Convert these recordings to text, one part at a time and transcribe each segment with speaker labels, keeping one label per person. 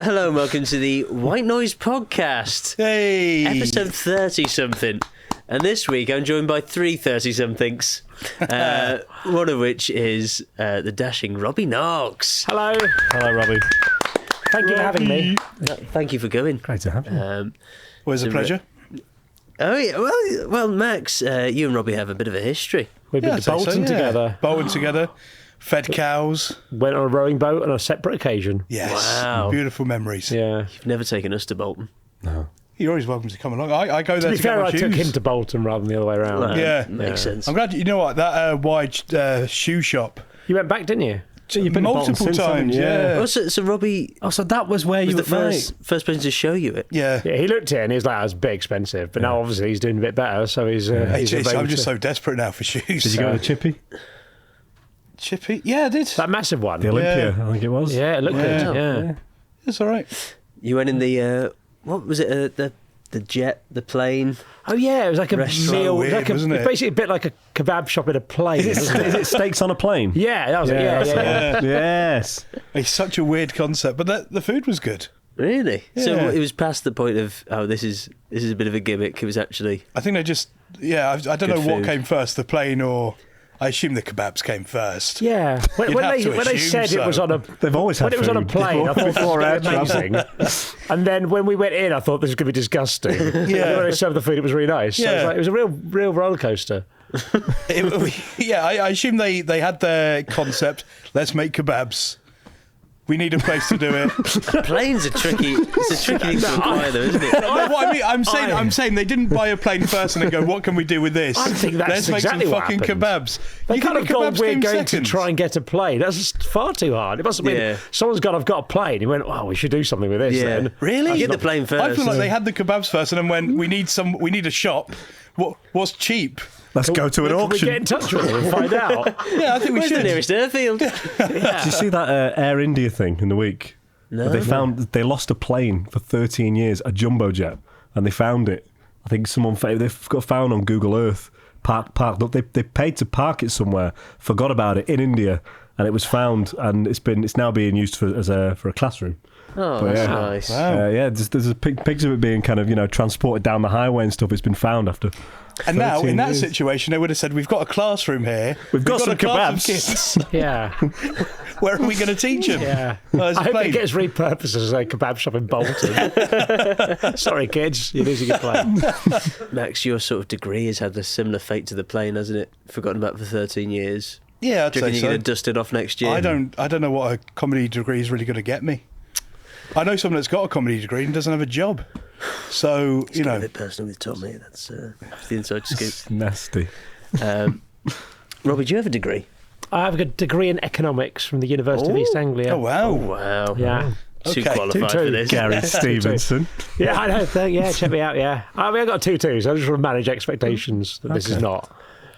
Speaker 1: Hello and welcome to the White Noise Podcast.
Speaker 2: Hey!
Speaker 1: Episode 30-something. And this week I'm joined by three 30-somethings. One of which is the dashing Robbie Knox.
Speaker 3: Hello.
Speaker 4: Hello, Robbie.
Speaker 3: Thank you for having me.
Speaker 1: Thank you for coming.
Speaker 4: Great to have you.
Speaker 2: Always a pleasure.
Speaker 1: Oh, yeah. Well, Max, you and Robbie have a bit of a history.
Speaker 3: We've been
Speaker 2: I'd
Speaker 3: to
Speaker 2: say
Speaker 3: Bolton
Speaker 2: so, yeah.
Speaker 3: together.
Speaker 2: Bolton together, fed cows.
Speaker 3: Went on a rowing boat on a separate occasion.
Speaker 2: Yes.
Speaker 1: Wow.
Speaker 2: Beautiful memories.
Speaker 3: Yeah.
Speaker 1: You've never taken us to Bolton.
Speaker 4: No.
Speaker 2: You're always welcome to come along. I go
Speaker 3: To
Speaker 2: there
Speaker 3: be
Speaker 2: to get
Speaker 3: fair,
Speaker 2: my
Speaker 3: I
Speaker 2: shoes.
Speaker 3: took him to Bolton rather than the other way around.
Speaker 1: Well,
Speaker 2: Yeah.
Speaker 1: Makes sense.
Speaker 2: I'm glad, you know what, that wide shoe shop.
Speaker 3: You went back, didn't you?
Speaker 4: So you've been to Bolton
Speaker 2: Multiple
Speaker 4: since, haven't
Speaker 2: times,
Speaker 4: you?
Speaker 2: yeah.
Speaker 1: Oh, so Robbie
Speaker 4: Oh, so that was where
Speaker 1: was
Speaker 4: you
Speaker 1: the
Speaker 4: were
Speaker 1: first person to show you it.
Speaker 2: Yeah.
Speaker 3: Yeah, he looked at it and he was like, "That's a bit expensive." But now, obviously, he's doing a bit better, so he's.
Speaker 2: Hey,
Speaker 3: he's
Speaker 2: jeez, I'm
Speaker 3: able
Speaker 2: just
Speaker 3: to-
Speaker 2: so desperate now for shoes.
Speaker 4: Did you go to Chippy?
Speaker 2: Chippy? Yeah, I did.
Speaker 3: That massive one.
Speaker 4: The Olympia,
Speaker 2: Yeah.
Speaker 4: I think it was.
Speaker 3: Yeah, it looked
Speaker 2: Yeah.
Speaker 3: good. Yeah.
Speaker 2: It's all right.
Speaker 1: You went in the, what was it, the jet, the plane?
Speaker 3: Oh yeah, it was like a
Speaker 1: Restaurant.
Speaker 3: meal.
Speaker 2: Weird,
Speaker 3: Like
Speaker 2: wasn't
Speaker 3: it's
Speaker 2: it?
Speaker 3: basically a bit like a kebab shop in a plane.
Speaker 4: Is it steaks on a plane?
Speaker 3: Yeah, that was it. Yeah,
Speaker 4: that's
Speaker 3: yeah.
Speaker 4: it. Yes.
Speaker 2: It's such a weird concept, but the food was good.
Speaker 1: Really? So
Speaker 2: Yeah.
Speaker 1: it was past the point of, this is a bit of a gimmick. It was actually...
Speaker 2: I think they just, I don't
Speaker 1: Good
Speaker 2: know what
Speaker 1: food.
Speaker 2: came first, the plane or... I assume the kebabs came first.
Speaker 3: Yeah, when,
Speaker 2: You'd
Speaker 3: when
Speaker 2: have
Speaker 3: they
Speaker 2: to
Speaker 3: when they
Speaker 2: assume
Speaker 3: said it was
Speaker 2: so.
Speaker 3: on a
Speaker 4: They've always
Speaker 3: when
Speaker 4: had
Speaker 3: it was on a
Speaker 4: food
Speaker 3: plane, I thought
Speaker 4: before
Speaker 3: this
Speaker 4: air
Speaker 3: was amazing. And then when we went in, I thought this was going to be disgusting.
Speaker 2: Yeah.
Speaker 3: And then when they served the food, it was really nice. So
Speaker 2: Yeah.
Speaker 3: it was a real roller coaster.
Speaker 2: I assume they had their concept. Let's make kebabs. We need a place to do it.
Speaker 1: Planes are tricky. It's a tricky thing to acquire, though, isn't it?
Speaker 2: No, what I mean, I'm saying they didn't buy a plane first and then go, what can we do with this?
Speaker 3: I think that's
Speaker 2: Let's make
Speaker 3: exactly
Speaker 2: some
Speaker 3: what
Speaker 2: fucking
Speaker 3: happened.
Speaker 2: kebabs.
Speaker 3: They
Speaker 2: You
Speaker 3: kind
Speaker 2: think
Speaker 3: of
Speaker 2: the
Speaker 3: got
Speaker 2: kebabs
Speaker 3: we're
Speaker 2: came
Speaker 3: going
Speaker 2: second?
Speaker 3: to try and get a plane. That's just far too hard. It must have been
Speaker 1: Yeah.
Speaker 3: someone's gone. I've got a plane. He went. Oh, we should do something with this.
Speaker 1: Yeah.
Speaker 3: Then.
Speaker 2: Really?
Speaker 1: Get the plane first.
Speaker 2: I feel like they had the kebabs first and then went, we need a shop. What's cheap?
Speaker 4: Let's go to an
Speaker 3: Can we
Speaker 4: auction.
Speaker 3: get in touch with them and find out?
Speaker 2: Yeah, I think we
Speaker 1: Where's the
Speaker 2: should.
Speaker 1: nearest airfield?
Speaker 4: Did you see that Air India thing in the week?
Speaker 1: No.
Speaker 4: They lost a plane for 13 years, a jumbo jet, and they found it. I think they've got found on Google Earth, parked up. They paid to park it somewhere, forgot about it in India, and it was found, and it's now being used for a classroom.
Speaker 1: Oh,
Speaker 4: But,
Speaker 1: that's
Speaker 4: yeah.
Speaker 1: nice.
Speaker 2: Wow.
Speaker 4: Yeah, there's a pics of it being kind of transported down the highway and stuff. It's been found after.
Speaker 2: And now,
Speaker 4: 13
Speaker 2: in that
Speaker 4: years.
Speaker 2: situation, they would have said, we've got a classroom here.
Speaker 4: We've got some
Speaker 2: a class of
Speaker 4: kebabs."
Speaker 2: kids.
Speaker 3: Yeah.
Speaker 2: Where are we going to teach them?
Speaker 3: Yeah.
Speaker 2: Oh, there's a
Speaker 3: I hope
Speaker 2: plane.
Speaker 3: it gets repurposed as a kebab shop in Bolton. Sorry, kids, you're losing your plane.
Speaker 1: Max, your sort of degree has had a similar fate to the plane, hasn't it? Forgotten about for 13 years.
Speaker 2: Yeah, I'd
Speaker 1: Do you reckon
Speaker 2: say
Speaker 1: you're
Speaker 2: so.
Speaker 1: going to dust it off next year?
Speaker 2: I don't know what a comedy degree is really going to get me. I know someone that's got a comedy degree and doesn't have a job. So,
Speaker 1: It's a bit personal with Tommy. That's the inside scoop.
Speaker 4: Nasty.
Speaker 1: Robbie, do you have a degree?
Speaker 3: I have a degree in economics from the University of
Speaker 1: Oh.
Speaker 3: East Anglia.
Speaker 2: Oh, wow.
Speaker 1: Oh, wow.
Speaker 3: Yeah.
Speaker 1: Too
Speaker 2: Okay.
Speaker 1: qualified
Speaker 3: 2-2.
Speaker 1: for this.
Speaker 4: Gary Stevenson.
Speaker 3: Yeah, I know. Yeah, check me out. Yeah. I mean, I got 2-2s. I just want to manage expectations that this is
Speaker 4: Okay.
Speaker 3: not.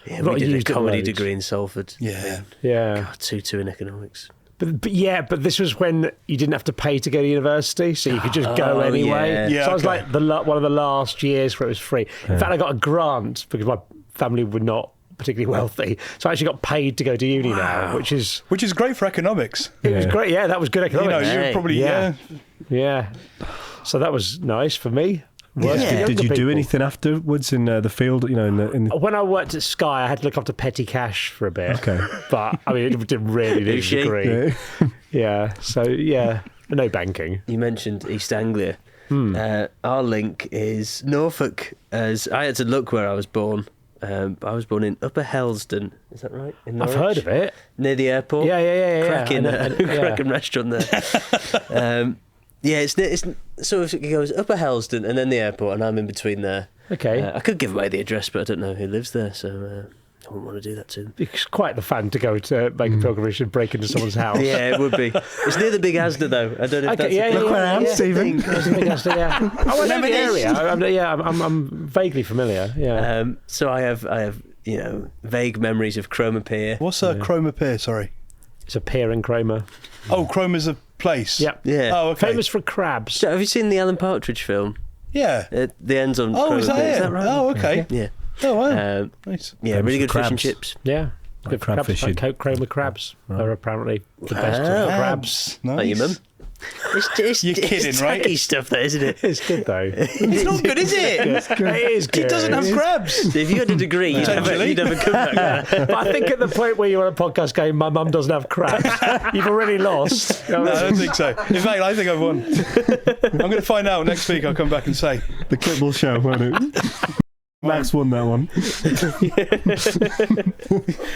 Speaker 1: Yeah,
Speaker 3: I've not
Speaker 1: we did a
Speaker 3: used it
Speaker 1: comedy
Speaker 3: loads.
Speaker 1: degree in Salford.
Speaker 2: Yeah.
Speaker 3: Yeah.
Speaker 1: God, 2-2 in economics.
Speaker 3: But this was when you didn't have to pay to go to university, so you could just go
Speaker 1: Oh,
Speaker 3: anyway.
Speaker 1: yeah.
Speaker 2: Yeah,
Speaker 3: So I was
Speaker 2: okay.
Speaker 3: like one of the last years where it was free. In fact, I got a grant because my family were not particularly wealthy, so I actually got paid to go to uni now, which is
Speaker 2: Great for economics.
Speaker 3: it was
Speaker 4: Yeah.
Speaker 3: great. Yeah, that was good
Speaker 2: You know,
Speaker 3: economics.
Speaker 2: you're
Speaker 1: Hey.
Speaker 2: probably,
Speaker 3: Yeah.
Speaker 2: yeah.
Speaker 3: Yeah, so that was nice for me. Worse for
Speaker 1: Yeah.
Speaker 4: Did
Speaker 3: younger
Speaker 4: you do
Speaker 3: people.
Speaker 4: anything afterwards in the field? In the
Speaker 3: When I worked at Sky, I had to look after petty cash for a bit.
Speaker 4: Okay.
Speaker 3: But I mean, it didn't really need a
Speaker 1: she?
Speaker 3: degree. Yeah. So yeah, no banking.
Speaker 1: You mentioned East Anglia. Our link is Norfolk, as I had to look where I was born. I was born in Upper Helsden. Is that right? In
Speaker 3: I've
Speaker 1: Norwich?
Speaker 3: heard of it.
Speaker 1: Near the airport.
Speaker 3: Yeah.
Speaker 1: Cracking,
Speaker 3: I know, yeah.
Speaker 1: cracking restaurant there. Yeah, it's sort of, it goes Upper Helsden and then the airport, and I'm in between there.
Speaker 3: Okay.
Speaker 1: I could give away the address, but I don't know who lives there, so I wouldn't want to do that to them.
Speaker 3: It's quite the fun to go to make a pilgrimage and break into someone's house.
Speaker 1: Yeah, it would be. It's near the Big Asda, though. I don't know if
Speaker 3: Okay,
Speaker 1: that's...
Speaker 3: yeah,
Speaker 4: Look where I am, Stephen.
Speaker 3: That's a big Asda, yeah. Oh, I know the area. I'm vaguely familiar. Yeah.
Speaker 1: So I have vague memories of Chroma Pier.
Speaker 2: What's a Chroma Pier, sorry?
Speaker 3: It's a pier in Cromer.
Speaker 2: Oh, Chroma's a place?
Speaker 3: Yep.
Speaker 1: Yeah.
Speaker 2: Oh, okay.
Speaker 3: Famous for crabs.
Speaker 1: So have you seen the Alan Partridge film?
Speaker 2: Yeah.
Speaker 1: The ends on
Speaker 2: Oh,
Speaker 1: Chroma
Speaker 2: is that
Speaker 1: Pier.
Speaker 2: it?
Speaker 1: Is that right?
Speaker 2: Oh, okay.
Speaker 1: Yeah.
Speaker 2: Oh, wow.
Speaker 1: Yeah,
Speaker 2: Nice.
Speaker 4: Famous
Speaker 1: really
Speaker 4: for
Speaker 1: good fish and
Speaker 4: crabs.
Speaker 1: chips.
Speaker 3: Yeah.
Speaker 4: Like
Speaker 3: Good
Speaker 4: crab
Speaker 3: crabs.
Speaker 4: fishing.
Speaker 3: Like Cromer crabs are apparently the best of
Speaker 1: Wow.
Speaker 3: the crabs.
Speaker 2: Nice.
Speaker 1: Like your mum?
Speaker 2: You're kidding, right?
Speaker 1: Tacky stuff, that isn't it?
Speaker 3: It's good though.
Speaker 2: It's not good, is it?
Speaker 3: It is good.
Speaker 2: It doesn't have crabs.
Speaker 1: If you had a degree, you'd never come back there.
Speaker 3: But I think at the point where you're on a podcast going, my mum doesn't have crabs, you've already lost.
Speaker 2: No, I don't think so. In fact, I think I've won. I'm going to find out next week. I'll come back and say.
Speaker 4: The clip will show, won't it? Max won that one.
Speaker 1: I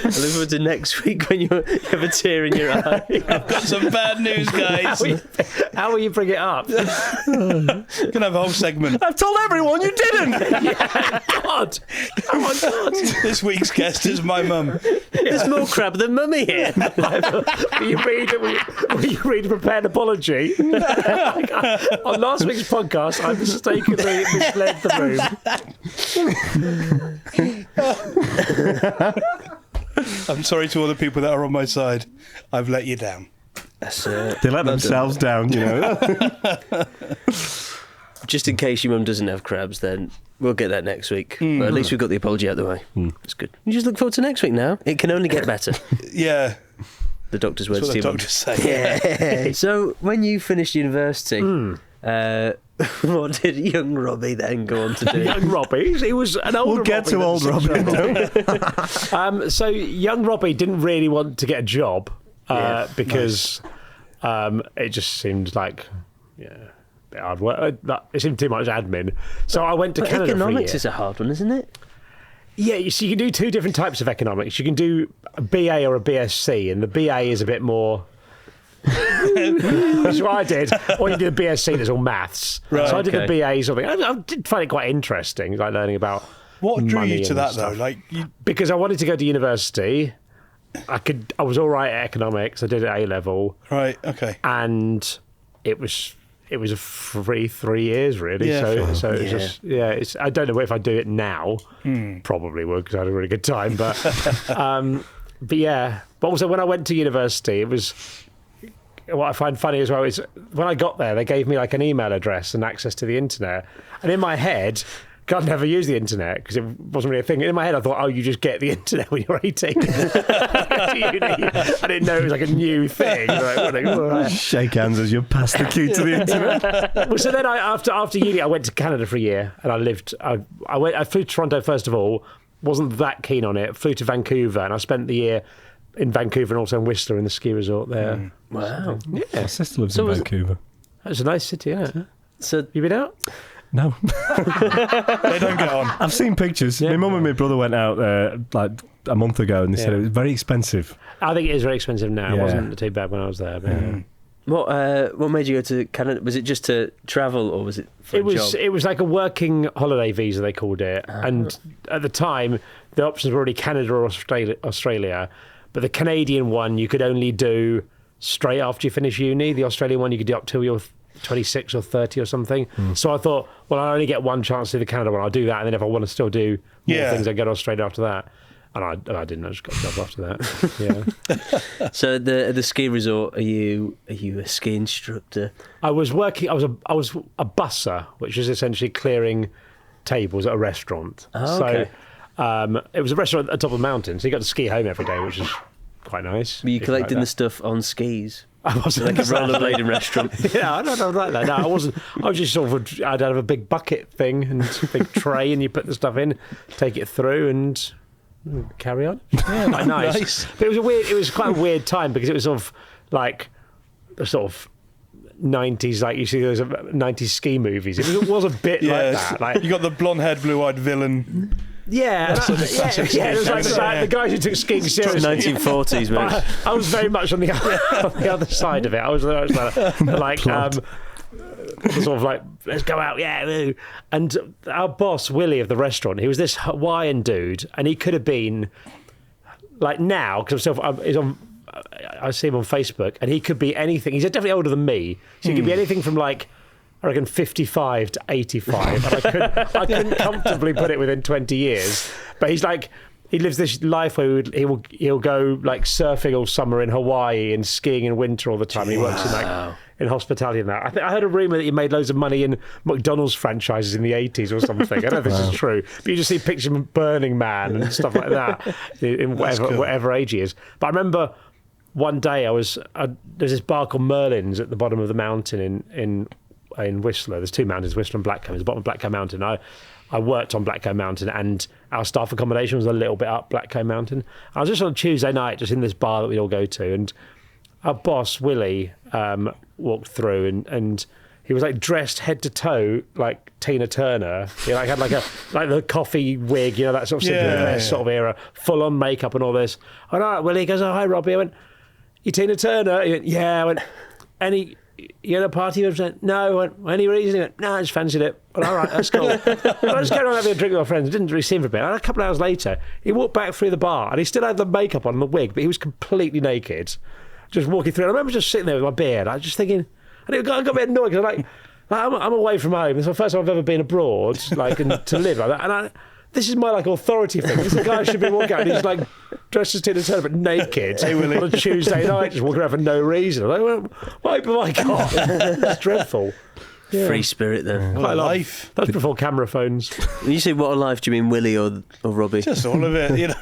Speaker 1: look forward to next week when you have a tear in your eye.
Speaker 2: I've got some bad news, guys.
Speaker 3: How will you bring it up?
Speaker 2: Gonna have a whole segment.
Speaker 4: I've told everyone you didn't.
Speaker 3: God! Oh my God!
Speaker 2: This week's guest is my mum.
Speaker 1: There's more crab than mummy here.
Speaker 3: Will you read a prepared apology? On last week's podcast, I mistakenly misled the room.
Speaker 2: I'm sorry to all the people that are on my side. I've let you down.
Speaker 4: They let themselves down, you know.
Speaker 1: Just in case your mum doesn't have crabs, then we'll get that next week. But at least we've got the apology out of the way. It's good. You just look forward to next week now. It can only get better.
Speaker 2: Yeah.
Speaker 1: The doctor's words
Speaker 2: That's
Speaker 1: to
Speaker 2: what
Speaker 1: you.
Speaker 2: the doctors say.
Speaker 1: Yeah. So when you finished university, what did young Robbie then go on to do?
Speaker 3: Young Robbie, he was an older.
Speaker 4: We'll get to old Robbie.
Speaker 3: So young Robbie didn't really want to get a job because it just seemed like hard work. It seemed too much admin. So I went to Canada
Speaker 1: Economics
Speaker 3: for a year.
Speaker 1: is a hard one, isn't it?
Speaker 3: Yeah, so you can do two different types of economics. You can do a BA or a BSc, and the BA is a bit more. That's what I did. Or you do the BSc, there's all maths.
Speaker 2: Right,
Speaker 3: so I did
Speaker 1: okay.
Speaker 3: the BA sort of thing. I did find it quite interesting, like learning about.
Speaker 2: What drew
Speaker 3: money
Speaker 2: you to
Speaker 3: and
Speaker 2: that,
Speaker 3: stuff.
Speaker 2: though? Like,
Speaker 3: Because I wanted to go to university. I was all right at economics. I did it at A level,
Speaker 2: right, okay.
Speaker 3: and it was a free 3 years really.
Speaker 2: Yeah,
Speaker 3: So it was just It's I don't know if I do it now. Probably would because I had a really good time. But yeah. But also when I went to university, it was. What I find funny as well is when I got there, they gave me like an email address and access to the internet. And in my head, I'd never used the internet because it wasn't really a thing. In my head, I thought, you just get the internet when you're 18. I didn't know it was like a new thing.
Speaker 4: Shake hands as you pass the key to the internet.
Speaker 3: Well, so then after uni, I went to Canada for a year and I lived. I flew to Toronto first of all. Wasn't that keen on it. Flew to Vancouver and I spent the year in Vancouver and also in Whistler in the ski resort there.
Speaker 1: Wow.
Speaker 3: Yeah,
Speaker 4: My sister lives in Vancouver.
Speaker 3: it's a nice city. Yeah.
Speaker 1: So
Speaker 3: You been out?
Speaker 4: No.
Speaker 2: They don't get on.
Speaker 4: I've seen pictures.
Speaker 3: Yeah.
Speaker 4: My mum and my brother went out like a month ago and they said it was very expensive.
Speaker 3: I think it is very expensive now. It
Speaker 4: Yeah.
Speaker 3: wasn't too bad when I was there. But
Speaker 1: what made you go to Canada? Was it just to travel or was it for a job?
Speaker 3: It was like a working holiday visa, they called it. And at the time, the options were already Canada or Australia. But the Canadian one you could only do straight after you finish uni. The Australian one you could do up till you're 26 or 30 or something. So I thought, well, I only get one chance to do the Canada one. I'll do that. And then if I want to still do more things, I go to Australia after that. And I didn't. I just got a job after that. Yeah.
Speaker 1: So the ski resort, are you a ski instructor?
Speaker 3: I was working. I was a busser, which is essentially clearing tables at a restaurant.
Speaker 1: Oh, okay.
Speaker 3: So it was a restaurant at the top of the mountain, so you got to ski home every day, which is quite nice.
Speaker 1: Were you
Speaker 3: if like
Speaker 1: collecting
Speaker 3: that.
Speaker 1: the stuff on skis?
Speaker 3: I wasn't
Speaker 1: Like a rollerblading restaurant?
Speaker 3: Yeah, I don't know like that. No, I wasn't. I was just sort of. I'd have a big bucket thing and a big tray, and you put the stuff in, take it through, and carry on. Yeah, quite nice. But it was quite a weird time because it was sort of like the sort of 90s, like you see those 90s ski movies. It was a bit like that. Like
Speaker 2: You got the blonde-haired, blue-eyed villain.
Speaker 3: yeah, it was like the guys who took skiing seriously.
Speaker 1: 1940s, mate.
Speaker 3: I was very much on the other side of it. I was very much like sort of like, let's go out, yeah. Woo. And our boss, Willie of the restaurant, he was this Hawaiian dude, and he could have been like now, because I see him on Facebook, and he could be anything. He's definitely older than me, so he could be anything from like, I reckon 55 to 85, and I couldn't comfortably put it within 20 years. But he's like, he lives this life where he'll go like surfing all summer in Hawaii and skiing in winter all the time. He works in hospitality and that. I heard a rumour that he made loads of money in McDonald's franchises in the 80s or something. I don't know if this is true, but you just see pictures of Burning Man and stuff like that in whatever age he is. But I remember one day there's this bar called Merlin's at the bottom of the mountain in Whistler. There's two mountains, Whistler and Blackcomb. It's the bottom of Blackcomb Mountain. I worked on Blackcomb Mountain, and our staff accommodation was a little bit up Blackcomb Mountain. I was just on a Tuesday night, just in this bar that we'd all go to, and our boss, Willie, walked through, and he was like dressed head to toe like Tina Turner. He like had like the coffee wig, you know, that sort of sort of era, full on makeup and all this. I went, all right, Willie. He goes, oh, hi, Robbie. I went, you Tina Turner? He went, yeah. I went, you at a party? I went, no. I went, any reason? He went, no, I just fancied it. I went, all right, that's cool. I just carried on having a drink with my friends. Didn't really see him for a bit. And a couple of hours later, he walked back through the bar, and he still had the makeup on and the wig, but he was completely naked, just walking through. And I remember just sitting there with my beard. I was just thinking, and I got a bit annoyed because I'm away from home. It's the first time I've ever been abroad, like, and to live like that. And this is my like authority thing. This guy should be walking out, and he's like dressed as Tina Turner but naked on a Tuesday night, just walking around for no reason. I'm like, well, my God, it's dreadful.
Speaker 1: Yeah. Free spirit, then.
Speaker 2: What a life.
Speaker 3: That's before camera phones.
Speaker 1: When you say what a life, do you mean Willie or Robbie?
Speaker 2: Just all of it, you know.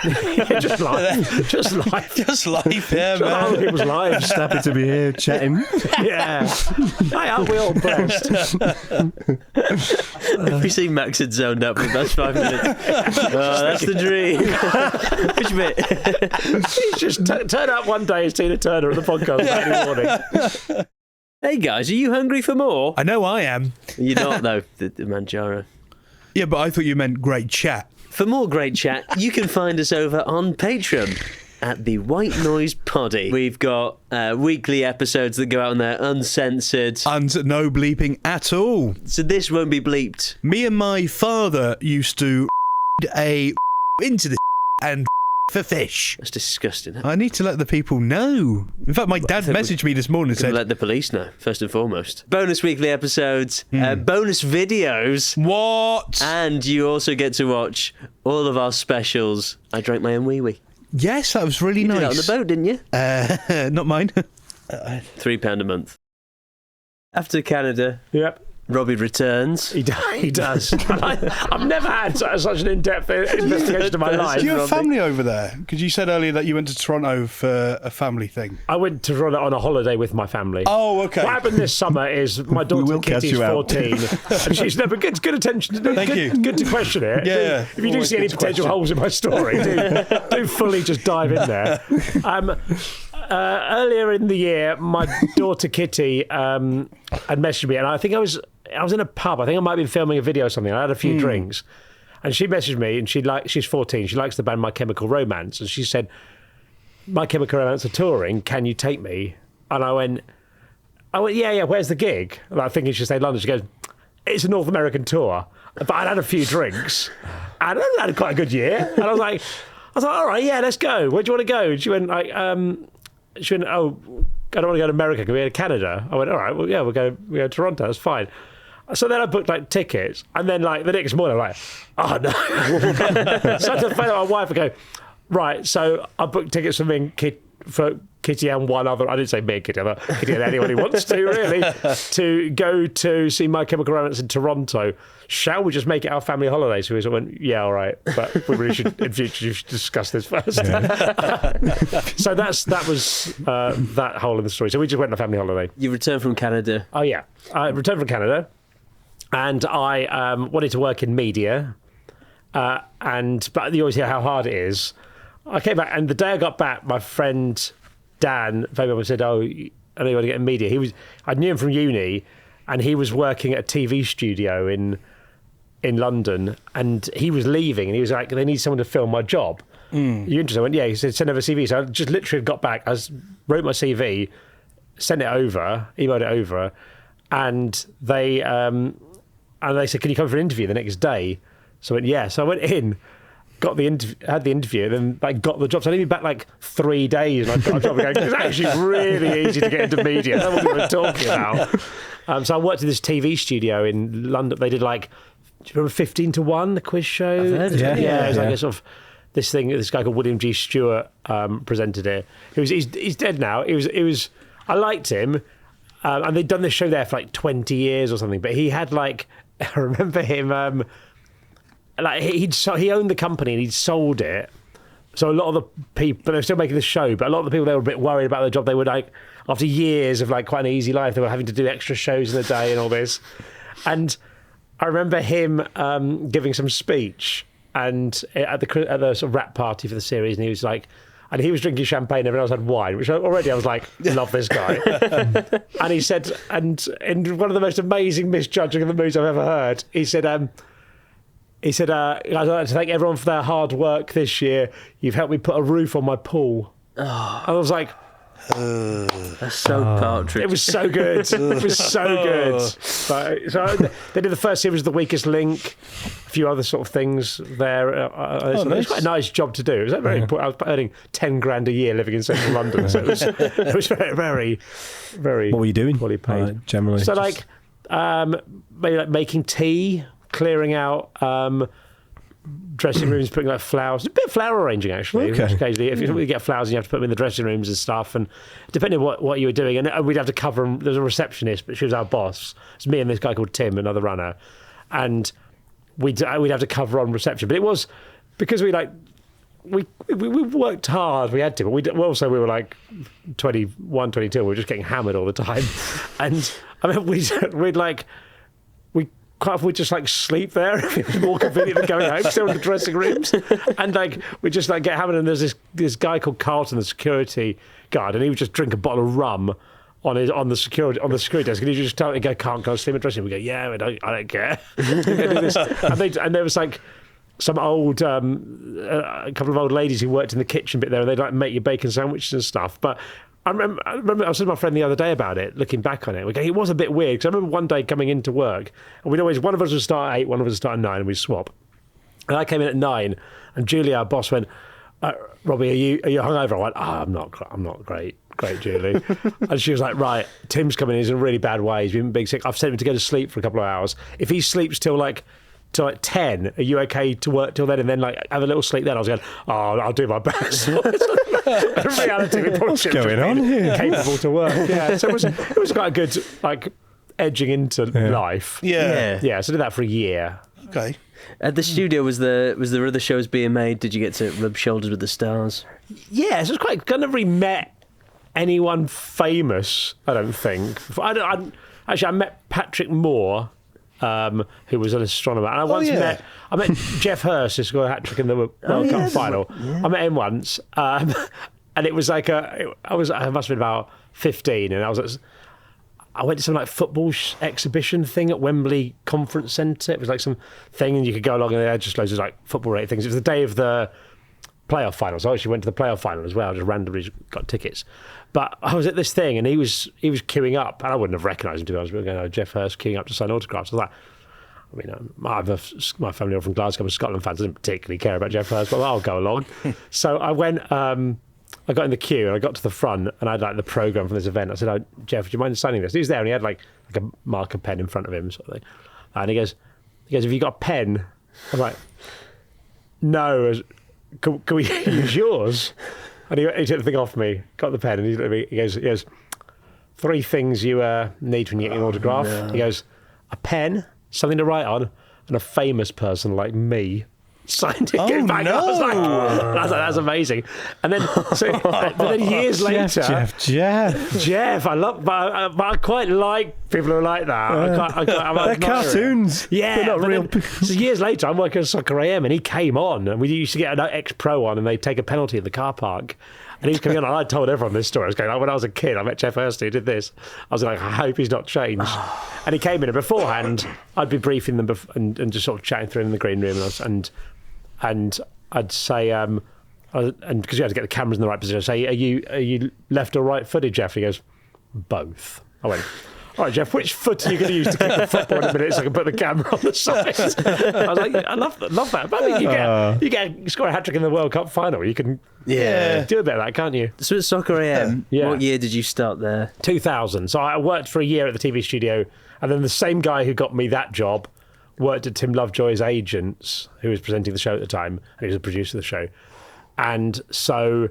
Speaker 3: Yeah, just life. Just life.
Speaker 2: Just life, yeah, man.
Speaker 3: It was life.
Speaker 4: Just happy to be here chatting.
Speaker 3: Yeah. Hey, aren't we all blessed?
Speaker 1: If you see Max had zoned up for the last 5 minutes. Oh, that's the dream. Which bit?
Speaker 3: He's just turn up one day as Tina Turner at the podcast Saturday morning.
Speaker 1: Hey guys, are you hungry for more?
Speaker 2: I know I am.
Speaker 1: You're not, though, the Manjaro.
Speaker 2: Yeah, but I thought you meant great chat.
Speaker 1: For more great chat, you can find us over on Patreon at the White Noise Poddy. We've got weekly episodes that go out on there uncensored.
Speaker 2: And no bleeping at all.
Speaker 1: So this won't be bleeped.
Speaker 2: Me and my father used to into the and for fish.
Speaker 1: That's disgusting.
Speaker 2: I need to let the people know. In fact, my dad messaged me this morning and said,
Speaker 1: let the police know, first and foremost. Bonus weekly episodes, bonus videos.
Speaker 2: What?
Speaker 1: And you also get to watch all of our specials. I drank my own wee-wee.
Speaker 2: Yes, that was really
Speaker 1: You
Speaker 2: nice.
Speaker 1: did that on the boat, didn't you?
Speaker 2: Not mine.
Speaker 1: £3 a month. After Canada,
Speaker 3: Yep.
Speaker 1: Robbie returns.
Speaker 3: He does. I've never had such an in-depth investigation of my life.
Speaker 2: Do you have family over there? Because you said earlier that you went to Toronto for a family thing.
Speaker 3: I went to Toronto on a holiday with my family.
Speaker 2: Oh, okay.
Speaker 3: What happened this summer is my daughter Kitty's 14, and she's never good attention.
Speaker 2: Thank you.
Speaker 3: Good to question it.
Speaker 2: Yeah.
Speaker 3: If you do see any potential holes in my story, do fully just dive in there. Earlier in the year, my daughter Kitty had messaged me, and I think I was in a pub. I think I might have been filming a video or something. I had a few drinks, and she messaged me, and she's 14. She likes the band My Chemical Romance, and she said, My Chemical Romance are touring. Can you take me? And I went, yeah. Where's the gig? And I think she said London. She goes, it's a North American tour. But I'd had a few drinks, and I had quite a good year. And I was like, all right, yeah, let's go. Where do you want to go? And she went, oh, I don't want to go to America. Can we go to Canada? I went, all right, well, yeah, we'll go to Toronto. That's fine. So then I booked like tickets, and then like the next morning I'm like, oh no. So I had to phone my wife and go, right, so I booked tickets for me and for Kitty and one other, I didn't say me and Kitty, Kitty and anyone who wants to really, to go to see My Chemical Romance in Toronto. Shall we just make it our family holiday? So we went, yeah, all right, but we really should, in future, you should discuss this first. Yeah. So that was that whole of the story. So we just went on a family holiday.
Speaker 1: You returned from Canada.
Speaker 3: Oh yeah, I returned from Canada, and I wanted to work in media, but you always hear how hard it is. I came back, and the day I got back, my friend Dan phoned me up and said, "Oh, I know you want to get in media." I knew him from uni, and he was working at a TV studio in London, and he was leaving, and he was like, "They need someone to film my job. You interested?" I went, "Yeah." He said, "Send over a CV." So I just literally got back. I wrote my CV, sent it over, emailed it over, and they said, "Can you come for an interview the next day?" So I went, "Yeah." So I went in. Had the interview, and then got the job. So I'd been back like 3 days, and I got a job again. It's actually really easy to get into media. That's what we were talking about. So I worked at this TV studio in London. They did like, do you remember 15 to 1, the quiz show?
Speaker 1: I've heard of it.
Speaker 3: Yeah, it was like a sort of this thing. This guy called William G. Stewart presented it. He's dead now. It was. I liked him, and they'd done this show there for like 20 years or something. But he had like, I remember him. Like he owned the company and he'd sold it So a lot of the people, they were still making the show, but a lot of the people, they were a bit worried about their job. They were like, after years of like quite an easy life, they were having to do extra shows in a day and all this. And I remember him giving some speech and at the sort of wrap party for the series, and he was like, and he was drinking champagne, everyone else had wine, which already I was like, love this guy. And he said, and in one of the most amazing misjudging of the movies I've ever heard, he said, I'd like to thank everyone for their hard work this year. You've helped me put a roof on my pool. Oh. I was like,
Speaker 1: that's so Partridge.
Speaker 3: It was so good. It was so good. So they did the first series of The Weakest Link, a few other sort of things there. It was quite a nice job to do. It was very important. I was earning 10 grand a year living in central London, so it was very, very, very.
Speaker 4: What were you doing?
Speaker 3: Poorly paid.
Speaker 4: Generally,
Speaker 3: so maybe like making tea, clearing out dressing rooms, putting like flowers, a bit of flower arranging actually.
Speaker 4: Okay.
Speaker 3: Occasionally, if you get flowers, and you have to put them in the dressing rooms and stuff. And depending on what you were doing, and we'd have to cover them. There was a receptionist, but she was our boss. It was me and this guy called Tim, another runner, and we'd have to cover on reception. But it was because we worked hard. We had to, but we were like 21, 22. We were just getting hammered all the time, and I mean quite often we'd just like sleep there. It was more convenient than going home, still in the dressing rooms. And like we just like get hammered, and there's this guy called Carlton, the security guard, and he would just drink a bottle of rum on the security desk, and he just tell me, can't go sleep in the dressing room. We go, yeah, I don't care. And there was like some old a couple of old ladies who worked in the kitchen bit there, and they'd like make you bacon sandwiches and stuff. But I remember I was with my friend the other day about it, looking back on it. It was a bit weird, because I remember one day coming into work, and one of us would start at 8, one of us would start at 9, and we'd swap. And I came in at 9, and Julia, our boss, went, Robbie, are you hungover? I went, I'm not great, Julie. And she was like, right, Tim's coming in, he's in a really bad way, he's been big sick. I've sent him to go to sleep for a couple of hours. If he sleeps till like 10, are you okay to work till then, and then like have a little sleep then? I was going, I'll do my best. In reality, we probably
Speaker 4: what's going on here?
Speaker 3: Capable to work. Yeah, so it was quite a good like edging into life.
Speaker 2: Yeah.
Speaker 3: So I did that for a year.
Speaker 2: Okay.
Speaker 1: At the studio, was there other shows being made? Did you get to rub shoulders with the stars?
Speaker 3: Yeah, so it's quite. I never really met anyone famous, I don't think. I met Patrick Moore, who was an astronomer, and I met Jeff Hurst, who scored a hat trick in the World Cup final. Yeah. I met him once, and it was like I must have been about 15, and I went to some like football exhibition thing at Wembley Conference Centre. It was like some thing, and you could go along, and they had just loads of like football related things. It was the day of the playoff final, so I actually went to the playoff final as well. I just randomly got tickets. But I was at this thing, and he was queuing up, and I wouldn't have recognised him, to be honest. We were going, Jeff Hurst queuing up to sign autographs. I was like, my family are from Glasgow, I'm a Scotland fan, so I didn't particularly care about Jeff Hurst, but I'll go along. So I went, I got in the queue, and I got to the front, and I had like the programme from this event. I said, Jeff, do you mind signing this? And he was there, and he had like a marker pen in front of him, sort of thing. And he goes, have you got a pen? I'm like, no. Can we use yours? And he took the thing off me, got the pen, and he looked at me. He goes, 3 things you need when you get an autograph. Oh, no. He goes, a pen, something to write on, and a famous person like me signed it.
Speaker 2: Oh,
Speaker 3: back.
Speaker 2: no.
Speaker 3: I was like, that's amazing. And then, but then years later, Jeff, but I quite like people who are like that.
Speaker 4: They're cartoons.
Speaker 3: Yeah,
Speaker 4: they're not real.
Speaker 3: So years later, I'm working at Soccer AM, and he came on, and we used to get an ex-pro on, and they'd take a penalty in the car park. And he was coming on, and I told everyone this story. I was going, when I was a kid, I met Jeff Hurst, who did this. I was like, I hope he's not changed. And he came in, and beforehand, I'd be briefing them and just sort of chatting through in the green room, and I'd say, and because you had to get the cameras in the right position, I'd say, are you left or right footed, Jeff? He goes, both. I went, all right, Jeff, which foot are you going to use to kick the football in a minute so I can put the camera on the side? I was like, I love that. But I mean, you score a hat-trick in the World Cup final, you can do a bit of that, can't you?
Speaker 1: So at Soccer AM, what year did you start there?
Speaker 3: 2000. So I worked for a year at the TV studio, and then the same guy who got me that job worked at Tim Lovejoy's agents, who was presenting the show at the time, and he was a producer of the show. And so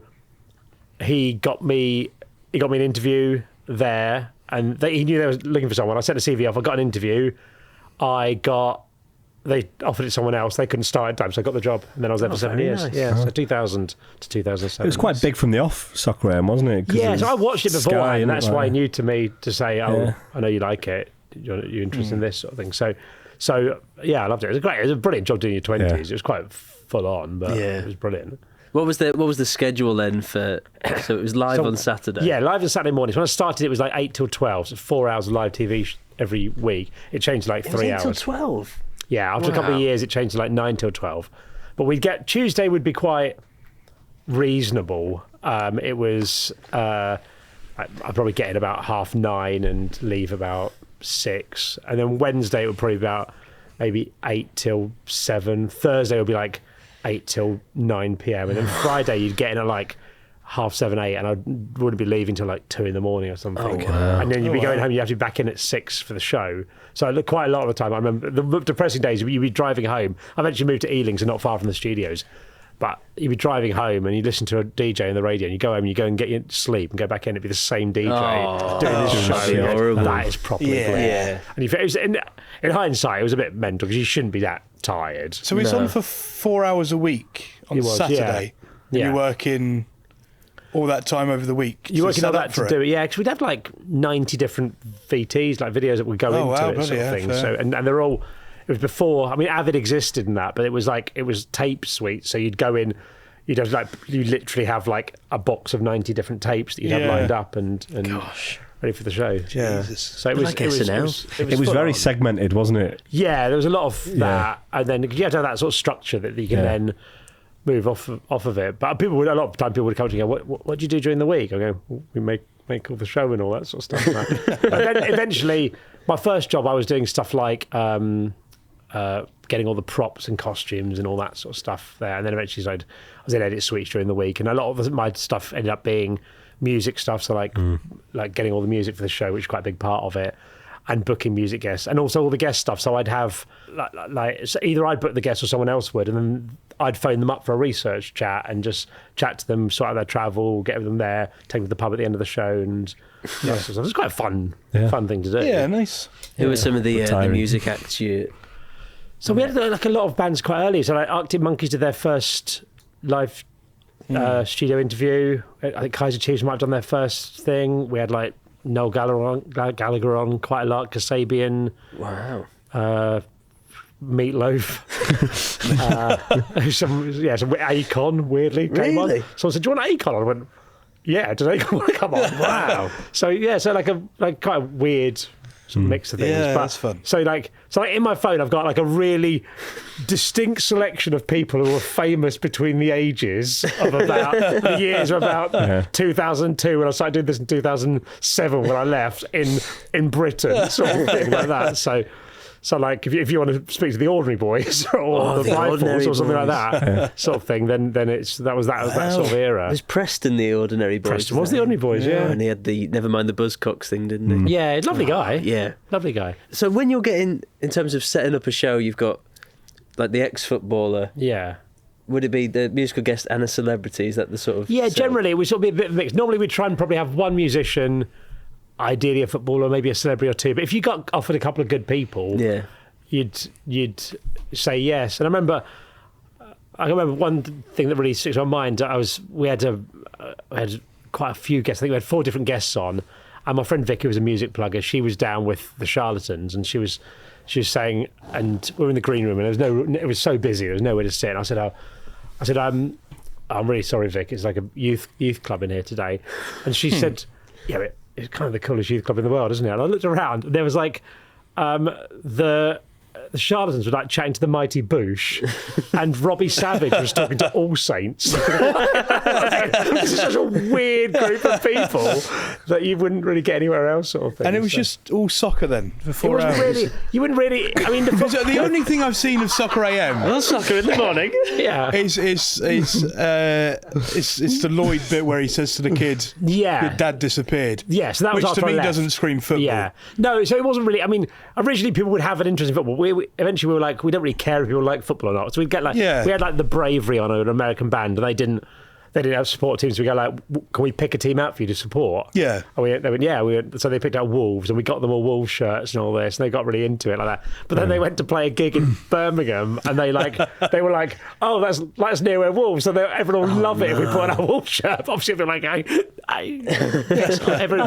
Speaker 3: he got me an interview there, and he knew they were looking for someone. I sent a CV off. I got an interview. I got they offered it to someone else. They couldn't start in time, so I got the job, and then I was there for 7
Speaker 1: very
Speaker 3: years.
Speaker 1: nice.
Speaker 3: Yeah, so 2000 to 2007.
Speaker 4: It was quite big from the off, Soccer AM, wasn't it? 'Cause
Speaker 3: Yeah,
Speaker 4: it
Speaker 3: so I
Speaker 4: was
Speaker 3: watched it before,
Speaker 4: Sky,
Speaker 3: and
Speaker 4: innit,
Speaker 3: that's why
Speaker 4: like-
Speaker 3: new to me to say, "Oh,
Speaker 4: Yeah.
Speaker 3: I know you like it. You're interested in this sort of thing." So yeah, I loved it. It was great. It was a brilliant job doing your 20s.
Speaker 4: Yeah.
Speaker 3: It was quite full on, but it was brilliant.
Speaker 1: What was the schedule then for? So it was live on Saturday.
Speaker 3: Yeah, live on Saturday mornings. When I started, it was like 8 till 12, so 4 hours of live TV every week. It changed to like
Speaker 1: It was
Speaker 3: 3
Speaker 1: 8 till
Speaker 3: hours.
Speaker 1: 12.
Speaker 3: Yeah, after a couple of
Speaker 1: Wow.
Speaker 3: years, it changed to like 9 till 12. But Tuesday would be quite reasonable. It was, I'd probably get in about 9:30 and leave about 6. And then Wednesday, it would probably be about maybe 8 till 7. Thursday would be like 8 till 9 p.m. And then Friday, you'd get in at like 7:30, 8, and I wouldn't be leaving till like 2 in the morning or something. And then you'd be going home, you have to be back in at 6 for the show. So I looked quite a lot of the time. I remember the depressing days, you'd be driving home. I eventually moved to Ealing, so not far from the studios. But you'd be driving home and you listen to a DJ on the radio, and you go home and you go and get your sleep and go back in. It'd be the same DJ doing this show.
Speaker 1: that'd be horrible.
Speaker 3: That is properly
Speaker 2: Yeah.
Speaker 3: bleak.
Speaker 1: Yeah.
Speaker 3: And it was, in hindsight, it was a bit mental because you shouldn't be that tired.
Speaker 2: So it's on for 4 hours a week on
Speaker 3: It was,
Speaker 2: Saturday.
Speaker 3: yeah.
Speaker 2: And you're working all that time over the week.
Speaker 3: You're working
Speaker 2: set
Speaker 3: on
Speaker 2: up
Speaker 3: that
Speaker 2: for
Speaker 3: to do it, yeah, because we'd have like 90 different VTs, like videos that would go into
Speaker 2: wow,
Speaker 3: it,
Speaker 2: bloody
Speaker 3: sort of
Speaker 2: hell,
Speaker 3: thing.
Speaker 2: fair.
Speaker 3: So, and they're all, it was before, I mean, Avid existed in that, but it was tape suite. So you'd go in, you literally have like a box of 90 different tapes that you'd have
Speaker 2: Yeah.
Speaker 3: lined up and ready for the show. Yeah.
Speaker 2: Jesus.
Speaker 3: So it
Speaker 1: Bit
Speaker 3: was,
Speaker 1: like
Speaker 3: it was,
Speaker 1: SNL.
Speaker 3: it
Speaker 4: It was
Speaker 3: full
Speaker 4: very
Speaker 3: on.
Speaker 4: segmented, wasn't it?
Speaker 3: Yeah, there was a lot of that, and then you have to have that sort of structure that you can then move off of it. But a lot of time people would come to you and go, what do you do during the week? I go, well, we make all the show and all that sort of stuff. But then eventually, my first job, I was doing stuff like getting all the props and costumes and all that sort of stuff there. And then eventually I was in edit suites during the week, and a lot of my stuff ended up being music stuff. So like getting all the music for the show, which is quite a big part of it, and booking music guests, and also all the guest stuff. So I'd have so either I'd book the guests or someone else would, and then I'd phone them up for a research chat and just chat to them, sort out their travel, get them there, take them to the pub at the end of the show, and that sort of stuff. It was quite a fun thing to do.
Speaker 2: Yeah, nice.
Speaker 1: Who were some of the
Speaker 4: Retiring.
Speaker 1: music acts you?
Speaker 3: So we had like a lot of bands quite early. So like Arctic Monkeys did their first live studio interview. I think Kaiser Chiefs might have done their first thing. We had like Noel Gallagher on quite a lot, Kasabian,
Speaker 1: Wow.
Speaker 3: Meatloaf, some Akon weirdly came on.
Speaker 1: Really?
Speaker 3: So I said, "Do you want Akon?" I went, "Yeah, does Akon want to come on?" Wow. So like quite a weird sort of mix of things.
Speaker 2: Yeah,
Speaker 3: but,
Speaker 2: that's fun.
Speaker 3: So in my phone, I've got like a really distinct selection of people who are famous between the ages of about the years of about 2002 when I started doing this in 2007 when I left in Britain, sort of thing like that. So like if you want to speak to the Ordinary Boys or the Rifles
Speaker 1: Ordinary
Speaker 3: or something
Speaker 1: Boys.
Speaker 3: like that sort of thing, then that was that sort of era.
Speaker 1: It was Preston the Ordinary Boys.
Speaker 3: Preston was the Ordinary Boys, yeah.
Speaker 1: And he had the Never Mind the Buzzcocks thing, didn't he?
Speaker 3: Yeah, lovely guy.
Speaker 1: Yeah.
Speaker 3: Lovely guy.
Speaker 1: So when you're getting, in terms of setting up a show, you've got like the ex-footballer.
Speaker 3: Yeah.
Speaker 1: Would it be the musical guest and a celebrity? Is that the sort of...
Speaker 3: Yeah,
Speaker 1: setup?
Speaker 3: generally it would sort of be a bit of a mix. Normally we'd try and probably have one musician, ideally a footballer, maybe a celebrity or two. But if you got offered a couple of good people,
Speaker 1: Yeah.
Speaker 3: you'd say yes. And I remember one thing that really sticks in my mind. We had quite a few guests. I think we had 4 different guests on, and my friend Vicky was a music plugger. She was down with the Charlatans, and she was saying, and we were in the green room, and it was so busy, there was nowhere to sit. And I said, I'm really sorry, Vic. It's like a youth club in here today, and she said, yeah, it's kind of the coolest youth club in the world, isn't it? And I looked around, and there was like the Charlatans were like chatting to the Mighty Boosh, and Robbie Savage was talking to All Saints. This is such a weird group of people that you wouldn't really get anywhere else, sort of thing.
Speaker 2: And it was just all soccer then for
Speaker 3: It
Speaker 2: 4
Speaker 3: wasn't
Speaker 2: hours.
Speaker 3: really. You wouldn't really. I mean,
Speaker 2: The only thing I've seen of Soccer AM
Speaker 1: Well, soccer in the morning.
Speaker 3: yeah,
Speaker 2: is the Lloyd bit where he says to the kid,
Speaker 3: Yeah.
Speaker 2: your dad disappeared.
Speaker 3: yeah. So that was
Speaker 2: Which
Speaker 3: after
Speaker 2: to
Speaker 3: I
Speaker 2: me
Speaker 3: left.
Speaker 2: doesn't scream football.
Speaker 3: Yeah. No, so it wasn't really. I mean, originally people would have an interest in football. Eventually we were like, we don't really care if people like football or not. So we'd get like,
Speaker 2: Yeah.
Speaker 3: we had like the Bravery on, an American band, and they they didn't have support teams. So we go like, can we pick a team out for you to support?
Speaker 2: Yeah.
Speaker 3: And they went, yeah. So they picked out Wolves, and we got them all Wolves shirts and all this, and they got really into it like that. But then they went to play a gig in Birmingham, and they were like, oh, that's near where Wolves. So everyone will love it if we put on our Wolves shirt. Obviously, they're like, everyone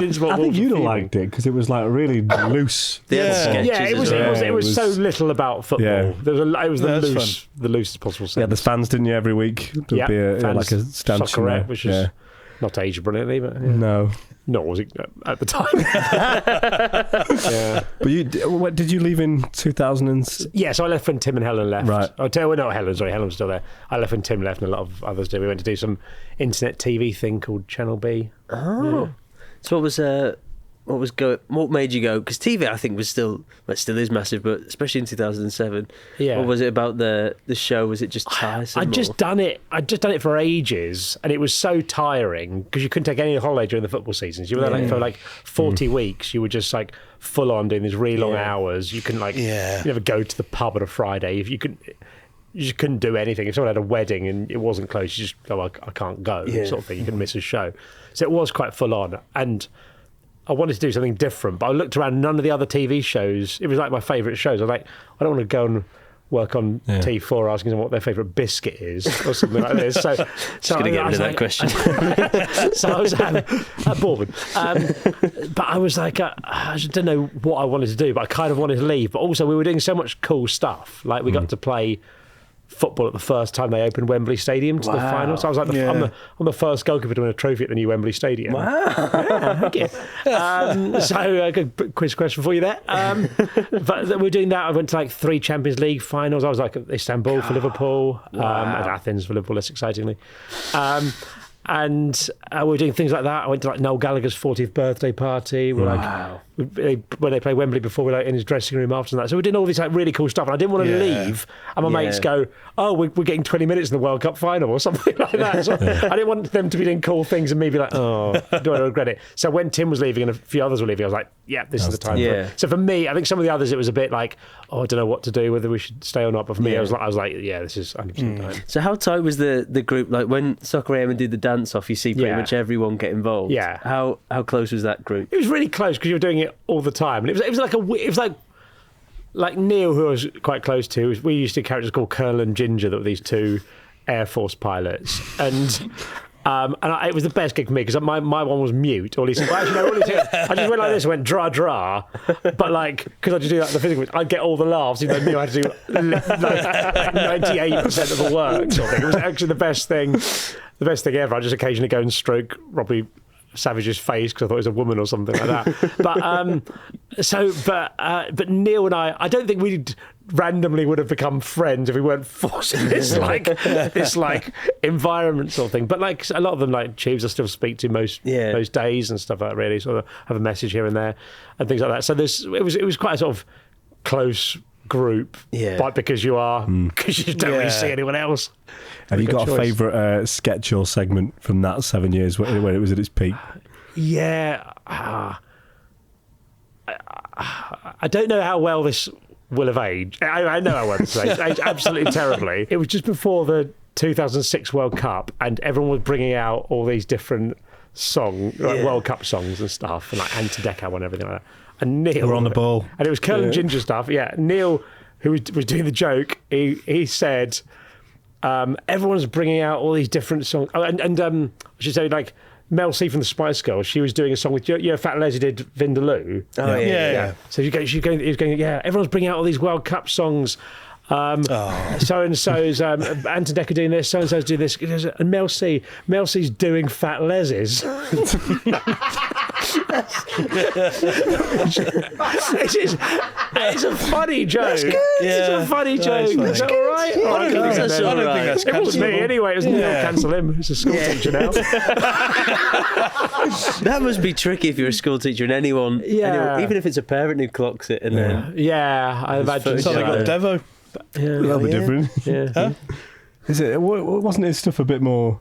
Speaker 3: didn't support
Speaker 4: I think
Speaker 3: Wolves.
Speaker 4: you'd have liked it because it was like really loose.
Speaker 3: It was so little about football.
Speaker 4: Yeah.
Speaker 3: It was the
Speaker 2: fun.
Speaker 3: loosest possible sense.
Speaker 4: Yeah, the fans, didn't you, every week? There'd be like a stanchion
Speaker 3: Soccerette,
Speaker 4: there.
Speaker 3: which is not aged brilliantly, but
Speaker 4: No.
Speaker 3: nor was it at the time.
Speaker 4: But did you leave in 2000?
Speaker 3: Yeah, so I left when Tim and Helen left.
Speaker 4: Right.
Speaker 3: Not Helen, sorry, Helen was still there. I left when Tim left, and a lot of others did. We went to do some internet TV thing called Channel B.
Speaker 1: Oh. So what made you go? Because TV, I think, still is massive, but especially in 2007.
Speaker 3: Yeah.
Speaker 1: What was it about the show? Was it just tiresome?
Speaker 3: I'd just done it for ages, and it was so tiring because you couldn't take any holiday during the football seasons. You were there for 40 weeks. You were just like full on doing these really long hours. You couldn't you never go to the pub on a Friday. If you just couldn't do anything. If someone had a wedding and it wasn't close, you just go, I can't go, sort of thing. You couldn't miss a show. So it was quite full on, and I wanted to do something different, but I looked around, none of the other TV shows, it was like my favourite shows. I was like, I don't want to go and work on T4 asking them what their favourite biscuit is or something like this. So
Speaker 1: going to get rid of that question.
Speaker 3: So I was at Bourbon. But I was like, I just didn't know what I wanted to do, but I kind of wanted to leave. But also we were doing so much cool stuff. Like we got to play football at the first time they opened Wembley Stadium to the final. So I was like, I'm the first goalkeeper to win a trophy at the new Wembley Stadium.
Speaker 1: Wow.
Speaker 3: Thank you. So good quiz question for you there. But we're doing that. I went to like 3 Champions League finals. I was like at Istanbul for Liverpool, and Athens for Liverpool, less excitingly. And we're doing things like that. I went to like Noel Gallagher's 40th birthday party. We're when they play Wembley before, we're like in his dressing room after that. So we're doing all this like really cool stuff. And I didn't want to leave. And my mates go, "Oh, we're getting 20 minutes in the World Cup final or something like that." So I didn't want them to be doing cool things and me be like, "Oh, do I regret it?" So when Tim was leaving and a few others were leaving, I was like, "Yeah, this is the time."
Speaker 1: Yeah.
Speaker 3: So for me, I think some of the others, it was a bit like, "Oh, I don't know what to do, whether we should stay or not." But for me, I was like, "Yeah, this is 100% time."
Speaker 1: So how tight was the group? Like when Soccer AM did the dance off, you see pretty much everyone get involved.
Speaker 3: Yeah.
Speaker 1: How close was that group?
Speaker 3: It was really close because you were doing it all the time, and it was like Neil, who I was quite close to. We used to do characters called Colonel and Ginger, that were these 2 Air Force pilots, and it was the best gig for me because my one was mute. All he said, I just went like this, and went dra dra, but like because I just do that the physical, I'd get all the laughs. Even though Neil had to do like 98% of the work. Sort of thing. It was actually the best thing ever. I just occasionally go and stroke Robbie Savage's face because I thought it was a woman or something like that. But Neil and I don't think we randomly would have become friends if we weren't forcing this environment sort of thing. But like a lot of them, like Tubes, I still speak to most days and stuff like that. Really, sort of have a message here and there and things like that. So it was quite a sort of close group, but because you don't really see anyone else.
Speaker 4: Have you got a favourite sketch or segment from that 7 years when it was at its peak?
Speaker 3: Yeah, I don't know how well this will have aged. I know how well this has aged absolutely terribly. It was just before the 2006 World Cup, and everyone was bringing out all these different songs, like World Cup songs and stuff, and like Anti-Deca and everything like that. And Neil,
Speaker 4: we're on the ball,
Speaker 3: and it was Colonel and Ginger stuff. Yeah, Neil, who was doing the joke, he said, everyone's bringing out all these different songs. Oh, and I should say, like Mel C from the Spice Girls, she was doing a song with Fat Leslie did Vindaloo.
Speaker 1: Oh yeah.
Speaker 3: So he was going. Yeah, everyone's bringing out all these World Cup songs. So and so's Anti-Deca doing this, so and so's doing this, and Mel C's doing Fat Les's. It's a funny joke. It's a funny joke. Is that all right?
Speaker 2: I don't think that's
Speaker 3: It was me anyway. It was Neil. Cancel him. He's a school teacher now.
Speaker 1: That must be tricky if you're a school teacher and anyone, even if it's a parent who clocks it and then
Speaker 3: I imagine.
Speaker 2: So they got Devo.
Speaker 4: A little bit different.
Speaker 3: Yeah.
Speaker 2: Huh?
Speaker 4: Is it? Wasn't his stuff a bit more?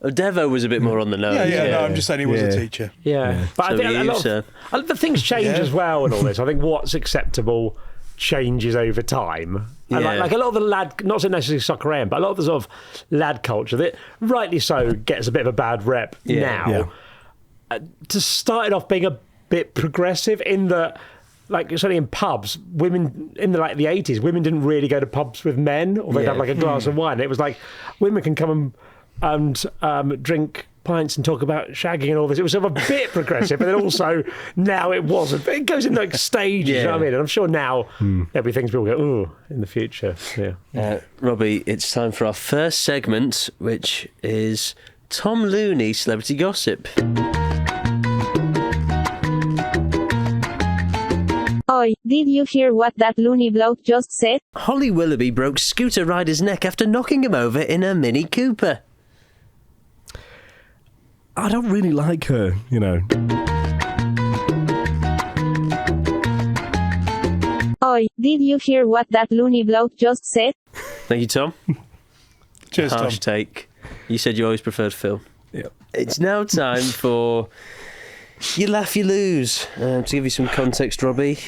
Speaker 1: Devo was a bit more on the nose.
Speaker 2: No, I'm just saying he was a teacher.
Speaker 3: Yeah. But I think a lot of the things change as well and all this. I think what's acceptable changes over time. And
Speaker 1: Yeah.
Speaker 3: like a lot of the lad, not so necessarily soccer AM, but a lot of the sort of lad culture that rightly so gets a bit of a bad rep now.
Speaker 2: Yeah.
Speaker 3: To start it off being a bit progressive in that, like certainly in pubs, women in the 80s, women didn't really go to pubs with men, or they'd have like a glass of wine. It was like women can come and drink pints and talk about shagging and all this. It was sort of a bit progressive, but then also now it wasn't. But it goes in like stages, you know what I mean? And I'm sure now there'll be things people go, ooh, in the future. Yeah.
Speaker 1: Robbie, it's time for our first segment, which is Tom Looney Celebrity Gossip.
Speaker 5: Oi, did you hear what that loony bloke just said?
Speaker 1: Holly Willoughby broke scooter rider's neck after knocking him over in a Mini Cooper.
Speaker 4: I don't really like her, you know.
Speaker 5: Oi, did you hear what that loony bloke just said?
Speaker 1: Thank you, Tom.
Speaker 2: Cheers, Tom.
Speaker 1: Harsh take. You said you always preferred Phil.
Speaker 4: Yep.
Speaker 1: It's now time for You Laugh, You Lose. To give you some context, Robbie,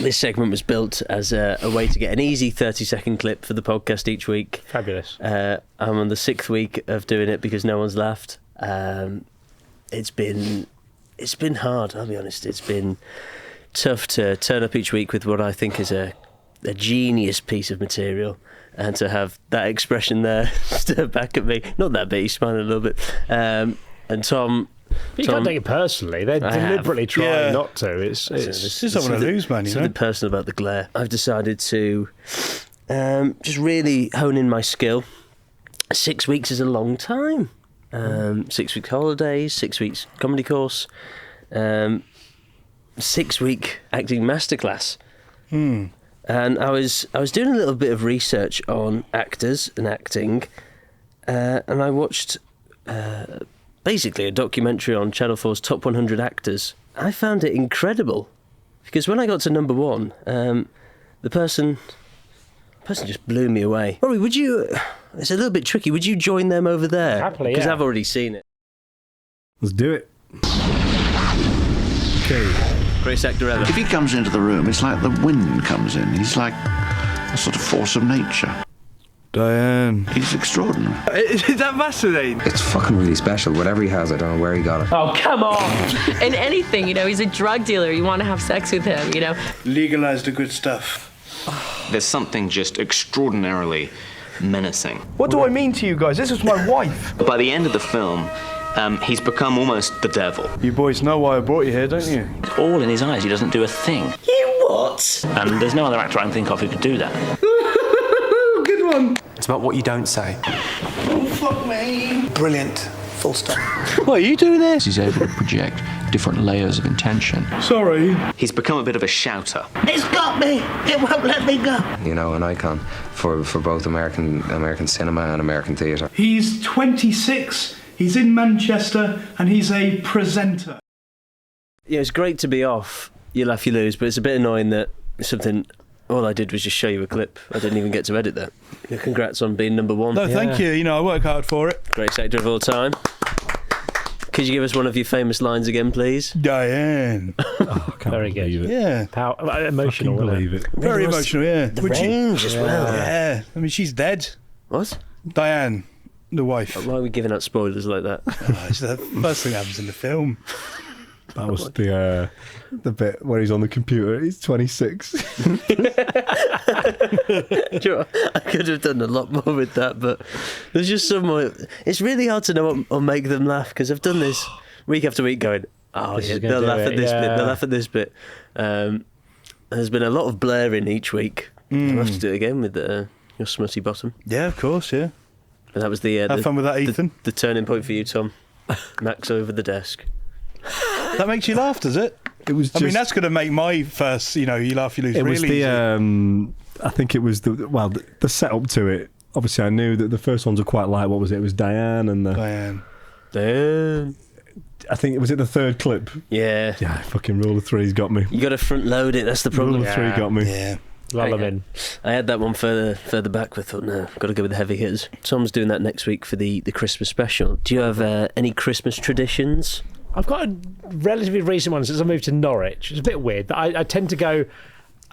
Speaker 1: this segment was built as a way to get an easy 30-second clip for the podcast each week.
Speaker 3: Fabulous.
Speaker 1: I'm on the 6th week of doing it because no one's laughed. It's been hard, I'll be honest. It's been tough to turn up each week with what I think is a genius piece of material, and to have that expression there stare back at me. Not that bit, he's smiling a little bit. And Tom...
Speaker 3: You can't take it personally. They're deliberately trying not to. It's
Speaker 2: Just don't want to lose, man, you know?
Speaker 1: Something personal about the glare. I've decided to just really hone in my skill. 6 weeks is a long time. 6 weeks holidays, 6 weeks comedy course, 6 week acting masterclass. And I was doing a little bit of research on actors and acting, and I watched basically a documentary on Channel 4's Top 100 Actors. I found it incredible because when I got to number one, the person just blew me away. Robbie, would you? It's a little bit tricky. Would you join them over there?
Speaker 3: Happily,
Speaker 1: because
Speaker 3: yeah.
Speaker 1: I've already seen it.
Speaker 4: Let's do it. Okay.
Speaker 1: Greatest actor ever.
Speaker 6: If he comes into the room, it's like the wind comes in. He's like a sort of force of nature.
Speaker 2: Diane.
Speaker 6: He's extraordinary.
Speaker 2: Is that Vaseline?
Speaker 7: It's fucking really special. Whatever he has, I don't know where he got it.
Speaker 3: Oh, come on!
Speaker 8: In anything, you know, he's a drug dealer. You want to have sex with him, you know.
Speaker 2: Legalised the good stuff.
Speaker 9: There's something just extraordinarily menacing.
Speaker 10: What do I mean to you guys? This is my wife.
Speaker 9: By the end of the film, he's become almost the devil.
Speaker 2: You boys know why I brought you here, don't you?
Speaker 9: It's all in his eyes. He doesn't do a thing.
Speaker 1: You what?
Speaker 9: And there's no other actor I can think of who could do that.
Speaker 2: Good one.
Speaker 10: It's about what you don't say.
Speaker 2: Oh, fuck me.
Speaker 10: Brilliant. Full stop.
Speaker 2: What are you doing there?
Speaker 6: He's able to project different layers of intention.
Speaker 2: Sorry.
Speaker 9: He's become a bit of a shouter.
Speaker 1: It's got me. It won't let me go.
Speaker 7: You know, an icon for both American cinema and American theatre.
Speaker 11: He's 26, he's in Manchester, and he's a presenter.
Speaker 1: Yeah, it's great to be off You Laugh, You Lose, but it's a bit annoying that something... All I did was just show you a clip. I didn't even get to edit that. Congrats on being number one.
Speaker 2: No, thank you. You know, I work hard for it.
Speaker 1: Greatest actor of all time. Could you give us one of your famous lines again, please?
Speaker 2: Diane.
Speaker 4: Oh, I can't
Speaker 3: Very good.
Speaker 4: believe it.
Speaker 2: Yeah.
Speaker 3: Emotional,
Speaker 4: Fucking
Speaker 3: wasn't
Speaker 4: believe it.
Speaker 2: Very emotional, yeah.
Speaker 1: The range as well.
Speaker 2: Yeah. I mean, she's dead.
Speaker 1: What?
Speaker 2: Diane, the wife.
Speaker 1: Why are we giving out spoilers like that?
Speaker 2: Oh, it's the first thing that happens in the film.
Speaker 4: That was the bit where he's on the computer. He's 26.
Speaker 1: Do you know what? I could have done a lot more with that, but there's just some more. It's really hard to know what will make them laugh because I've done this week after week going, oh,
Speaker 3: This
Speaker 1: yeah,
Speaker 3: is gonna
Speaker 1: they'll
Speaker 3: do
Speaker 1: laugh
Speaker 3: it,
Speaker 1: at this
Speaker 3: yeah.
Speaker 1: bit, they'll laugh at this bit. There's been a lot of blaring each week. I'll have to do it again with your smutty bottom.
Speaker 2: Yeah, of course, yeah.
Speaker 1: But that was the
Speaker 2: Have fun with that, Ethan.
Speaker 1: The turning point for you, Tom. Max over the desk.
Speaker 2: That makes you laugh, does it?
Speaker 4: It was.
Speaker 2: I mean, that's going to make my first, you laugh, you lose.
Speaker 4: It
Speaker 2: really
Speaker 4: was the.
Speaker 2: easy.
Speaker 4: I think it was the setup to it. Obviously, I knew that the first ones were quite light. What was it? It was Diane and the.
Speaker 2: Diane.
Speaker 4: I think it was the third clip.
Speaker 1: Yeah.
Speaker 4: Yeah, fucking rule of three's got me.
Speaker 1: You got to front load it. That's the problem.
Speaker 4: Rule of three got me.
Speaker 2: Yeah.
Speaker 3: Lull them in.
Speaker 1: I had that one further back, but I thought, no, I've got to go with the heavy hitters. Tom's doing that next week for the Christmas special. Do you have any Christmas traditions?
Speaker 3: I've got a relatively recent one since I moved to Norwich. It's a bit weird. But I tend to go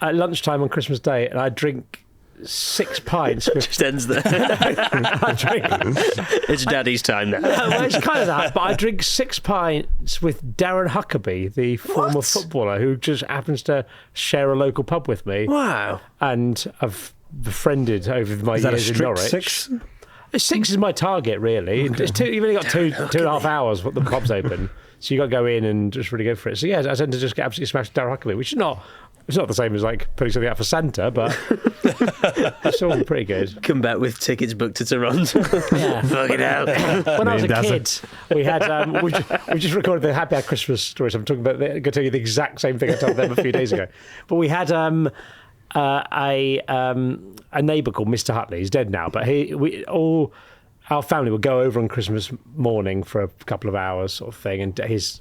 Speaker 3: at lunchtime on Christmas Day and I drink 6 pints.
Speaker 1: Just ends there. It's Daddy's time now.
Speaker 3: Well, it's kind of that, but I drink 6 pints with Darren Huckabee, the former footballer who just happens to share a local pub with me.
Speaker 1: Wow.
Speaker 3: And I've befriended over my
Speaker 4: Is that
Speaker 3: years
Speaker 4: a
Speaker 3: in
Speaker 4: strict
Speaker 3: Norwich.
Speaker 4: 6?
Speaker 3: 6 is my target, really.
Speaker 4: Okay.
Speaker 3: You've only got two and a half hours what the pub's open. So you got to go in and just really go for it. So yeah, I tend to just get absolutely smashed Darren Huckabee, which is not... It's not the same as like putting something out for Santa, but it's all pretty good.
Speaker 1: Come back with tickets booked to Toronto.
Speaker 3: Yeah.
Speaker 1: Fucking hell.
Speaker 3: When I was a kid, we had we just recorded the Happy Hour Christmas stories. I'm talking about. I'm going to tell you the exact same thing I told them a few days ago. But we had a neighbour called Mr. Hutley. He's dead now, but all our family would go over on Christmas morning for a couple of hours, sort of thing, and his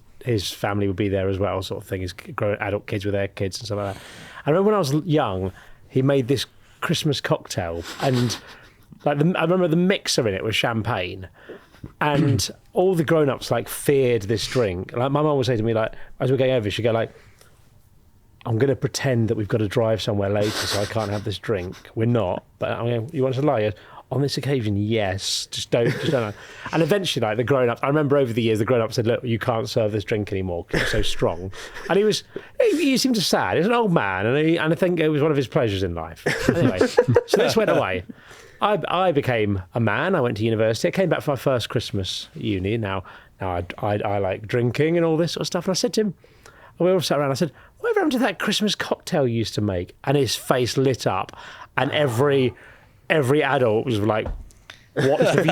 Speaker 3: family would be there as well, sort of thing. His grown adult kids with their kids and stuff like that. I remember when I was young, he made this Christmas cocktail, and I remember the mixer in it was champagne, and all the grown-ups like feared this drink. Like my mum would say to me, like as we're going over, she'd go like, "I'm going to pretend that we've got to drive somewhere later, so I can't have this drink." We're not, but I'm going, "You want us to lie?" On this occasion, yes. Just don't. And eventually, like the grown-ups, I remember over the years, the grown-ups said, "Look, you can't serve this drink anymore because it's so strong." And he seemed sad. He's an old man, and I think it was one of his pleasures in life. Anyway, so this went away. I became a man. I went to university. I came back for my first Christmas at uni. Now I like drinking and all this sort of stuff. And I said to him, we all sat around. I said, "Whatever happened to that Christmas cocktail you used to make?" And his face lit up, and every adult was like, what have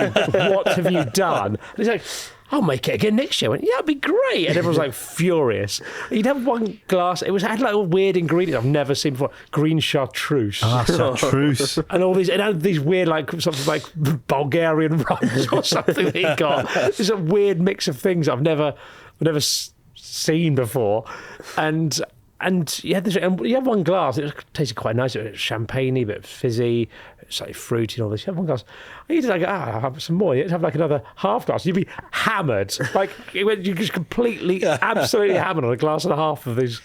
Speaker 3: you done? And he's like, "I'll make it again next year." I went, "Yeah, that'd be great." And everyone was like furious. He'd have one glass. It had like all weird ingredients I've never seen before. Green chartreuse.
Speaker 4: Chartreuse.
Speaker 3: And all these, it had these weird like something like Bulgarian rums or something that he got. It's a weird mix of things I've never seen before. And you had this, and you had one glass. It tasted quite nice. It was champagne-y, but fizzy. It's like fruity and all this. You have one glass. And you just like, I'll have some more. You have like another half glass. You'd be hammered. Like you just completely, absolutely hammered on a glass and a half of this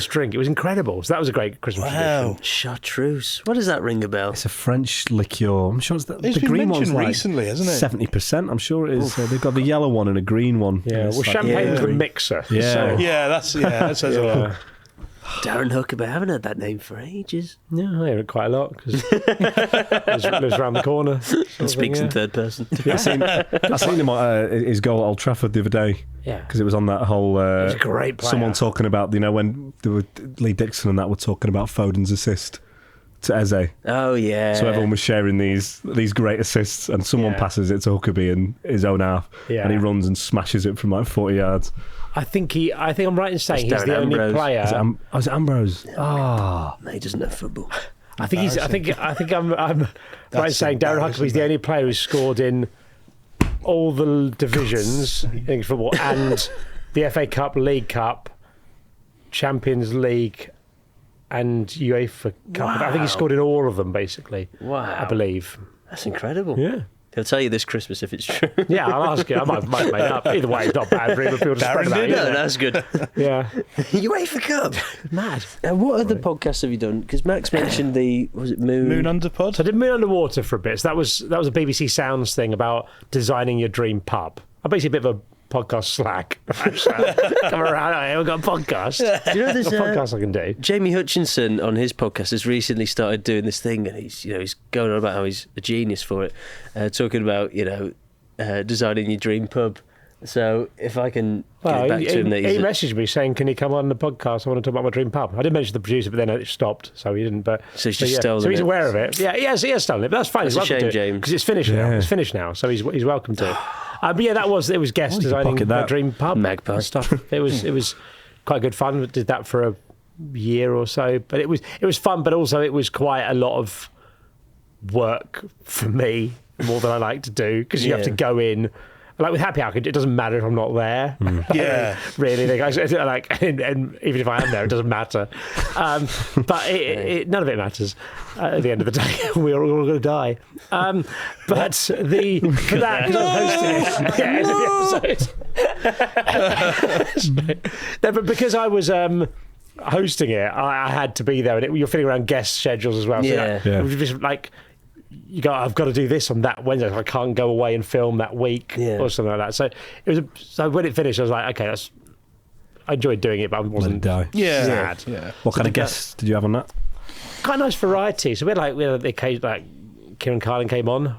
Speaker 3: drink. It was incredible. So that was a great Christmas tradition.
Speaker 1: Chartreuse. What does that ring a bell?
Speaker 4: It's a French liqueur. I'm sure it's the
Speaker 2: been
Speaker 4: green one's
Speaker 2: mentioned
Speaker 4: like
Speaker 2: recently, hasn't it?
Speaker 4: 70%. I'm sure it is. They've got the yellow one and a green one.
Speaker 3: Yeah. Well, champagne's the mixer.
Speaker 4: Yeah.
Speaker 3: So.
Speaker 2: That says a lot.
Speaker 1: Darren Huckabee. I haven't heard that name for ages.
Speaker 3: Yeah, I hear it quite a lot because lives around the corner.
Speaker 1: And speaks in third person.
Speaker 4: I seen him at his goal at Old Trafford the other day.
Speaker 3: Yeah,
Speaker 4: because it was on that whole.
Speaker 3: He's a great player.
Speaker 4: Someone talking about when there were Lee Dixon and that were talking about Foden's assist to Eze.
Speaker 1: Oh yeah.
Speaker 4: So everyone was sharing these great assists, and someone passes it to Huckabee in his own half, and he runs and smashes it from like 40 yards.
Speaker 3: I think I'm right in saying he's the only player.
Speaker 4: Is it Ambrose?
Speaker 1: No, he doesn't have football.
Speaker 3: I think I'm right in saying Darren Huckabee's the only player who's scored in all the divisions in English football and the FA Cup, League Cup, Champions League, and UEFA Cup.
Speaker 1: Wow.
Speaker 3: I think he scored in all of them, basically.
Speaker 1: Wow.
Speaker 3: I believe.
Speaker 1: That's incredible.
Speaker 3: Yeah.
Speaker 1: He'll tell you this Christmas if it's true.
Speaker 3: Yeah, I'll ask you. I might make it up. Either way, it's not bad for him. People just spread about it.
Speaker 1: No, that's good.
Speaker 3: Yeah.
Speaker 1: UEFA Cup.
Speaker 3: Mad.
Speaker 1: What other podcasts have you done? Because Max mentioned was it Moon
Speaker 2: Under Pod?
Speaker 3: So I did Moon Underwater for a bit. So that was a BBC Sounds thing about designing your dream pub. I'm basically a bit of a podcast slack. Come around, I haven't got a podcast.
Speaker 1: Do you know there's
Speaker 3: a podcast I can do?
Speaker 1: Jamie Hutchinson on his podcast has recently started doing this thing, and he's going on about how he's a genius for it, talking about designing your dream pub. So if I can get back to him,
Speaker 3: he messaged me saying, "Can he come on the podcast? I want to talk about my dream pub." I did mention the producer, but then it stopped, so he didn't. But
Speaker 1: so he's just stolen
Speaker 3: so he's
Speaker 1: it.
Speaker 3: aware of it. Yeah, he has stolen it, but that's fine.
Speaker 1: That's
Speaker 3: he's
Speaker 1: a shame, James,
Speaker 3: because it's finished now. It's finished now, so he's welcome to. But yeah, it was guest designing my dream pub
Speaker 1: Magpie
Speaker 3: stuff. It was quite good fun. We did that for a year or so, but it was fun, but also it was quite a lot of work for me, more than I like to do, because you have to go in. Like with Happy Hour, it doesn't matter if I'm not there.
Speaker 2: Yeah,
Speaker 3: really. And even if I am there, it doesn't matter. But none of it matters. At the end of the day, we're all going to die. But for that, because I'm hosting it, the episode. No, but because I was hosting it, I had to be there, and you're fitting around guest schedules as well. So it was just like, I've got to do this on that Wednesday. I can't go away and film that week or something like that. So so when it finished, I was like, okay, I enjoyed doing it, but I wasn't sad.
Speaker 2: Yeah.
Speaker 4: What kind of guests did you have on that?
Speaker 3: Quite a nice variety. So we had the occasion, like Kieran Carlin came on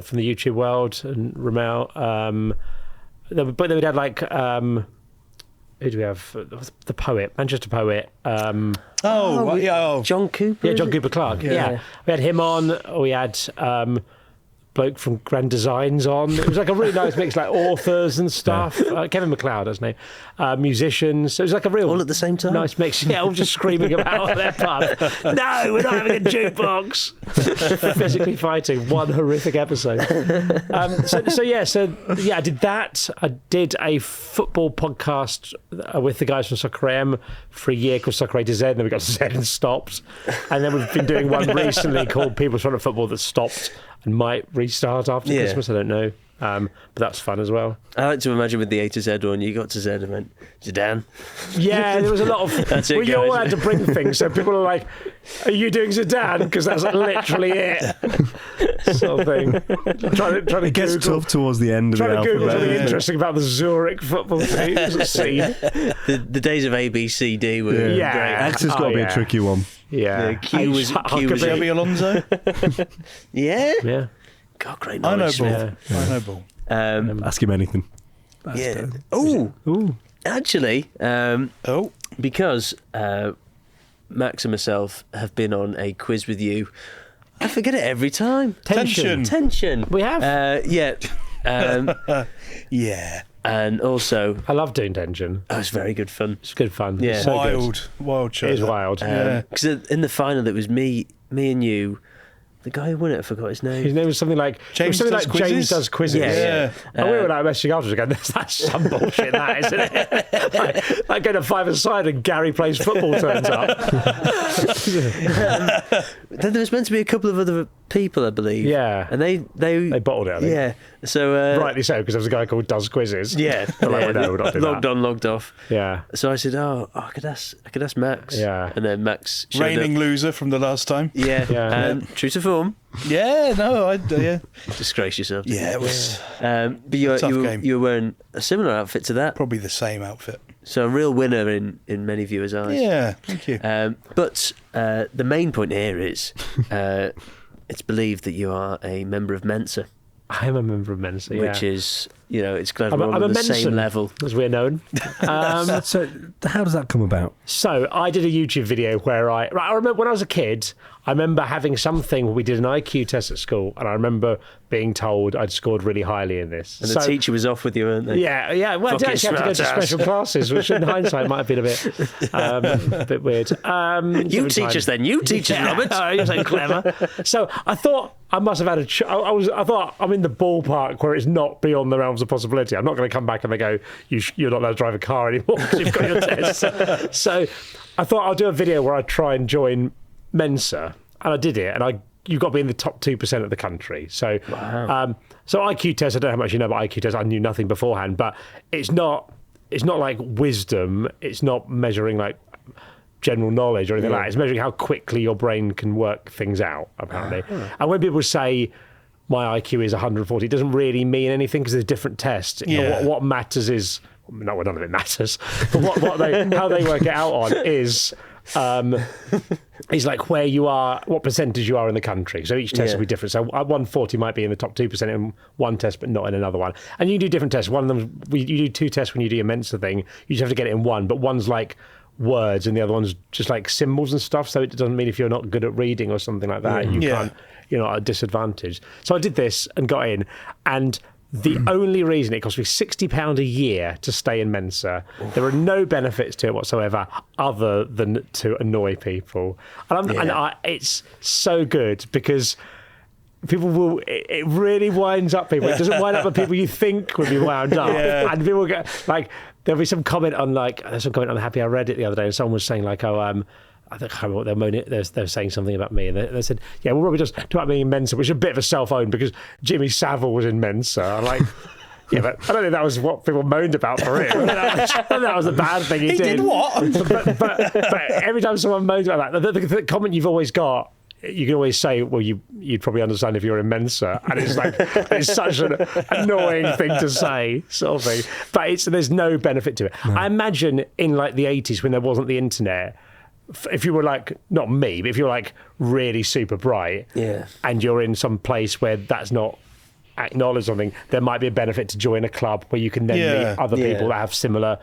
Speaker 3: from the YouTube world, and Ramel. But then we'd had like who do we have? The poet, Manchester poet.
Speaker 1: John Cooper.
Speaker 3: Yeah, John Cooper Clarke. Yeah, we had him on. We had bloke from Grand Designs on. It was like a really nice mix, like authors and stuff. Kevin MacLeod, that's his name. Musicians. So it was like a real...
Speaker 1: All at the same time?
Speaker 3: Nice mix. Yeah, all just screaming about their pub. No, we're not having a jukebox. Physically fighting. One horrific episode. I did that. I did a football podcast with the guys from Soccer AM for a year called Soccer A to Z, and then we got Z and stopped. And then we've been doing one recently called People Trying to Football that stopped and might restart after Christmas. I don't know. But that's fun as well.
Speaker 1: I like to imagine with the A to Z one, you got to Z and went, Zidane.
Speaker 3: Yeah, there was a lot of...
Speaker 1: That's it,
Speaker 3: you all had to bring things, so people are like, are you doing Zidane? Because that's literally it. Sort of thing. Trying to
Speaker 4: it gets tough towards the end of the alphabet.
Speaker 3: Trying to Google something interesting about the Zurich football team.
Speaker 1: The days of A, B, C, D were great.
Speaker 4: X has got to be a tricky one.
Speaker 3: Yeah.
Speaker 1: Q was
Speaker 2: Xabi Alonso.
Speaker 1: Yeah. God, great knowledge.
Speaker 2: I know ball.
Speaker 4: Ask him anything.
Speaker 1: Actually, because Max and myself have been on a quiz with you, I forget it every time. Tension.
Speaker 3: We have.
Speaker 1: Yeah. And also...
Speaker 3: I love doing Tension.
Speaker 1: Oh, it's very good fun.
Speaker 3: It's good fun.
Speaker 1: Yeah.
Speaker 3: So
Speaker 2: wild show.
Speaker 3: It is wild.
Speaker 1: Because in the final, it was me and you. The guy who won it, I forgot his name.
Speaker 3: His name was something like James Does Quizzes.
Speaker 1: Yeah.
Speaker 3: And we were like messaging afterwards going, that's some bullshit, that, isn't it? like going to 5-a-side and Gary Plays Football turns up.
Speaker 1: Then there was meant to be a couple of other people, I believe.
Speaker 3: Yeah.
Speaker 1: And they
Speaker 3: bottled it, I think.
Speaker 1: Yeah. So
Speaker 3: rightly so, because there was a guy called Does Quizzes.
Speaker 1: Yeah.
Speaker 3: We're not doing
Speaker 1: logged on, logged off.
Speaker 3: Yeah.
Speaker 1: So I said, I could ask Max.
Speaker 3: Yeah.
Speaker 1: And then Max showed
Speaker 2: reigning
Speaker 1: up.
Speaker 2: loser from the last time.
Speaker 1: Yeah. True to form.
Speaker 2: Yeah, no,
Speaker 1: Disgrace yourself.
Speaker 2: Yeah, it was.
Speaker 1: But you were wearing a similar outfit to that.
Speaker 2: Probably the same outfit.
Speaker 1: So a real winner in many viewers' eyes.
Speaker 2: Yeah, thank you.
Speaker 1: But the main point here is it's believed that you are a member of Mensa.
Speaker 3: I am a member of Mensa,
Speaker 1: which is, it's glad we're
Speaker 3: I'm
Speaker 1: on
Speaker 3: a
Speaker 1: the same
Speaker 3: Mensan,
Speaker 1: level.
Speaker 3: as we're known.
Speaker 4: So how does that come about?
Speaker 3: So I did a YouTube video where I remember when I was a kid, I remember having something where we did an IQ test at school, and I remember being told I'd scored really highly in this.
Speaker 1: And the teacher was off with you, weren't they?
Speaker 3: Yeah. Well, I did actually have to go to special classes, which in hindsight might have been a bit weird.
Speaker 1: You teach us then. You teach us, Robert.
Speaker 3: You're so clever. So I thought I must have had I thought I'm in the ballpark where it's not beyond the realms of possibility. I'm not going to come back and they go, you're not allowed to drive a car anymore because you've got your test. So I thought I'll do a video where I try and join Mensa, and I did it, and you've got to be in the top 2% of the country. So, so IQ test, I don't know how much you know about IQ test. I knew nothing beforehand, but it's not like wisdom. It's not measuring like general knowledge or anything like that. It's measuring how quickly your brain can work things out, apparently. And when people say my IQ is 140, it doesn't really mean anything because there's different tests. What matters is, none of it matters, but how they work it out on is like where you are, what percentage you are in the country. So each test will be different. So 140 might be in the top 2% in one test, but not in another one. And you do different tests. One of them, you do 2 tests when you do your Mensa thing. You just have to get it in one, but one's like words and the other one's just like symbols and stuff. So it doesn't mean if you're not good at reading or something like that, you're not at a disadvantage. So I did this and got in, and the only reason it cost me £60 a year to stay in Mensa, there are no benefits to it whatsoever other than to annoy people. And it's so good because people it really winds up people. It doesn't wind up the people you think would be wound up. And people get like, there'll be some comment on there's some comment on Happy I Read It the other day, and someone was saying like, I can't remember what they're moaning. They're saying something about me, and they said, "Yeah, well, Robbie just talk about me in Mensa," which is a bit of a self-own because Jimmy Savile was in Mensa. I'm like, Yeah, but I don't think that was what people moaned about for him. I think that was a bad thing he did.
Speaker 2: He did what?
Speaker 3: But every time someone moans about that, the comment you've always got, you can always say, well, you'd probably understand if you're in Mensa. And it's like, it's such an annoying thing to say, sort of thing. But there's no benefit to it. No. I imagine in like the 80s when there wasn't the internet, if you were like, not me, but if you're like really super bright and you're in some place where that's not acknowledged something, there might be a benefit to join a club where you can then meet other people that have similar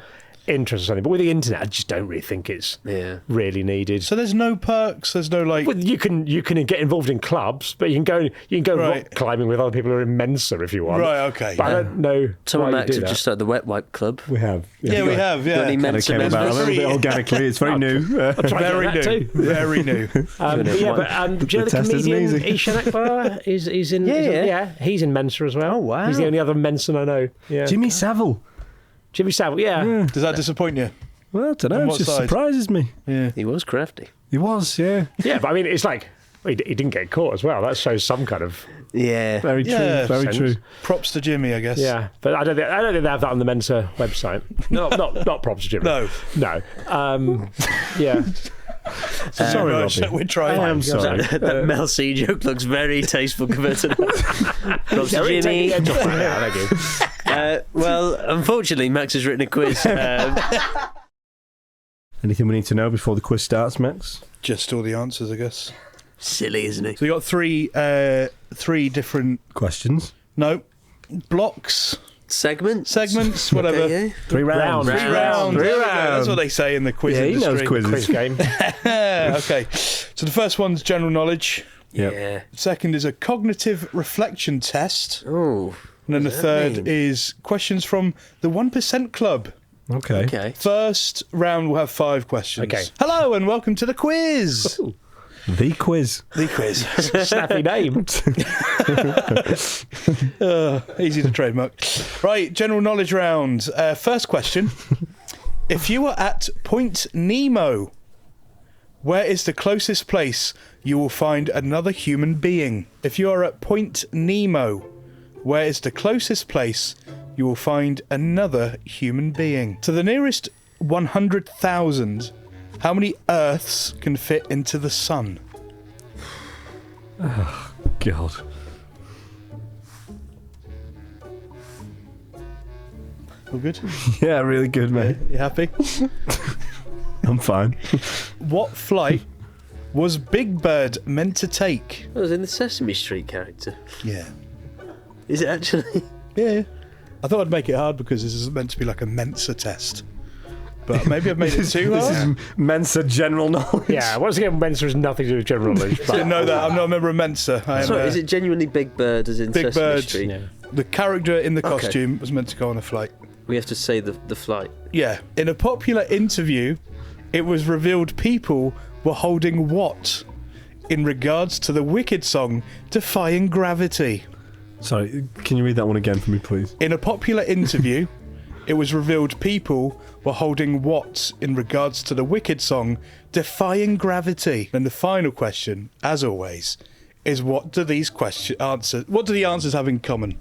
Speaker 3: interests or something. But with the internet, I just don't really think it's really needed.
Speaker 2: So there's no perks. There's no like.
Speaker 3: Well, you can get involved in clubs, but you can go rock climbing with other people who are in Mensa if you want.
Speaker 2: Right. Okay.
Speaker 3: But I don't know.
Speaker 1: Tom and Max have just started the Wet Wipe Club.
Speaker 4: We have.
Speaker 2: Yeah, we have. Yeah.
Speaker 1: Any Mensa
Speaker 4: came about a little bit organically. It's very new.
Speaker 2: Very new. Very new.
Speaker 3: Do you know the comedian Ishan Akbar is in? Yeah, he's in Mensa as well.
Speaker 1: Oh wow.
Speaker 3: He's the only other Mensa I know. Yeah.
Speaker 4: Jimmy Savile.
Speaker 3: Jimmy Savile, yeah.
Speaker 2: Does that disappoint you?
Speaker 4: Well, I don't know. It just surprises me.
Speaker 2: Yeah.
Speaker 1: He was crafty.
Speaker 4: He was, yeah.
Speaker 3: Yeah, but I mean, it's like, he didn't get caught as well. That shows some kind of...
Speaker 1: Yeah.
Speaker 4: Very true, very true.
Speaker 2: Props to Jimmy, I guess.
Speaker 3: Yeah, but I don't think they have that on the Mensa website. Not props to Jimmy.
Speaker 2: No.
Speaker 3: Yeah.
Speaker 2: Sorry, Robbie. We're trying.
Speaker 3: I am sorry.
Speaker 1: That Mel C joke looks very tasteful compared to that. Props to Jimmy. Well, unfortunately, Max has written a quiz.
Speaker 4: Anything we need to know before the quiz starts, Max?
Speaker 2: Just all the answers, I guess.
Speaker 1: Silly, isn't he?
Speaker 2: So we got three different
Speaker 4: questions.
Speaker 2: No, blocks.
Speaker 1: Segments,
Speaker 2: whatever.
Speaker 1: Okay, yeah.
Speaker 4: Three rounds.
Speaker 2: That's what they say in the quiz industry.
Speaker 4: He knows quizzes.
Speaker 3: Quiz game.
Speaker 2: Okay, so the first one's general knowledge.
Speaker 1: Yeah.
Speaker 2: The second is a cognitive reflection test.
Speaker 1: Oh.
Speaker 2: And then the third is questions from the 1% Club.
Speaker 4: Okay.
Speaker 2: First round will have 5 questions.
Speaker 3: Okay.
Speaker 2: Hello and welcome to the quiz.
Speaker 3: Ooh.
Speaker 4: The quiz.
Speaker 2: The quiz.
Speaker 3: Snappy name.
Speaker 2: Easy to trademark. Right, general knowledge round. First question. If you were at Point Nemo, where is the closest place you will find another human being? If you are at Point Nemo, where is the closest place you will find another human being? To the nearest 100,000, how many Earths can fit into the sun?
Speaker 4: Oh, God.
Speaker 2: All good?
Speaker 4: Yeah, really good, mate.
Speaker 2: You happy?
Speaker 4: I'm fine.
Speaker 2: What flight was Big Bird meant to take?
Speaker 1: That was in the Sesame Street character.
Speaker 2: Yeah.
Speaker 1: Is it actually?
Speaker 2: Yeah. I thought I'd make it hard because this is meant to be like a Mensa test. But maybe I've made it too hard.
Speaker 4: This is Mensa general knowledge.
Speaker 3: Yeah, once again, Mensa has nothing to do with general knowledge.
Speaker 2: I didn't know that. I'm not a member of Mensa.
Speaker 1: Sorry, is it genuinely Big Bird as in
Speaker 2: Big
Speaker 1: Sesame
Speaker 2: Bird.
Speaker 1: Street?
Speaker 3: Yeah.
Speaker 2: The character in the costume was meant to go on a flight.
Speaker 1: We have to say the flight.
Speaker 2: Yeah. In a popular interview, it was revealed people were holding what in regards to the Wicked song Defying Gravity?
Speaker 4: Sorry, can you read that one again for me, please?
Speaker 2: In a popular interview, it was revealed people were holding what in regards to the Wicked song Defying Gravity? And the final question, as always, is what do the answers have in common?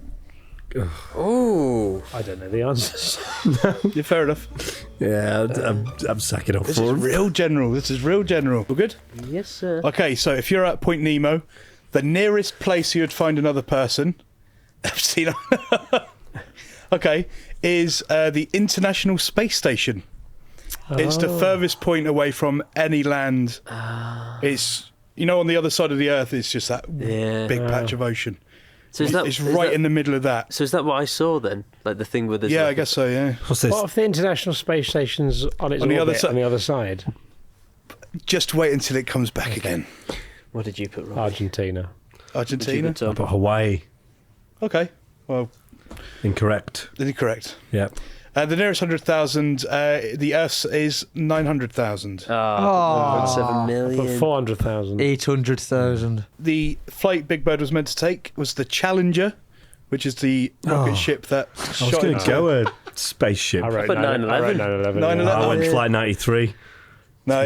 Speaker 1: Oh,
Speaker 3: I don't know the answers.
Speaker 2: Yeah, fair enough.
Speaker 4: Yeah, I'm sacking off
Speaker 2: This
Speaker 4: for
Speaker 2: is real general. All good?
Speaker 1: yes, sir.
Speaker 2: Okay, so if you're at Point Nemo, the nearest place you would find another person, okay, is the International Space Station. It's the furthest point away from any land. It's, on the other side of the Earth, it's just that big patch of ocean.
Speaker 1: So
Speaker 2: It's right in the middle of that.
Speaker 1: So is that what I saw then? Like the thing with the...
Speaker 2: Yeah, I guess so, yeah.
Speaker 4: What's this?
Speaker 3: What if the International Space Station's on its
Speaker 2: On the
Speaker 3: orbit
Speaker 2: other
Speaker 3: on the other side?
Speaker 2: Just wait until it comes back again.
Speaker 1: What did you put, Rob?
Speaker 3: Argentina.
Speaker 2: Argentina?
Speaker 4: I put Hawaii.
Speaker 2: Okay, well...
Speaker 4: Incorrect.
Speaker 2: Incorrect.
Speaker 4: Yeah.
Speaker 2: The nearest 100,000, the Earth's is 900,000.
Speaker 1: 7 million.
Speaker 3: 400,000.
Speaker 10: 800,000.
Speaker 2: The flight Big Bird was meant to take was the Challenger, which is the rocket ship that
Speaker 4: I was going to go a spaceship.
Speaker 3: I wrote
Speaker 1: But
Speaker 3: 9/11.
Speaker 2: 9/11.
Speaker 4: I went Flight 93.
Speaker 2: No,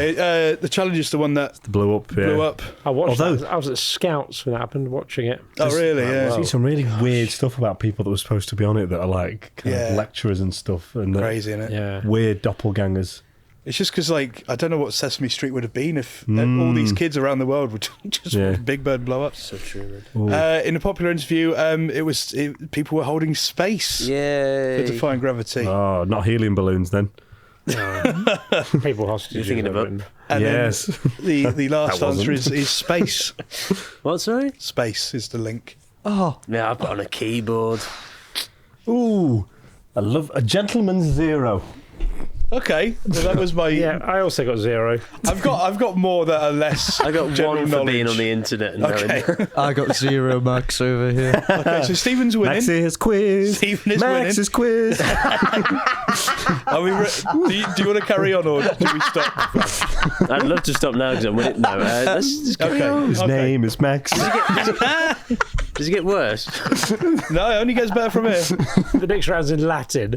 Speaker 2: the challenge is the one that
Speaker 4: blew up.
Speaker 2: blew up.
Speaker 3: I watched that. I was at Scouts when that happened, watching it.
Speaker 2: Oh, really? Yeah.
Speaker 4: I see some really weird stuff about people that were supposed to be on it that are like kind of lecturers and stuff. And
Speaker 2: Crazy, isn't it?
Speaker 3: Yeah.
Speaker 4: Weird doppelgangers.
Speaker 2: It's just because, like, I don't know what Sesame Street would have been if all these kids around the world would just Big Bird blow up.
Speaker 1: So true.
Speaker 2: In a popular interview, people were holding space
Speaker 1: Yay.
Speaker 2: for defying gravity.
Speaker 4: Oh, not helium balloons then.
Speaker 3: People hostages.
Speaker 1: You're thinking about.
Speaker 2: And
Speaker 4: yes.
Speaker 2: The last answer is space.
Speaker 1: What, sorry?
Speaker 2: Space is the link.
Speaker 4: Oh.
Speaker 1: Yeah, I've got on a keyboard.
Speaker 4: Ooh. I love a gentleman's zero.
Speaker 2: Okay, well, that was my.
Speaker 3: Yeah, I also got 0.
Speaker 2: I've got more that are less.
Speaker 1: I got
Speaker 2: general
Speaker 1: one for
Speaker 2: knowledge.
Speaker 1: being on the internet and knowing.
Speaker 12: I got 0 Max over here.
Speaker 2: Okay, so Stephen's winning.
Speaker 4: Max's quiz.
Speaker 2: Stephen is
Speaker 4: Max's quiz.
Speaker 2: Are we? Do you want to carry on or do we stop?
Speaker 1: I'd love to stop now because I'm winning. No, let's just carry on.
Speaker 4: His name is Max.
Speaker 1: Does it get worse?
Speaker 2: No, it only gets better from here.
Speaker 3: The next round's in Latin.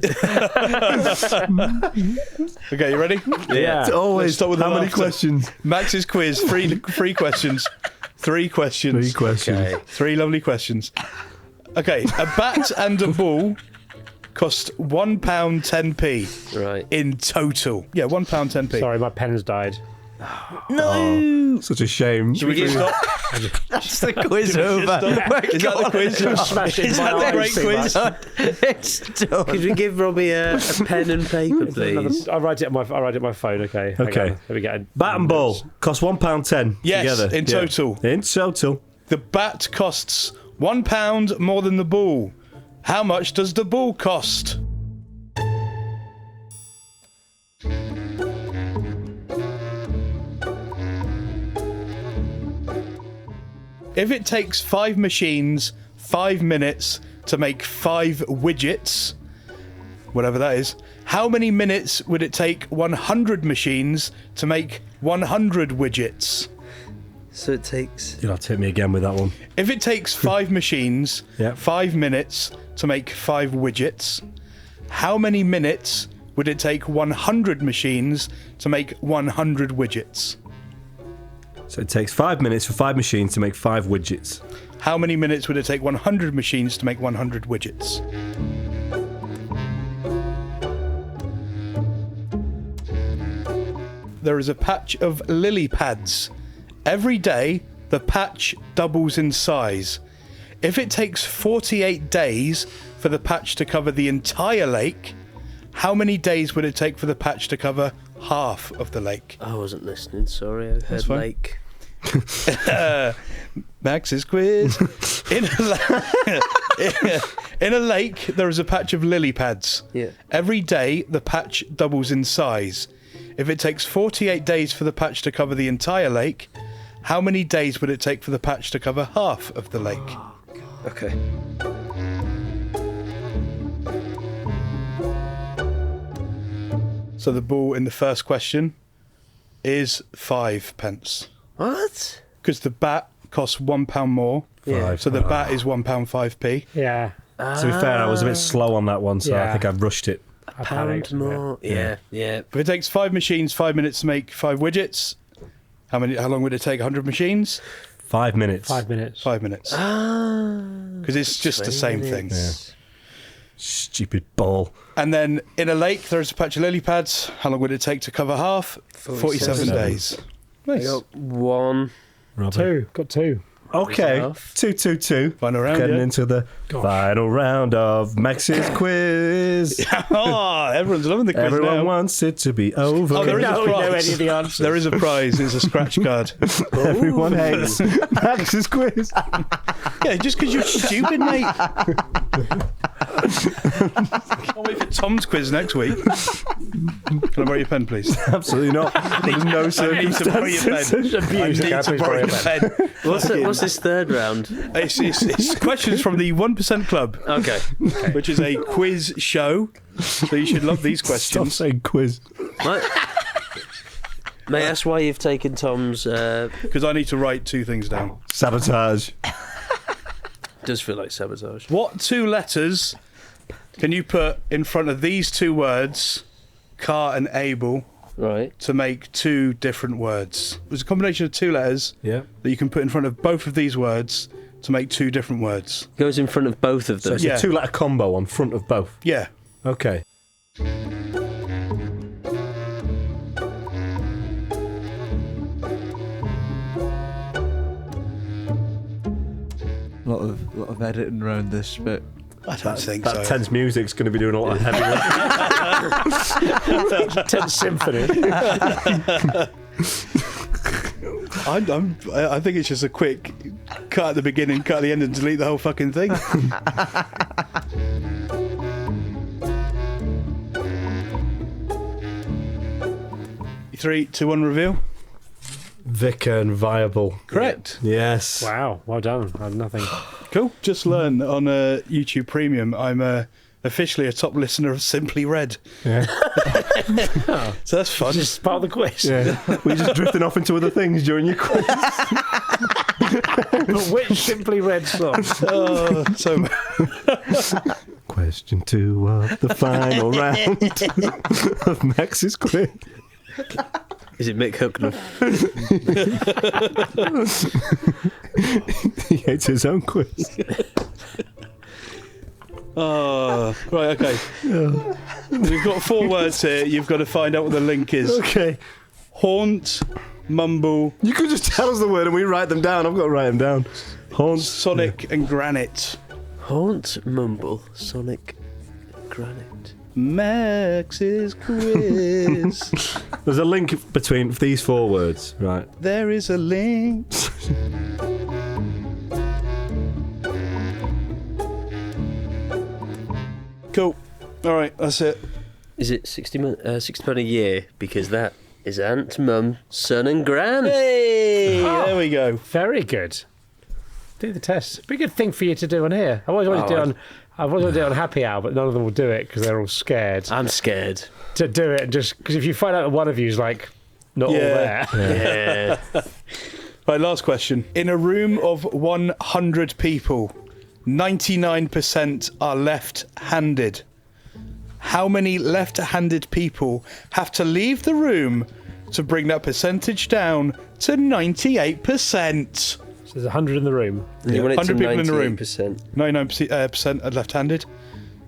Speaker 2: Okay, you ready?
Speaker 1: Yeah.
Speaker 4: It's always.
Speaker 2: Let's start with
Speaker 4: How
Speaker 2: the
Speaker 4: many
Speaker 2: laughter.
Speaker 4: questions?
Speaker 2: Max's quiz. Three questions. 3 questions.
Speaker 4: 3 questions.
Speaker 1: Okay.
Speaker 2: 3 lovely questions. Okay, a bat and a ball cost £1 10p
Speaker 1: Right.
Speaker 2: in total. Yeah, £1 10p.
Speaker 3: Sorry, my pen's died.
Speaker 4: No. Such a shame.
Speaker 2: Should we just stop?
Speaker 12: That's the quiz over.
Speaker 2: Is that the quiz?
Speaker 3: Smashed
Speaker 2: Is
Speaker 3: into my
Speaker 2: that the
Speaker 3: eyes
Speaker 2: great
Speaker 3: too
Speaker 2: quiz?
Speaker 12: It's done.
Speaker 1: Could we give Robbie a pen and paper, please?
Speaker 3: I'll write it on my phone. Okay. Hang
Speaker 4: Okay.
Speaker 3: on. Let me get it.
Speaker 4: Bat and ball cost £1.10
Speaker 2: Yes,
Speaker 4: together.
Speaker 2: in total.
Speaker 4: In total.
Speaker 2: The bat costs £1 more than the ball. How much does the ball cost? If it takes 5 machines 5 minutes to make 5 widgets, whatever that is, how many minutes would it take 100 machines to make 100 widgets?
Speaker 1: So it takes.
Speaker 4: You'll have to hit me again with that one.
Speaker 2: If it takes 5 machines,
Speaker 4: Yeah.
Speaker 2: 5 minutes to make 5 widgets, how many minutes would it take 100 machines to make 100 widgets?
Speaker 4: So it takes 5 minutes for 5 machines to make 5 widgets.
Speaker 2: How many minutes would it take 100 machines to make 100 widgets? There is a patch of lily pads. Every day, the patch doubles in size. If it takes 48 days for the patch to cover the entire lake, how many days would it take for the patch to cover half of the lake?
Speaker 1: I wasn't listening, sorry. I heard
Speaker 2: fine.
Speaker 1: lake.
Speaker 2: Max's quiz. In a lake, there is a patch of lily pads.
Speaker 1: Yeah.
Speaker 2: Every day, the patch doubles in size. If it takes 48 days for the patch to cover the entire lake, how many days would it take for the patch to cover half of the lake?
Speaker 1: Okay.
Speaker 2: So the ball in the first question is 5 pence.
Speaker 1: What?
Speaker 2: Because the bat costs £1 more.
Speaker 1: Yeah.
Speaker 2: So the bat is £1 5p.
Speaker 3: Yeah.
Speaker 4: To be fair, I was a bit slow on that one, so I
Speaker 3: Yeah.
Speaker 4: think I've rushed it.
Speaker 3: I
Speaker 1: Pound
Speaker 3: panicked.
Speaker 1: more. Yeah.
Speaker 2: If it takes 5 machines 5 minutes to make 5 widgets, how long would it take 100 machines?
Speaker 4: 5 minutes.
Speaker 3: 5 minutes.
Speaker 2: 5 minutes. Because it's just the same thing.
Speaker 4: Yeah. Stupid ball.
Speaker 2: And then in a lake, there's a patch of lily pads. How long would it take to cover half? 47 days.
Speaker 1: I
Speaker 2: Nice.
Speaker 1: got 1.
Speaker 4: Robert.
Speaker 3: 2. Got 2.
Speaker 4: Okay.
Speaker 1: Enough.
Speaker 4: 2-2-2.
Speaker 2: Final round,
Speaker 4: Getting
Speaker 2: yeah.
Speaker 4: into the final round of Max's quiz.
Speaker 2: Oh, everyone's loving the quiz
Speaker 4: Everyone
Speaker 2: now.
Speaker 4: wants it to be over.
Speaker 2: Oh, there is
Speaker 3: No,
Speaker 2: a
Speaker 3: we know
Speaker 2: prize.
Speaker 3: any of the answers.
Speaker 2: There is a prize. It's a scratch card.
Speaker 4: Everyone hates Max's quiz.
Speaker 2: Yeah, just because you're stupid, mate. Can't wait for Tom's quiz next week. Can I borrow your pen, please?
Speaker 4: Absolutely not. There's no
Speaker 2: I need to borrow your pen.
Speaker 4: circumstances.
Speaker 2: I need to borrow your pen.
Speaker 1: What's this third round?
Speaker 2: It's questions from the 1% Club,
Speaker 1: Okay.
Speaker 2: which is a quiz show. So you should love these
Speaker 4: Stop
Speaker 2: questions.
Speaker 4: saying quiz.
Speaker 1: May I ask why you've taken Tom's...
Speaker 2: Because I need to write 2 things down.
Speaker 4: Sabotage.
Speaker 1: does feel like sabotage.
Speaker 2: What 2 letters can you put in front of these 2 words, car and able,
Speaker 1: Right.
Speaker 2: to make two different words. It was a combination of two letters
Speaker 4: Yeah.
Speaker 2: that you can put in front of both of these words to make two different words.
Speaker 1: Goes in front of both of
Speaker 4: So
Speaker 1: them.
Speaker 4: it's
Speaker 2: Yeah.
Speaker 4: a two-letter combo on front of both.
Speaker 2: Yeah.
Speaker 4: Okay.
Speaker 12: A lot of editing around this bit.
Speaker 2: I don't think
Speaker 4: That
Speaker 2: so.
Speaker 4: tense music's going to be doing a lot of heavy lifting.
Speaker 3: Tense symphony.
Speaker 2: I think it's just a quick cut at the beginning, cut at the end, and delete the whole fucking thing. 3, 2, 1, reveal.
Speaker 4: Vicar and Viable.
Speaker 2: Correct.
Speaker 4: Yes.
Speaker 3: Wow, well done. I had nothing.
Speaker 2: Cool. Just learned on YouTube Premium, I'm officially a top listener of Simply Red.
Speaker 4: Yeah.
Speaker 2: So that's fun.
Speaker 3: Just part of the quiz.
Speaker 4: Yeah. We're just drifting off into other things during your quiz.
Speaker 3: But which Simply Red song?
Speaker 2: Oh, so
Speaker 4: Question 2 of the final round of Max's quiz.
Speaker 1: Is it Mick Hucknall?
Speaker 4: He hates his own quiz.
Speaker 2: Oh, right, okay. We've got 4 words here. You've got to find out what the link is.
Speaker 4: Okay.
Speaker 2: Haunt, mumble,
Speaker 4: You could just tell us the word and we write them down. I've got to write them down. Haunt.
Speaker 2: Sonic, and Granite.
Speaker 1: Haunt, mumble, Sonic, Granite.
Speaker 2: Max's quiz.
Speaker 4: There's a link between these 4 words, right?
Speaker 2: There is a link. Cool. All right, that's it.
Speaker 1: Is it £60 a year? Because that is Aunt, Mum, Son and Gran.
Speaker 2: Hey, there we go.
Speaker 3: Very good. Do the test. Be a good thing for you to do on here. I always wanted to do it on. I was going to do it on Happy Hour, but none of them will do it because they're all scared
Speaker 1: I'm scared.
Speaker 3: to do it. Just because if you find out that one of you is like not all there,
Speaker 1: Yeah.
Speaker 2: Right, last question. In a room of 100 people, 99% are left-handed. How many left-handed people have to leave the room to bring that percentage down to 98%?
Speaker 3: so there's 100 in the room.
Speaker 1: You want it
Speaker 2: 100
Speaker 1: to
Speaker 2: people in the room.
Speaker 1: 98%.
Speaker 2: 99% are left-handed.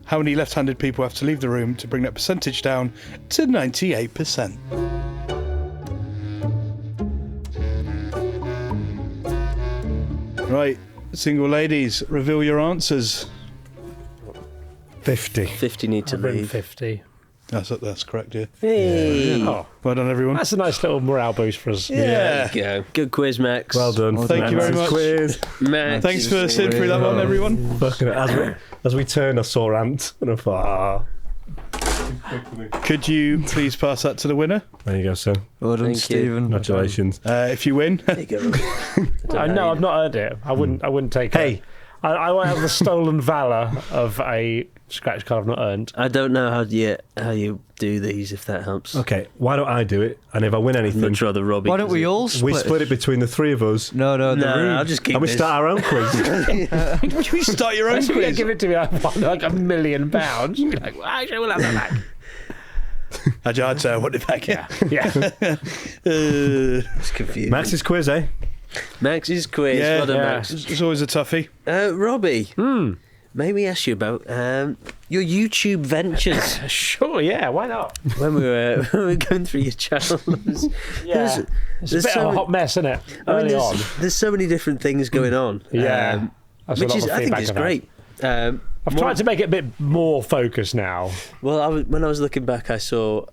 Speaker 2: How many left-handed people have to leave the room to bring that percentage down to 98%? Right, single ladies, reveal your answers.
Speaker 4: 50.
Speaker 1: 50 need to
Speaker 3: I've written
Speaker 1: leave.
Speaker 3: 50.
Speaker 2: That's correct, yeah.
Speaker 1: Hey.
Speaker 3: Oh,
Speaker 2: Well done, everyone.
Speaker 3: that's a nice little morale boost for us.
Speaker 2: Yeah.
Speaker 1: There you go. Good quiz, Max.
Speaker 4: Well done.
Speaker 2: Thank you very
Speaker 4: Max's
Speaker 2: much.
Speaker 4: Quiz.
Speaker 1: Max.
Speaker 2: Thanks for sitting through that one, everyone.
Speaker 4: Fucking as we turned, I saw Ant, and I thought,
Speaker 2: Could you please pass that to the winner?
Speaker 4: there you go, son.
Speaker 12: Well done,
Speaker 1: Thank you.
Speaker 12: Stephen.
Speaker 4: Congratulations.
Speaker 2: If you win,
Speaker 1: There you go, Robbie.
Speaker 3: I know I've not earned it. I wouldn't take
Speaker 4: Hey.
Speaker 3: it. I won't have the stolen valour of a scratch card I've not earned.
Speaker 1: I don't know how you do these, if that helps.
Speaker 4: Okay, why don't I do it? And if I win anything,
Speaker 1: Much rather Robbie.
Speaker 12: Why don't we all
Speaker 4: we
Speaker 12: split?
Speaker 4: split it between the 3 of us.
Speaker 12: No, the
Speaker 1: No,
Speaker 12: room.
Speaker 1: I'll just keep
Speaker 4: And we
Speaker 1: this.
Speaker 4: start our own quiz.
Speaker 2: you start your own
Speaker 3: Actually,
Speaker 2: quiz.
Speaker 3: give it to me. I won like £1 million. You'd be like, well, actually, we'll have that back.
Speaker 2: I'd say I want it back.
Speaker 3: Yeah.
Speaker 1: It's confusing.
Speaker 4: Max's quiz, eh?
Speaker 1: Max's quiz.
Speaker 2: Yeah,
Speaker 1: Well done,
Speaker 3: yeah.
Speaker 1: Max.
Speaker 2: It's always a toughie.
Speaker 1: Robbie, may we ask you about your YouTube ventures?
Speaker 3: Sure, yeah, why not?
Speaker 1: when we were going through your channel,
Speaker 3: Yeah. It's a bit of a hot mess, isn't it? Early on.
Speaker 1: There's so many different things going on.
Speaker 3: Yeah. That's a
Speaker 1: which
Speaker 3: lot
Speaker 1: is
Speaker 3: of
Speaker 1: I think
Speaker 3: feedback
Speaker 1: is
Speaker 3: I've had.
Speaker 1: great.
Speaker 3: I've tried to make it a bit more focused now.
Speaker 1: Well, when I was looking back, I saw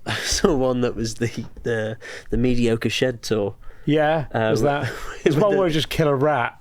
Speaker 1: one that was the mediocre shed tour.
Speaker 3: Yeah, is that? There's one where I just kill a rat.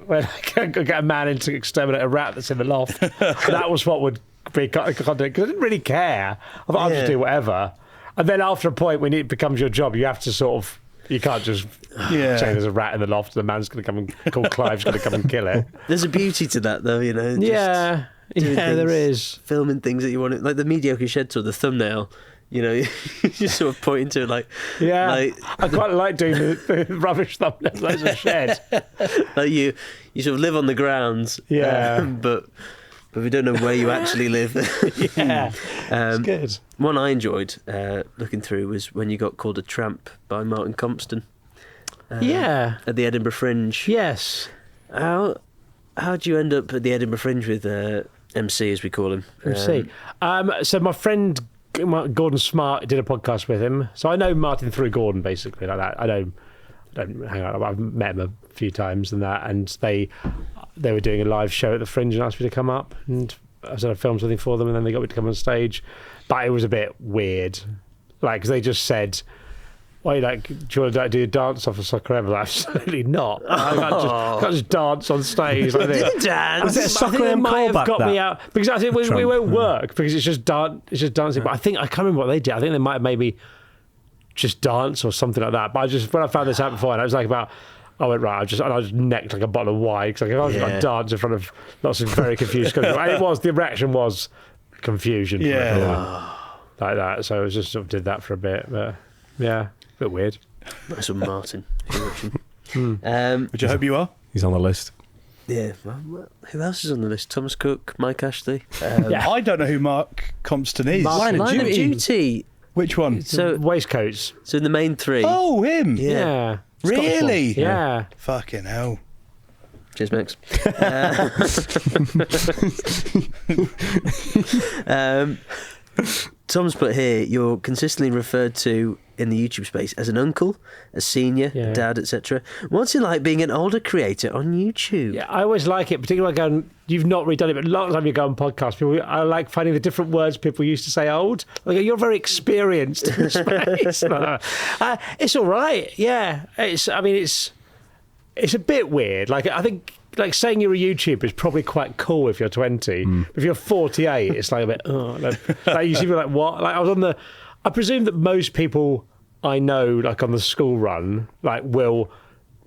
Speaker 3: When I get a man in to exterminate a rat that's in the loft. That was what would be content, because I didn't really care. I thought I'll just do whatever. And then after a point, when it becomes your job, you have to sort of. You can't just say there's a rat in the loft and the man's going to come and call Clive's going to come and kill it.
Speaker 1: There's a beauty to that, though, you know.
Speaker 3: Yeah, there is.
Speaker 1: Filming things that you want, like the mediocre shed tour, the thumbnail. You know, you just sort of point into it like,
Speaker 3: I quite like doing the rubbish thumbnails as a shed.
Speaker 1: Like you sort of live on the grounds,
Speaker 3: Yeah.
Speaker 1: but but we don't know where you actually live.
Speaker 3: Yeah, it's good.
Speaker 1: One I enjoyed looking through was when you got called a tramp by Martin Compston. At the Edinburgh Fringe.
Speaker 3: Yes.
Speaker 1: How'd you end up at the Edinburgh Fringe with MC, as we call him?
Speaker 3: MC. So my friend Gordon Smart did a podcast with him. So I know Martin through Gordon, basically, like that. I don't hang out. I've met him a few times and that, and they were doing a live show at the Fringe and asked me to come up, and I said I filmed something for them, and then they got me to come on stage. But it was a bit weird, like, because they just said, "Why, like, do you want to do a dance off of Soccer Em?" Like, absolutely not. I can't just dance on stage like this.
Speaker 1: Didn't dance.
Speaker 4: Was it a Soccer Em
Speaker 3: might have
Speaker 4: callback?
Speaker 3: got me out because I think we won't work because it's just dancing. But I can't remember what they did. I think they might have maybe just dance or something like that. But when I found this out before, and I was like I went right. I just necked like a bottle of wine because I was going to dance in front of lots of very confused people. And the reaction was confusion. Like that. So I just sort of did that for a bit. But yeah, a bit weird.
Speaker 1: Nice one, Martin.
Speaker 2: Which I hope you are.
Speaker 4: He's on the list.
Speaker 1: Yeah. Well, who else is on the list? Thomas Cook, Mike Ashley.
Speaker 2: I don't know who Mark Compston is.
Speaker 1: Line of Duty.
Speaker 2: Which one?
Speaker 3: So waistcoats.
Speaker 1: So in the main three.
Speaker 2: Oh, him.
Speaker 3: Yeah.
Speaker 2: Really?
Speaker 3: Yeah.
Speaker 2: Fucking hell.
Speaker 1: Cheers, Max. Tom's put here, you're consistently referred to in the YouTube space as an uncle, a senior, a dad, etc. What's it like being an older creator on YouTube?
Speaker 3: Yeah, I always like it, particularly when I go on, you've not really done it, but a lot of time you go on podcasts, people, I like finding the different words people used to say old. Like, you're very experienced in the space. It's all right, yeah. It's a bit weird. Like, I think, like, saying you're a YouTuber is probably quite cool if you're 20. If you're 48, it's like a bit, like you see people like, what? Like, I presume that most people I know, like on the school run, like, will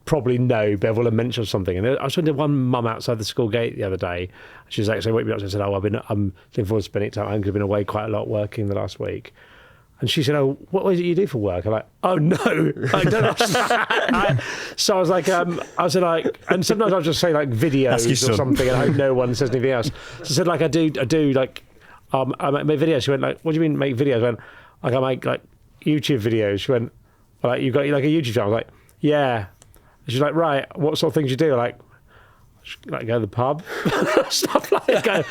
Speaker 3: probably know Bev will have mentioned something. And I was talking to one mum outside the school gate the other day. She was like, "So what?" I said, "Oh, I'm looking forward to spending time. I've been away quite a lot working the last week." And she said, "Oh, what is it you do for work?" I'm like, "Oh no, I don't." So I was like, and sometimes I'll just say like videos or something, and I hope no one says anything else. So I said, like, I do like, I make videos. She went, like, "What do you mean make videos?" I went, "Like, I make like YouTube videos." She went, "Well, like, you've got like a YouTube channel?" I was like, "Yeah." She's like, "Right, what sort of things do you do?" Like go to the pub, stuff like go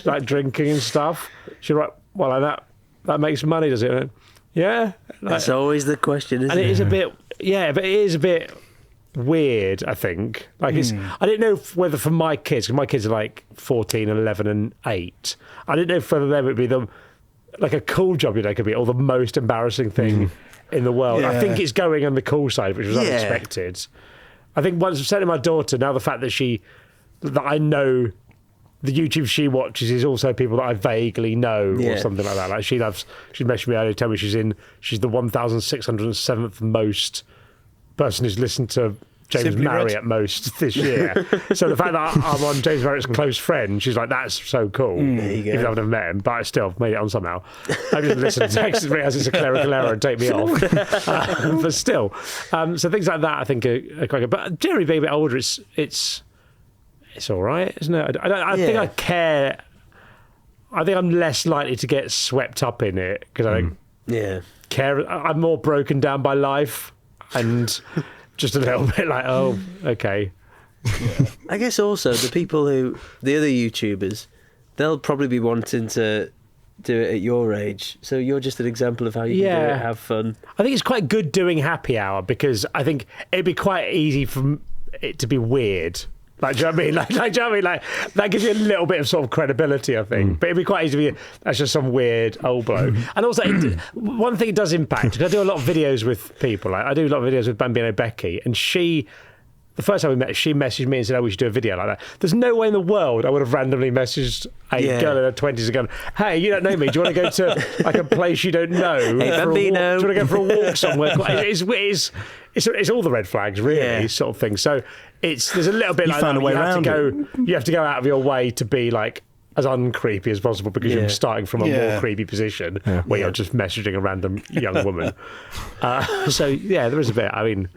Speaker 3: like drinking and stuff. She's like, "Well, like that makes money, does it?" And, yeah,
Speaker 1: that's always the question, isn't it?
Speaker 3: And it is a bit, but it is a bit weird, I think. Like, it's, I didn't know whether for my kids, because my kids are like 14, 11 and 8, I didn't know whether they would be like a cool job could be, or the most embarrassing thing in the world. I think it's going on the cool side, which was unexpected. I think once I've said to my daughter, now the fact that I know the YouTube she watches is also people that I vaguely know or something like that. Like, she messaged me earlier to tell me she's the 1,607th most person who's listened to James
Speaker 2: Simply
Speaker 3: Marriott
Speaker 2: Red.
Speaker 3: most this year. So the fact that I'm on James Marriott's close friend, she's like, "That's so cool." Even though I've never met him, but I still made it on somehow. I just listen to text and realise it's a clerical error and take me off. But still, so things like that I think are quite good. But generally, being a bit older, it's all right, isn't it? I think I care. I think I'm less likely to get swept up in it because I don't care. I'm more broken down by life and just a little bit like, oh, okay.
Speaker 1: I guess also the other YouTubers, they'll probably be wanting to do it at your age. So you're just an example of how you can do it, have fun.
Speaker 3: I think it's quite good doing happy hour because I think it'd be quite easy for it to be weird. Like, do you know what I mean? Like, do you know what I mean? Like, that gives you a little bit of sort of credibility, I think. But it'd be quite easy to be, that's just some weird old bloke. And also, one thing it does impact, because I do a lot of videos with people. Like, I do a lot of videos with Bambino Becky, and the first time we met, she messaged me and said, "Oh, we should do a video like that." There's no way in the world I would have randomly messaged a girl in her 20s and gone, "Hey, you don't know me. Do you want to go to like a place you don't know?
Speaker 1: Hey, Bambino.
Speaker 3: Do you want to go for a walk somewhere?" It's all the red flags, really, sort of thing. So there's a little bit like that. You have to go out of your way to be like as uncreepy as possible because you're starting from a more creepy position where you're just messaging a random young woman. So there is a bit. I mean,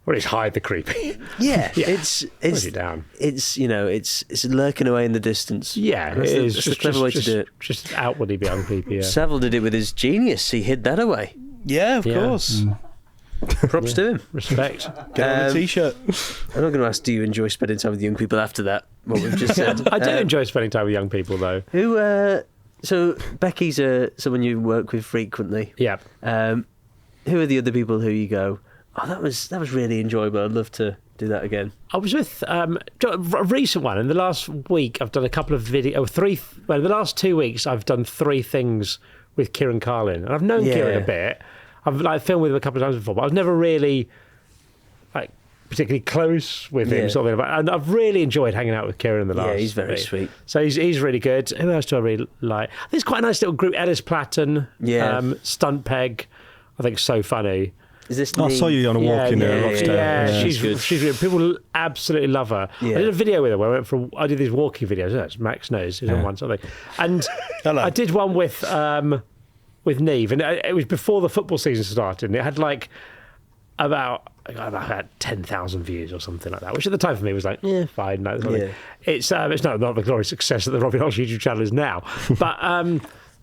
Speaker 3: Or just hide the creepy.
Speaker 1: Yeah,
Speaker 3: Yeah.
Speaker 1: it's
Speaker 3: Push it down.
Speaker 1: It's it's lurking away in the distance.
Speaker 3: Yeah,
Speaker 1: that's
Speaker 3: it is.
Speaker 1: That's the clever way to do it.
Speaker 3: Just outwardly be creepy. Yeah.
Speaker 1: Savile did it with his genius. He hid that away.
Speaker 2: Yeah, of course.
Speaker 1: Props to him.
Speaker 3: Respect.
Speaker 2: Get on a t-shirt.
Speaker 1: I'm not going to ask, do you enjoy spending time with young people after that? What we've just said.
Speaker 3: I do enjoy spending time with young people, though.
Speaker 1: Who? So Becky's someone you work with frequently.
Speaker 3: Yeah.
Speaker 1: Who are the other people who you go, oh, that was really enjoyable. I'd love to do that again.
Speaker 3: I was with a recent one. In the last week, I've done a couple of three. Well, in the last 2 weeks, I've done 3 things with Kieran Carlin, and I've known Kieran a bit. I've filmed with him a couple of times before, but I was never really particularly close with him, sort of thing. And I've really enjoyed hanging out with Kieran in the last.
Speaker 1: Yeah, he's very
Speaker 3: week.
Speaker 1: sweet.
Speaker 3: So he's really good. Who else do I really like? I think it's quite a nice little group. Ellis Platten, Stunt Peg. I think so funny.
Speaker 1: Is this?
Speaker 4: I saw you on a walk in Rochdale.
Speaker 3: Yeah,
Speaker 1: she's good.
Speaker 3: She's good. People absolutely love her.
Speaker 1: Yeah.
Speaker 3: I did a video with her where I did these walking videos. That's Max knows. He's on one something. And I did one with Neve, and it was before the football season started. And it had about 10,000 views or something like that, which at the time for me was like, fine. No, it's not the glorious success that the Robbie Knox YouTube channel is now,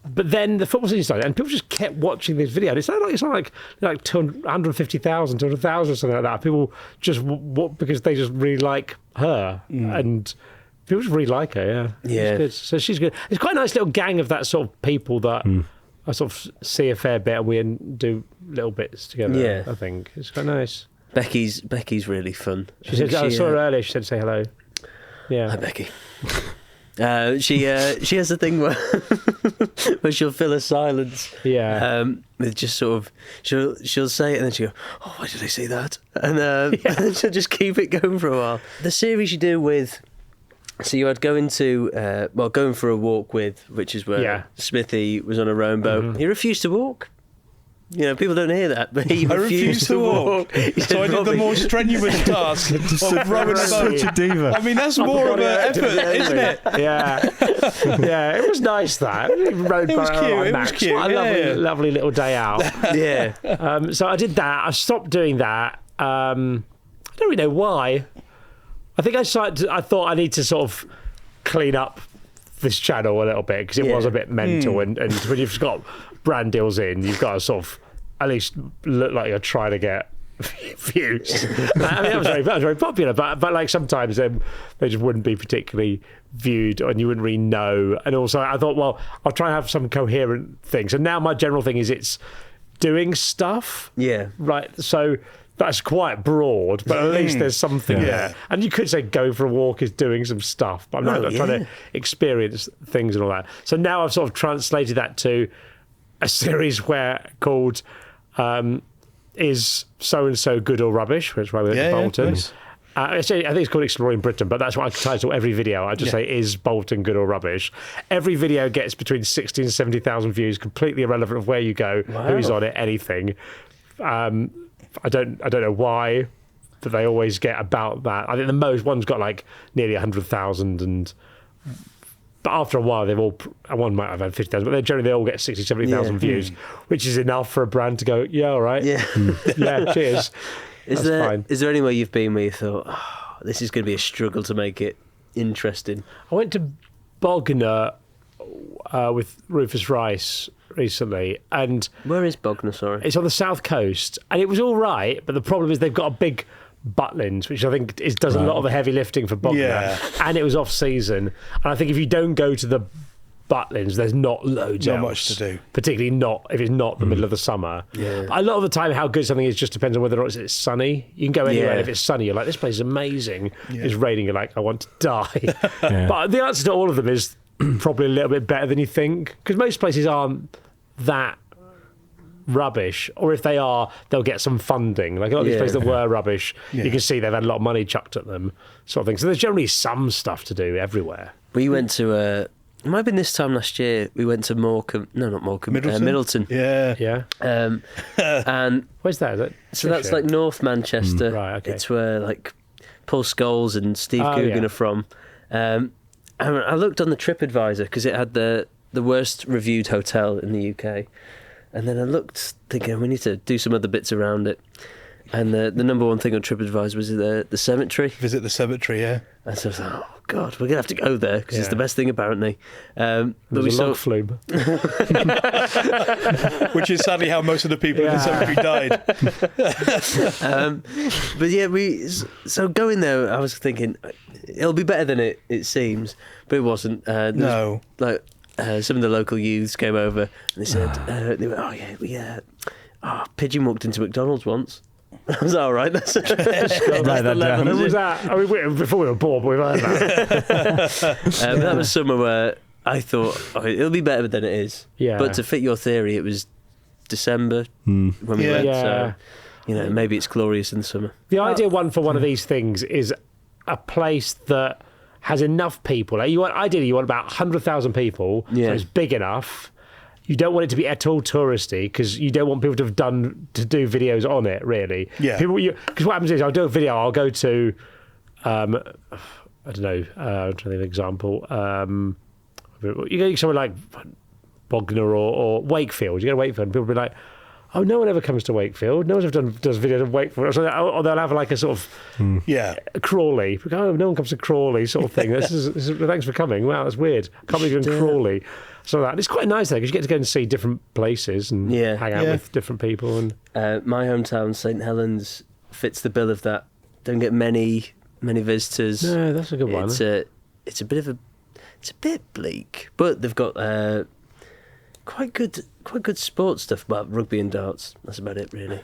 Speaker 3: but then the football season started, and people just kept watching this video. And it's not like 150,000, 200,000 or something like that. People just because they just really like her, and people just really like her. Yeah,
Speaker 1: yeah.
Speaker 3: Good. So she's good. It's quite a nice little gang of that sort of people that I sort of see a fair bit, and we do little bits together.
Speaker 1: Yeah.
Speaker 3: I think it's quite nice.
Speaker 1: Becky's really fun.
Speaker 3: She said, I saw her earlier. She said, "Say hello." Yeah.
Speaker 1: Hi, Becky. She has a thing where she'll fill a silence.
Speaker 3: Yeah.
Speaker 1: With just sort of she'll say it and then she'll go, oh, why did I say that? And then she'll just keep it going for a while. The series you do with. So you had going for a walk with, which is where Smithy was on a rowing boat. Mm-hmm. He refused to walk. You know, people don't hear that, but he refused to walk.
Speaker 2: So I did the more strenuous task of rowing a boat. I mean, that's more of an effort, isn't it?
Speaker 3: Yeah. Yeah, it was nice, that. It was cute.
Speaker 2: It was cute.
Speaker 3: What a lovely little day out.
Speaker 1: Yeah.
Speaker 3: So I did that. I stopped doing that. I don't really know why. I think I thought I need to sort of clean up this channel a little bit because it was a bit mental, and when you've got brand deals in, you've got to sort of at least look like you're trying to get views. I mean, that was very popular, but like sometimes they just wouldn't be particularly viewed, and you wouldn't really know. And also, I thought, well, I'll try and have some coherent things. And now my general thing is it's doing stuff.
Speaker 1: Yeah.
Speaker 3: Right. So. That's quite broad, but at least there's something there. And you could say going for a walk is doing some stuff, but I'm not trying to experience things and all that. So now I've sort of translated that to a series called Is So-and-So Good or Rubbish, which is why we went to Bolton.
Speaker 2: Nice.
Speaker 3: I think it's called Exploring Britain, but that's what I title every video. I just say, is Bolton good or rubbish? Every video gets between 60 and 70,000 views, completely irrelevant of where you go, who's on it, anything. I don't know why, but they always get about that. I think the most one's got like nearly 100,000, but after a while one might have had 50,000, but generally they all get 60, 70,000 views, which is enough for a brand to go, yeah, all right, yeah, cheers.
Speaker 1: Is there anywhere you've been where you thought, oh, this is going to be a struggle to make it interesting?
Speaker 3: I went to Bognor with Rufus Rice recently, and
Speaker 1: where is Bognor? Sorry,
Speaker 3: it's on the south coast, and it was all right, but the problem is they've got a big Butlins, which I think does a lot of the heavy lifting for Bognor, and it was off season, and I think if you don't go to the Butlins, there's not
Speaker 2: much to do,
Speaker 3: particularly not if it's not the middle of the summer. But a lot of the time how good something is just depends on whether or not it's sunny. You can go anywhere, and if it's sunny you're like, this place is amazing. It's raining, you're like, I want to die. But the answer to all of them is probably a little bit better than you think, because most places aren't that rubbish, or if they are, they'll get some funding. Like a lot of these places that were rubbish, you can see they've had a lot of money chucked at them, sort of thing. So there's generally some stuff to do everywhere.
Speaker 1: We went to it might have been this time last year. We went to Middleton.
Speaker 3: Yeah.
Speaker 1: And
Speaker 3: where's that? Is that
Speaker 1: so that's like North Manchester.
Speaker 3: Right. Okay.
Speaker 1: It's where like Paul Scholes and Steve Coogan are from. And I looked on the TripAdvisor because it had the worst reviewed hotel in the UK, and then I looked thinking we need to do some other bits around it, And the number one thing on TripAdvisor was the cemetery.
Speaker 2: Visit the cemetery, yeah.
Speaker 1: And so I was like, oh God, we're gonna have to go there because it's the best thing apparently. But
Speaker 3: we saw flume,
Speaker 2: which is sadly how most of the people in the cemetery died.
Speaker 1: But yeah, so going there, I was thinking it'll be better than it seems, but it wasn't.
Speaker 2: No,
Speaker 1: like some of the local youths came over and they said, they went, Pigeon walked into McDonald's once. I was all right. That's the level.
Speaker 3: When was that? I mean, before we were born, but we've heard that.
Speaker 1: That was somewhere where I thought it'll be better than it is.
Speaker 3: Yeah.
Speaker 1: But to fit your theory, it was December when we went. So, maybe it's glorious in the summer.
Speaker 3: The ideal one for one of these things is a place that has enough people. Ideally, you want about 100,000 people.
Speaker 1: Yeah.
Speaker 3: So it's big enough. You don't want it to be at all touristy because you don't want people to do videos on it, really.
Speaker 2: Yeah.
Speaker 3: Because what happens is I'll do a video, I'll go to, I don't know, I'm trying to think of an example. You go somewhere like Bognor or Wakefield. You go to Wakefield and people will be like, oh, no one ever comes to Wakefield. No one's ever does videos of Wakefield. Or they'll have like a sort of Crawley. Oh, no one comes to Crawley sort of thing. This is thanks for coming. Wow, that's weird. I can't believe you're in Crawley. So that it's quite nice there because you get to go and see different places and hang out with different people. And
Speaker 1: my hometown, St Helens, fits the bill of that. Don't get many visitors.
Speaker 3: No, that's a good one.
Speaker 1: It's a bit bleak, but they've got quite good sports stuff about rugby and darts. That's about it, really.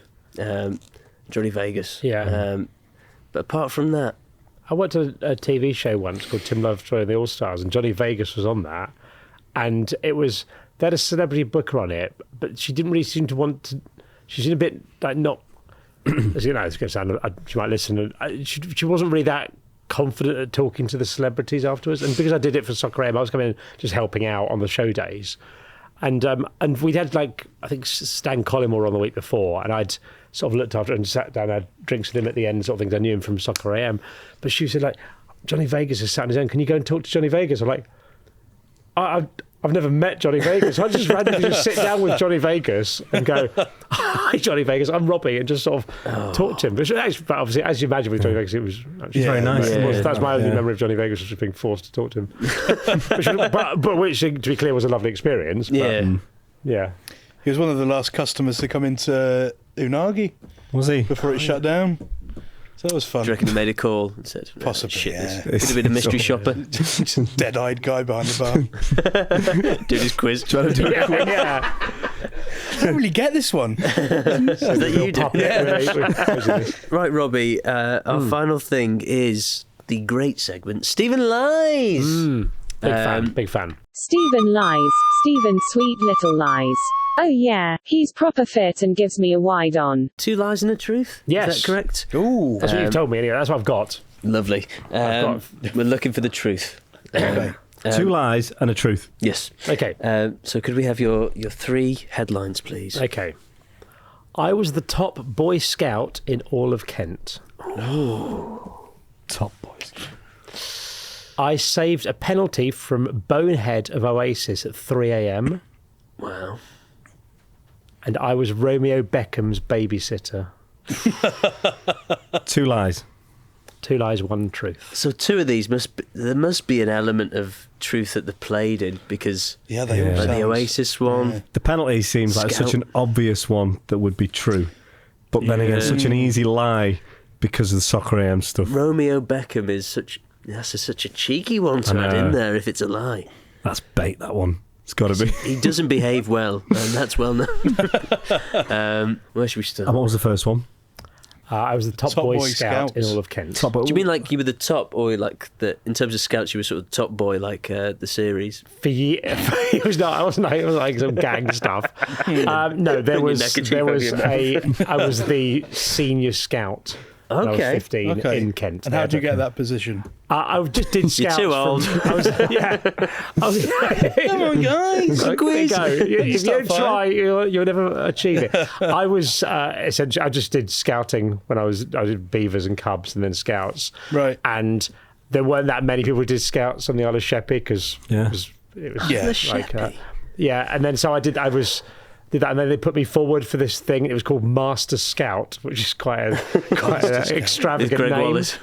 Speaker 1: Johnny Vegas.
Speaker 3: Yeah.
Speaker 1: But apart from that,
Speaker 3: I went to a TV show once called Tim Lovejoy and the All Stars, and Johnny Vegas was on that. And they had a celebrity booker on it, but she didn't really seem to want to. She seemed a bit like not. As you know, it's going to sound. She might listen. She wasn't really that confident at talking to the celebrities afterwards. And because I did it for Soccer AM, I was coming in just helping out on the show days. And we'd had I think Stan Collymore on the week before, and I'd sort of looked after and sat down, had drinks with him at the end, sort of things. I knew him from Soccer AM, but she said Johnny Vegas is sat on his own. Can you go and talk to Johnny Vegas? I'm like, I've never met Johnny Vegas. I just randomly just sit down with Johnny Vegas and go, hi, Johnny Vegas, I'm Robbie, and just sort of talk to him. But obviously, as you imagine with Johnny Vegas, it was actually
Speaker 4: very nice.
Speaker 3: That's my only memory of Johnny Vegas, was just being forced to talk to him. which, to be clear, was a lovely experience. But, yeah.
Speaker 2: He was one of the last customers to come into Unagi.
Speaker 4: Was he?
Speaker 2: Before it shut down. So that was fun.
Speaker 1: do you reckon he made a call and said,
Speaker 2: possibly,
Speaker 1: shit,
Speaker 2: yeah.
Speaker 1: Could have been a mystery shopper.
Speaker 2: Dead-eyed guy behind the bar.
Speaker 1: Doing his quiz.
Speaker 4: Trying to do a quiz.
Speaker 2: I don't really get this one.
Speaker 1: Is that you did? Right, Robbie, our final thing is the great segment, Stephen Lies.
Speaker 3: Big fan.
Speaker 5: Stephen Lies. Stephen Sweet Little Lies. Oh yeah, he's proper fit and gives me a wide on.
Speaker 1: 2 lies and a truth?
Speaker 3: Yes.
Speaker 1: Is that correct?
Speaker 2: Ooh.
Speaker 3: That's what you've told me anyway. That's what I've got.
Speaker 1: Lovely. We're looking for the truth.
Speaker 2: Okay.
Speaker 4: 2 lies and a truth.
Speaker 1: Yes.
Speaker 3: Okay.
Speaker 1: So could we have your 3 headlines, please?
Speaker 3: Okay. I was the top Boy Scout in all of Kent.
Speaker 4: Oh. Top Boy Scout.
Speaker 3: I saved a penalty from Bonehead of Oasis at 3 a.m.
Speaker 1: Wow.
Speaker 3: And I was Romeo Beckham's babysitter.
Speaker 4: 2 lies.
Speaker 3: 2 lies, 1 truth.
Speaker 1: So 2 of these there must be an element of truth that they played in, because
Speaker 2: they all
Speaker 1: like
Speaker 2: sound,
Speaker 1: the Oasis one.
Speaker 2: Yeah.
Speaker 4: The penalty seems like such an obvious one that would be true, but then again, such an easy lie because of the Soccer AM stuff.
Speaker 1: Romeo Beckham is such a cheeky one to add in there if it's a lie.
Speaker 4: That's bait, that one. It's got to be.
Speaker 1: He doesn't behave well, and that's well known. Where should we start?
Speaker 4: And what was the first one?
Speaker 3: I was the top Boy Scout in all of Kent.
Speaker 1: Do you mean like you were the top, or like in terms of scouts, you were sort of top boy, like the series?
Speaker 3: It was not. I wasn't. It was like some gang stuff. No, I was the senior scout. I was 15 in Kent.
Speaker 2: And how did you get that position?
Speaker 3: I just did scouts.
Speaker 1: You're too old.
Speaker 3: Come
Speaker 2: on, guys.
Speaker 3: Quiz. If you don't try, you'll never achieve it. I was essentially. I just did scouting when I did Beavers and Cubs and then Scouts.
Speaker 2: Right.
Speaker 3: And there weren't that many people who did Scouts on the Isle of Sheppey because it was
Speaker 1: Sheppey.
Speaker 3: and then so I did. I was did that, and then they put me forward for this thing. It was called Master Scout, which is quite an extravagant
Speaker 1: Greg
Speaker 3: name.
Speaker 1: Wallace.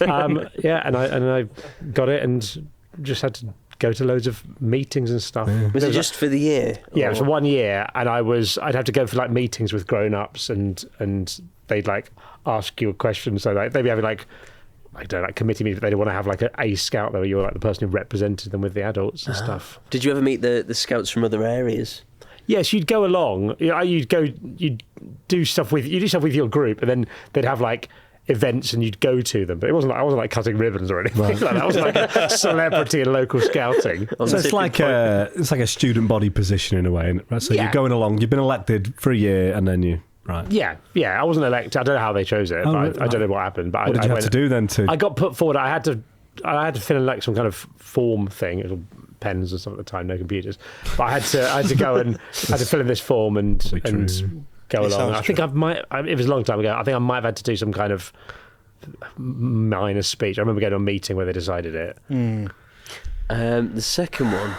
Speaker 3: And I got it and just had to go to loads of meetings and stuff.
Speaker 1: Was it just for the year?
Speaker 3: Yeah, it was for 1 year, and I'd have to go for like meetings with grown-ups, and they'd like ask you a question. So like they'd be having like, I don't know, like committee meetings, but they'd want to have like a scout there where you were like the person who represented them with the adults and stuff.
Speaker 1: Did you ever meet the scouts from other areas?
Speaker 3: Yes, you'd go along. You'd do stuff with your group, and then they'd have like events, and you'd go to them. But I wasn't like cutting ribbons or anything. Right. Like that. I wasn't like a celebrity in local scouting.
Speaker 4: So it's like a student body position in a way, right? So you're going along. You've been elected for a year, and then you. Right.
Speaker 3: Yeah. I wasn't elected. I don't know how they chose it. But I don't know what happened. But
Speaker 4: what did you have to do then? I
Speaker 3: got put forward. I had to fill in like some kind of form thing. It was pens and stuff at the time, no computers. But I had to go and I had to fill in this form and go along. I think it was a long time ago. I think I might have had to do some kind of minor speech. I remember going to a meeting where they decided it.
Speaker 1: The second one.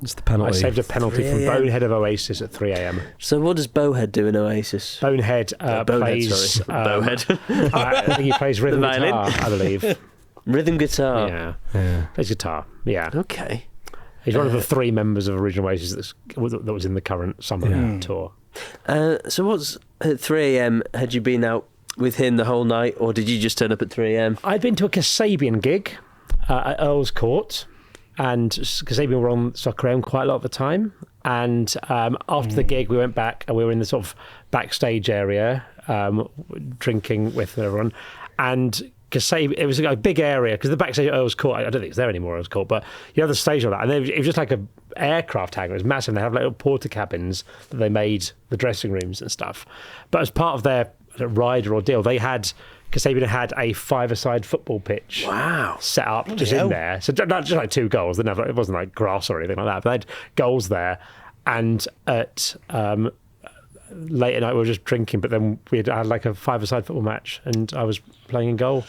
Speaker 4: It's the penalty.
Speaker 3: I saved a penalty from Bonehead of Oasis at 3 a.m.
Speaker 1: So what does Bowhead do in Oasis?
Speaker 3: Bonehead plays...
Speaker 1: Bowhead.
Speaker 3: I think he plays rhythm guitar, I believe.
Speaker 1: Rhythm guitar?
Speaker 3: Yeah. Plays guitar, yeah.
Speaker 1: Okay.
Speaker 3: He's one of the 3 members of Original Oasis that was in the current summer tour.
Speaker 1: So what's at 3 a.m. had you been out with him the whole night, or did you just turn up at 3 a.m?
Speaker 3: I'd been to a Kasabian gig at Earl's Court, and Kasabian were on Soccer AM quite a lot of the time. And after the gig, we went back and we were in the sort of backstage area, drinking with everyone. And it was a big area because the backstage at Earl's Court, I don't think it's there anymore, Earl's Court, but you have the stage on that, and it was just like an aircraft hangar. It was massive. They have like little porta cabins that they made the dressing rooms and stuff. But as part of their rider ordeal, Kasabian had a 5-a-side football pitch.
Speaker 1: Wow.
Speaker 3: Set up just in there. So not just like 2 goals. It wasn't like grass or anything like that, but they had goals there. And at late at night we were just drinking, but then we had like a 5-a-side football match and I was playing in goal.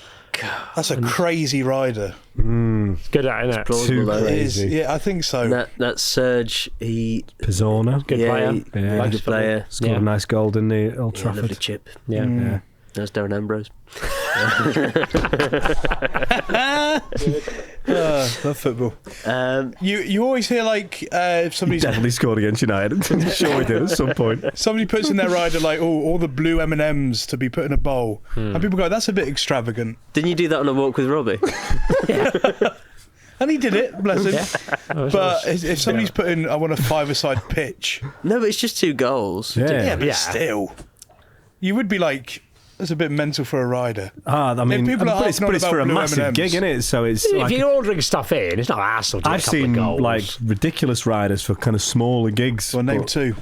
Speaker 2: That's a crazy rider.
Speaker 3: It's good at it,
Speaker 1: isn't it?
Speaker 2: It is. Yeah, I think so.
Speaker 1: That Serge,
Speaker 4: Pizzorno.
Speaker 3: Good player.
Speaker 1: Yeah, good player.
Speaker 4: Scored a nice goal, didn't he, at Old Trafford?
Speaker 1: Lovely chip.
Speaker 3: Yeah.
Speaker 1: There's Darren Ambrose.
Speaker 2: Love football. You always hear like somebody's
Speaker 4: definitely scored against United. Sure, we did at some point.
Speaker 2: Somebody puts in their rider like, all the blue M&Ms to be put in a bowl, and people go, "That's a bit extravagant."
Speaker 1: Didn't you do that on a walk with Robbie?
Speaker 2: And he did it, bless him. But if somebody's putting, "I want a 5-a-side pitch,"
Speaker 1: no, but it's just 2 goals.
Speaker 2: But still, you would be like. That's a bit mental for a rider.
Speaker 4: I mean, but it's for a massive
Speaker 2: M&Ms.
Speaker 4: gig, isn't it? So it's
Speaker 3: if
Speaker 4: like
Speaker 3: you're ordering stuff in, it's not a hassle.
Speaker 4: I've seen like ridiculous riders for kind of smaller gigs.
Speaker 2: Well, name 2.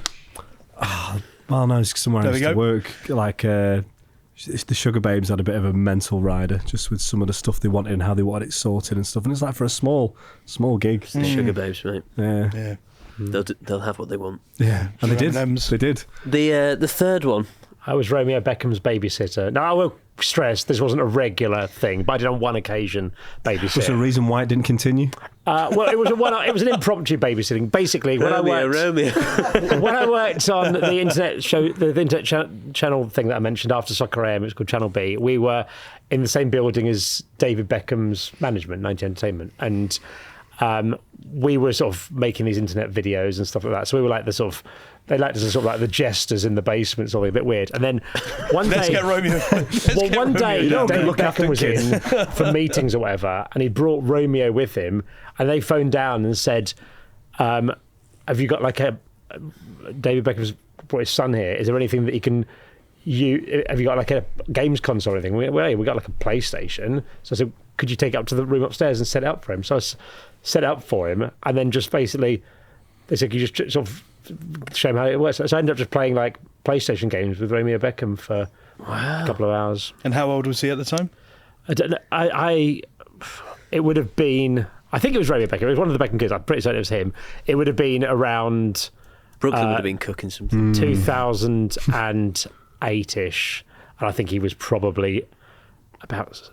Speaker 4: Well, no, it's somewhere I used to work. Like the Sugar Babes had a bit of a mental rider, just with some of the stuff they wanted and how they wanted it sorted and stuff. And it's like for a small gig.
Speaker 1: It's the Sugar Babes, mate.
Speaker 2: Yeah.
Speaker 1: They'll have what they want.
Speaker 4: Yeah, and they did.
Speaker 2: M&Ms.
Speaker 4: They did.
Speaker 1: The third one.
Speaker 3: I was Romeo Beckham's babysitter. Now, I will stress this wasn't a regular thing, but I did on one occasion babysit.
Speaker 4: Was there a reason why it didn't continue?
Speaker 3: Well, it was an impromptu babysitting. Basically, when I worked on the internet show, the internet channel thing that I mentioned after Soccer AM, it was called Channel B. We were in the same building as David Beckham's management, 90 Entertainment, and we were sort of making these internet videos and stuff like that. So we were like the sort of. They liked us as sort of like the jesters in the basement, something a bit weird. And then one day...
Speaker 2: Let's get Romeo.
Speaker 3: One day, David Beckham was in for meetings or whatever, and he brought Romeo with him, and they phoned down and said, have you got like David Beckham's brought his son here, is there anything that he can... have you got like a games console or anything? We got like a PlayStation. So I said, could you take it up to the room upstairs and set it up for him? So I set it up for him, and then just basically, they said, could you just sort of... show him how it works. So I ended up just playing like PlayStation games with Romeo Beckham for a couple of hours.
Speaker 2: And how old was he at the time?
Speaker 3: I don't know. It would have been. I think it was Romeo Beckham. It was one of the Beckham kids. I'm pretty certain it was him. It would have been around.
Speaker 1: Brooklyn would have been cooking something.
Speaker 3: 2008-ish, and I think he was probably about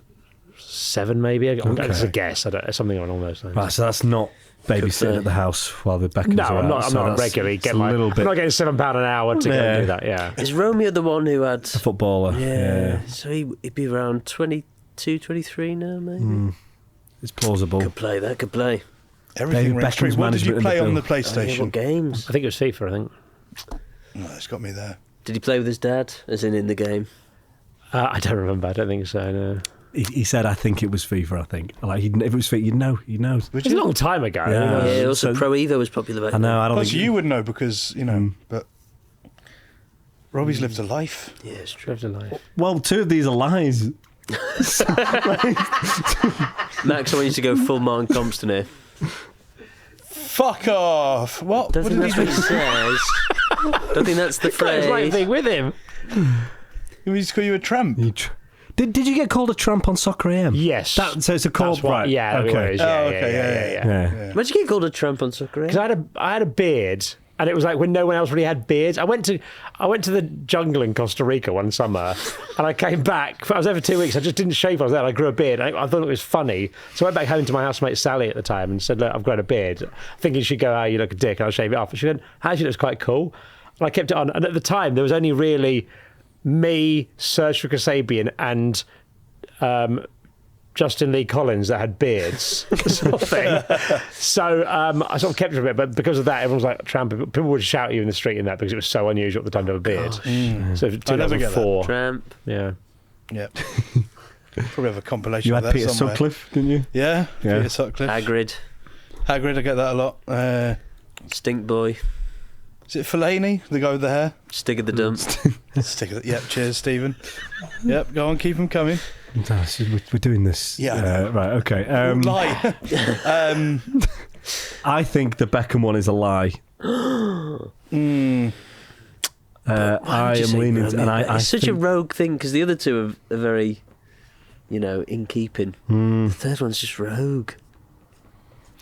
Speaker 3: 7, maybe. That's a guess. I don't. Something along those lines.
Speaker 4: Right, so that's not babysitting at the house while the Beckhams
Speaker 3: No,
Speaker 4: are
Speaker 3: I'm
Speaker 4: out,
Speaker 3: not. I'm
Speaker 4: so
Speaker 3: not
Speaker 4: that's-
Speaker 3: regularly.
Speaker 4: it's a little bit
Speaker 3: I'm not getting £7 an hour to go and do that. Yeah.
Speaker 1: Is Romeo the one who had...
Speaker 4: a footballer. Yeah.
Speaker 1: So he'd be around 22, 23 now, maybe?
Speaker 4: It's plausible.
Speaker 1: Could play, that could play.
Speaker 2: Everything
Speaker 4: David
Speaker 2: rings true.
Speaker 4: Beckham's
Speaker 2: What did you
Speaker 4: management in
Speaker 2: play
Speaker 4: the
Speaker 2: on the
Speaker 4: bill.
Speaker 2: PlayStation?
Speaker 1: What games?
Speaker 3: I think it was FIFA. I think.
Speaker 2: No, it's got me there.
Speaker 1: Did he play with his dad, as in the game?
Speaker 3: I don't remember. I don't think so. No.
Speaker 4: He said, I think it was FIFA, I think. Like, if it was FIFA, you'd know. He knows.
Speaker 3: It was a long time ago.
Speaker 4: Yeah.
Speaker 1: Yeah, also
Speaker 4: so-
Speaker 1: Pro Evo was popular back
Speaker 4: I know, I don't
Speaker 2: Plus,
Speaker 4: think...
Speaker 2: you would know because, but Robbie's lived a life.
Speaker 1: Yeah, it's true.
Speaker 3: Lived a life.
Speaker 4: Well, 2 of these are lies.
Speaker 1: Max, I want you to go full Martin Compton here.
Speaker 2: Fuck off! What?
Speaker 1: Don't
Speaker 2: What
Speaker 1: think
Speaker 2: did
Speaker 1: that's
Speaker 2: he
Speaker 1: what
Speaker 2: do?
Speaker 1: he says. Don't think that's the
Speaker 3: It's like
Speaker 1: phrase.
Speaker 3: thing with him.
Speaker 2: He just call you a tramp.
Speaker 4: Did you get called a tramp on Soccer AM?
Speaker 3: Yes.
Speaker 4: So it's a call,
Speaker 3: That's what-
Speaker 4: right?
Speaker 3: yeah, it
Speaker 4: Okay.
Speaker 3: was,
Speaker 2: Oh, okay, yeah.
Speaker 1: Why'd you get called a tramp on Soccer?
Speaker 3: Because I had a beard, and it was like when no one else really had beards. I went to the jungle in Costa Rica one summer, and I came back. I was there for 2 weeks. I just didn't shave. I was there. And I grew a beard. I thought it was funny, so I went back home to my housemate Sally at the time and said, "Look, I've grown a beard." Thinking she'd go, "Oh, you look a dick," and I'll shave it off. And she went, "Actually, it was quite cool." And I kept it on. And at the time, there was only really me, Serge Kasabian, and Justin Lee Collins that had beards, sort of thing. So I sort of kept it a bit, but because of that, everyone's like tramping. People would shout at you in the street and that because it was so unusual at the time to have a beard. So
Speaker 2: I never get that.
Speaker 3: 2004,
Speaker 1: Tramp.
Speaker 3: yeah.
Speaker 2: Yeah. Probably have a compilation
Speaker 4: You
Speaker 2: of
Speaker 4: had
Speaker 2: that
Speaker 4: Peter
Speaker 2: somewhere.
Speaker 4: Sutcliffe, didn't you?
Speaker 2: Yeah,
Speaker 4: Yeah.
Speaker 2: Peter Sutcliffe.
Speaker 1: Hagrid.
Speaker 2: Hagrid, I get that a lot.
Speaker 1: Stink Boy.
Speaker 2: Is it Fellaini, the guy with the hair?
Speaker 1: Stick of the dump.
Speaker 2: Stick of it. Yep, cheers, Stephen. Yep, go on, keep them coming.
Speaker 4: No, so we're doing this.
Speaker 2: Yeah, I know.
Speaker 4: Right, okay.
Speaker 2: Lie.
Speaker 4: I think the Beckham one is a lie. I am leaning... And I
Speaker 1: it's such
Speaker 4: think,
Speaker 1: a rogue thing, because the other two are very, in keeping. The third one's just rogue.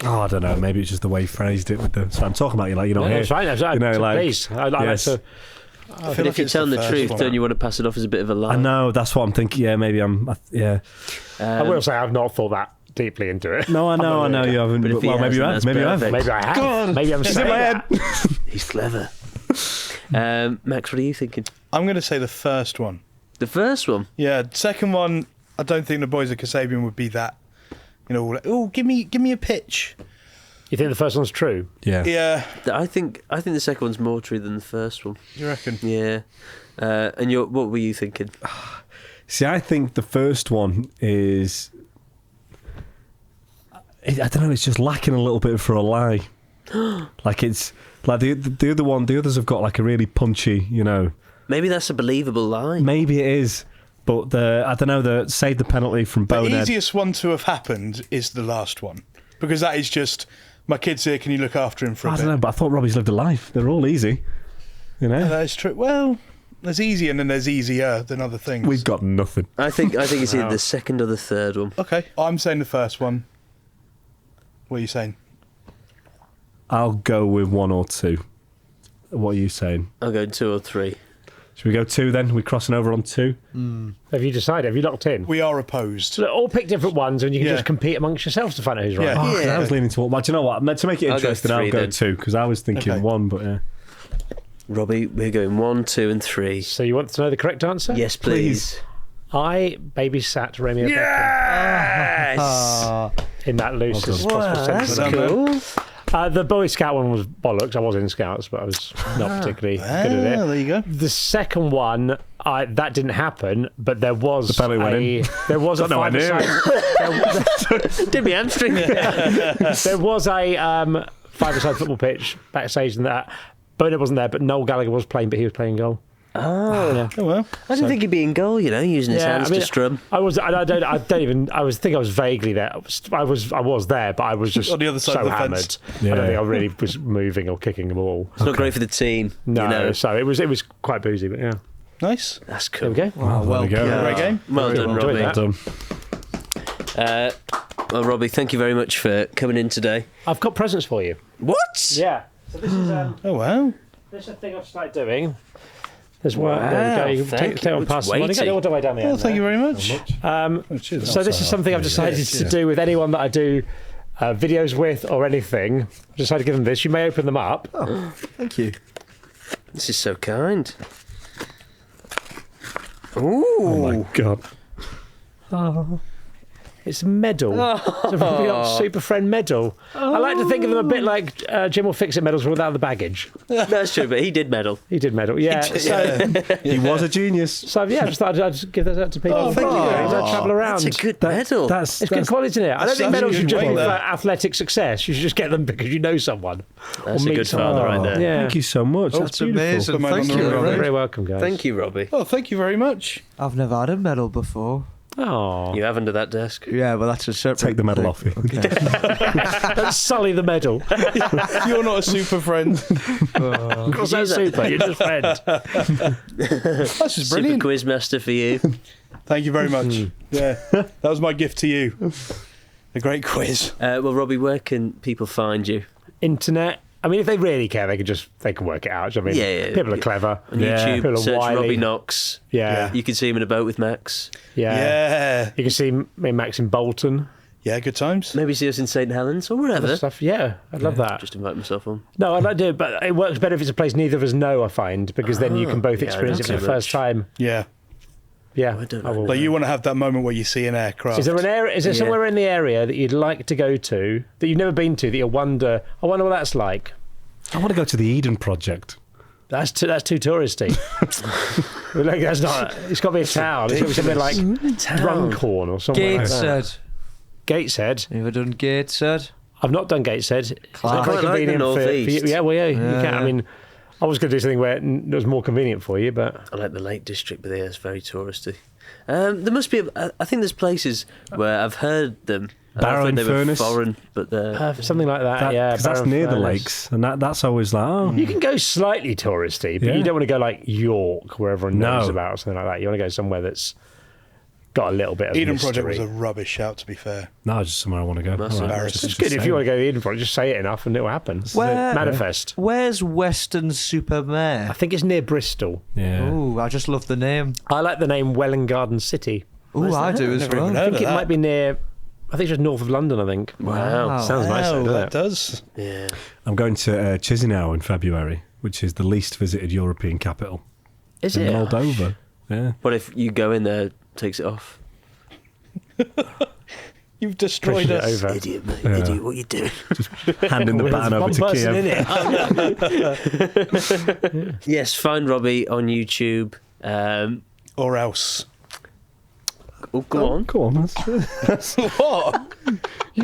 Speaker 4: Oh, I don't know. Maybe it's just the way he phrased it with the... So I'm talking about you, like, you know,
Speaker 3: Yeah,
Speaker 4: here.
Speaker 3: that's fine. That's right.
Speaker 4: You know, like...
Speaker 3: Please, I like
Speaker 4: yes.
Speaker 3: to.
Speaker 2: I
Speaker 1: But if you're telling the truth, don't you want to pass it off as a bit of a lie?
Speaker 4: I know, that's what I'm thinking. Yeah, maybe yeah.
Speaker 3: I will say I've not thought that deeply into it.
Speaker 4: No, I know you haven't.
Speaker 1: But if he
Speaker 4: Well, maybe you
Speaker 1: has,
Speaker 4: have.
Speaker 1: then
Speaker 4: Maybe you
Speaker 1: that's
Speaker 4: have.
Speaker 1: perfect.
Speaker 3: Maybe I have.
Speaker 4: Go on.
Speaker 3: Maybe I'm
Speaker 4: It's
Speaker 3: saying
Speaker 4: in my
Speaker 3: that.
Speaker 4: head.
Speaker 1: He's clever. Max, what are you thinking?
Speaker 2: I'm going to say the first one.
Speaker 1: The first one?
Speaker 2: Yeah, second one, I don't think the boys at Kasabian would be that, like, oh, give me a pitch.
Speaker 3: You think the first one's true?
Speaker 4: Yeah.
Speaker 2: Yeah,
Speaker 1: I think the second one's more true than the first one.
Speaker 2: you reckon?
Speaker 1: Yeah. And what were you thinking?
Speaker 4: See, I think the first one is... I don't know, it's just lacking a little bit for a lie. Like, it's... Like, the other one, the others have got, like, a really punchy,
Speaker 1: Maybe that's a believable lie.
Speaker 4: Maybe it is. But I don't know, the save the penalty from
Speaker 2: The
Speaker 4: Bonehead.
Speaker 2: easiest one to have happened is the last one. Because that is just, my kid's here, can you look after him for a
Speaker 4: I
Speaker 2: bit?
Speaker 4: don't know, but I thought Robbie's lived a life. They're all easy.
Speaker 2: Yeah, that is true. Well, there's easy and then there's easier than other things.
Speaker 4: We've got nothing.
Speaker 1: I think it's either the second or the third one.
Speaker 2: Okay, I'm saying the first one. What are you saying?
Speaker 4: I'll go with 1 or 2. What are you saying?
Speaker 1: I'll go 2 or 3.
Speaker 4: Should we go 2 then? We're crossing over on 2?
Speaker 3: Have you decided? Have you locked in?
Speaker 2: We are opposed.
Speaker 3: So all pick different ones, and you can
Speaker 2: Yeah.
Speaker 3: just compete amongst yourselves to find out who's right.
Speaker 2: Yeah.
Speaker 4: Oh, 'cause I was leaning towards... Well, do you know what? To make it
Speaker 1: I'll go
Speaker 4: interesting, I'll
Speaker 1: 3
Speaker 4: go
Speaker 1: then.
Speaker 4: 2, because I was thinking
Speaker 2: Okay.
Speaker 4: 1, but yeah.
Speaker 1: Robbie, we're going 1, 2, and 3.
Speaker 3: So you want to know the correct answer?
Speaker 1: Yes, please.
Speaker 3: I babysat Romeo
Speaker 1: Yes!
Speaker 3: Beckham in that loosest
Speaker 1: Wow,
Speaker 3: possible sense.
Speaker 1: that's
Speaker 3: of the word.
Speaker 1: cool.
Speaker 3: The Boy Scout one was bollocks. I was in Scouts, but I was not particularly good at it.
Speaker 2: There you go.
Speaker 3: The second one, that didn't happen, but there was
Speaker 4: The penalty went in.
Speaker 3: There was a
Speaker 4: Got nowhere near
Speaker 3: five-a-side.
Speaker 1: Did me hamstring.
Speaker 3: There was a five-a-side football pitch backstage, and that Bonehead wasn't there, but Noel Gallagher was playing, but he was playing goal.
Speaker 1: Oh.
Speaker 3: Yeah.
Speaker 2: Oh, well.
Speaker 1: I didn't think he'd be in goal, using his hands to strum.
Speaker 3: I was vaguely there. I was there, but I was just
Speaker 2: On the other side
Speaker 3: so
Speaker 2: of the
Speaker 3: hammered.
Speaker 2: fence.
Speaker 3: I don't
Speaker 4: Yeah.
Speaker 3: think I really was moving or kicking the ball.
Speaker 1: It's not great for the team.
Speaker 3: No, so it was quite boozy, but yeah.
Speaker 2: Nice.
Speaker 1: That's
Speaker 3: There
Speaker 1: cool.
Speaker 3: we go.
Speaker 4: Well, there we go.
Speaker 1: Yeah.
Speaker 2: Great game.
Speaker 1: Well done,
Speaker 3: Enjoyed
Speaker 1: Robbie.
Speaker 3: that.
Speaker 1: Well, Robbie, thank you very much for coming in today.
Speaker 3: I've got presents for you.
Speaker 1: What?
Speaker 3: Yeah. So this is
Speaker 2: Oh, wow.
Speaker 3: this is a thing I've started doing. There's one. There
Speaker 1: Wow,
Speaker 3: you go. You can
Speaker 1: thank
Speaker 3: take
Speaker 1: you.
Speaker 3: one
Speaker 1: It's
Speaker 3: past the one. You
Speaker 1: weighty.
Speaker 3: got it all the way down the
Speaker 2: Well,
Speaker 3: end.
Speaker 2: thank you
Speaker 3: there.
Speaker 2: very much.
Speaker 3: So this is something I've decided to do with anyone that I do videos with, or anything, decided to give them this. You may open them up.
Speaker 12: Oh, thank you.
Speaker 1: This is so kind. Ooh.
Speaker 4: Oh my God.
Speaker 3: Oh. It's a medal. It's a Robbie Knox Super Friend medal. I like to think of them a bit like Jim will fix it medals without the baggage.
Speaker 1: That's true, but he did medal.
Speaker 3: He did medal, yeah.
Speaker 4: He was a genius.
Speaker 3: So yeah, I just thought I'd give that out to people.
Speaker 2: Oh, thank you.
Speaker 3: I'd travel around.
Speaker 1: That's a good medal.
Speaker 3: It's good quality, isn't it? I don't think
Speaker 2: that's
Speaker 3: medals
Speaker 2: a
Speaker 3: should
Speaker 2: good
Speaker 3: just be
Speaker 2: way
Speaker 3: for
Speaker 2: there.
Speaker 3: athletic success. You should just get them because you know someone.
Speaker 1: That's
Speaker 3: or
Speaker 1: a
Speaker 3: meet
Speaker 1: good
Speaker 3: someone.
Speaker 1: father right there.
Speaker 3: Yeah.
Speaker 4: Thank you so much.
Speaker 12: That's
Speaker 4: beautiful.
Speaker 12: amazing.
Speaker 2: Put mine
Speaker 12: Thank
Speaker 2: on the
Speaker 12: you.
Speaker 2: roll.
Speaker 3: You're very welcome, guys.
Speaker 1: Thank you, Robbie.
Speaker 2: Oh, thank you very much.
Speaker 12: I've never had a medal before.
Speaker 3: Oh,
Speaker 1: You have under that desk.
Speaker 12: Yeah, well, that's a separate.
Speaker 4: Take the medal off you.
Speaker 3: don't sully the medal.
Speaker 2: You're not a super friend.
Speaker 3: Of course, that's super. You're just friend.
Speaker 2: That's just
Speaker 1: Super
Speaker 2: brilliant.
Speaker 1: quiz master for you.
Speaker 2: Thank you very much. Yeah, that was my gift to you. A great quiz.
Speaker 1: Well, Robbie, where can people find you?
Speaker 3: Internet. I mean, if they really care, they can work it out. I mean,
Speaker 1: Yeah.
Speaker 3: people are clever.
Speaker 1: On YouTube,
Speaker 3: People are
Speaker 1: search
Speaker 3: wily.
Speaker 1: Robbie Knox.
Speaker 3: Yeah.
Speaker 1: You can see him in a boat with Max.
Speaker 3: Yeah. You can see me and Max in Bolton.
Speaker 2: Yeah, good times.
Speaker 1: Maybe see us in St Helens or wherever.
Speaker 3: Other stuff. Yeah, I'd love that.
Speaker 1: Just invite myself on.
Speaker 3: No, I'd like to do it, but it works better if it's a place neither of us know, I find, because then you can both
Speaker 1: yeah,
Speaker 3: experience it
Speaker 1: not
Speaker 3: for the
Speaker 1: too
Speaker 3: first
Speaker 1: much.
Speaker 3: time.
Speaker 2: Yeah.
Speaker 3: Yeah.
Speaker 1: I don't
Speaker 3: I
Speaker 1: know.
Speaker 3: will.
Speaker 2: Like you want to have that moment where you see an aircraft.
Speaker 3: Is there an area? Is there
Speaker 1: Yeah.
Speaker 3: somewhere in the area that you'd like to go to that you've never been to that you wonder? I wonder what that's like.
Speaker 4: I want to go to the Eden Project.
Speaker 3: That's too touristy. Like, that's not. It's got to be a town. It's got to be something like Runcorn or somewhere like that.
Speaker 12: Gateshead.
Speaker 3: Gateshead.
Speaker 12: You ever done Gateshead?
Speaker 3: I've not done Gateshead. It's
Speaker 12: Class.
Speaker 3: quite
Speaker 1: I like the
Speaker 3: convenient
Speaker 1: North
Speaker 3: for
Speaker 1: East.
Speaker 3: you. Yeah, well, yeah, you
Speaker 12: Yeah,
Speaker 3: can. I
Speaker 12: yeah.
Speaker 3: mean, I was going to do something where it was more convenient for you, but
Speaker 1: I like the Lake District, but yeah, it's very touristy. There must be. I think there's places where I've heard them. and I
Speaker 4: Barrow
Speaker 1: thought
Speaker 4: in
Speaker 1: they were
Speaker 4: Furness?
Speaker 1: foreign, but they're
Speaker 3: something like that. Yeah,
Speaker 4: 'cause that's
Speaker 3: Barrow
Speaker 4: near the
Speaker 3: Furness.
Speaker 4: lakes, and that's always like, oh,
Speaker 3: You can go slightly touristy, but
Speaker 4: Yeah.
Speaker 3: you don't want to go like York, where everyone knows
Speaker 4: No.
Speaker 3: about or something like that. You want to go somewhere that's got a little bit of
Speaker 2: Eden
Speaker 3: mystery.
Speaker 2: Project was a rubbish shout, to be fair.
Speaker 4: no, just somewhere I want to go.
Speaker 1: Massive.
Speaker 4: All right,
Speaker 1: Embarrassing.
Speaker 3: It's good if you want to go to the Eden Project. Just say it enough, and it will happen.
Speaker 12: Where-
Speaker 3: Manifest.
Speaker 12: Where's Western
Speaker 3: I
Speaker 12: Supermare?
Speaker 3: think it's near Bristol.
Speaker 4: Yeah.
Speaker 12: Oh, I just love the name.
Speaker 3: I like the name Welwyn Garden City.
Speaker 12: Oh, I do as
Speaker 2: Never
Speaker 12: well.
Speaker 2: even
Speaker 3: I
Speaker 2: heard
Speaker 3: think
Speaker 2: of
Speaker 3: it
Speaker 2: that.
Speaker 3: might be near. I think it's just north of London. I think.
Speaker 1: Wow.
Speaker 3: Sounds nice, though,
Speaker 2: Wow,
Speaker 3: doesn't
Speaker 2: that
Speaker 3: it?
Speaker 2: does.
Speaker 1: yeah.
Speaker 4: I'm going to Chisinau in February, which is the least visited European capital.
Speaker 3: Is
Speaker 4: in
Speaker 3: it?
Speaker 4: Moldova. Yeah.
Speaker 1: What if you go in there, takes it off?
Speaker 2: You've destroyed
Speaker 3: Pushes it
Speaker 2: us.
Speaker 3: over.
Speaker 1: Idiot, mate.
Speaker 4: Yeah.
Speaker 1: Idiot, what are you doing?
Speaker 4: Handing the
Speaker 3: Well,
Speaker 4: baton
Speaker 3: there's
Speaker 4: over
Speaker 3: one
Speaker 4: to
Speaker 3: person
Speaker 4: Kiev.
Speaker 3: in it.
Speaker 1: Yes, find Robbie on YouTube.
Speaker 2: Or else.
Speaker 1: Oh, go on.
Speaker 4: Go on.
Speaker 2: What?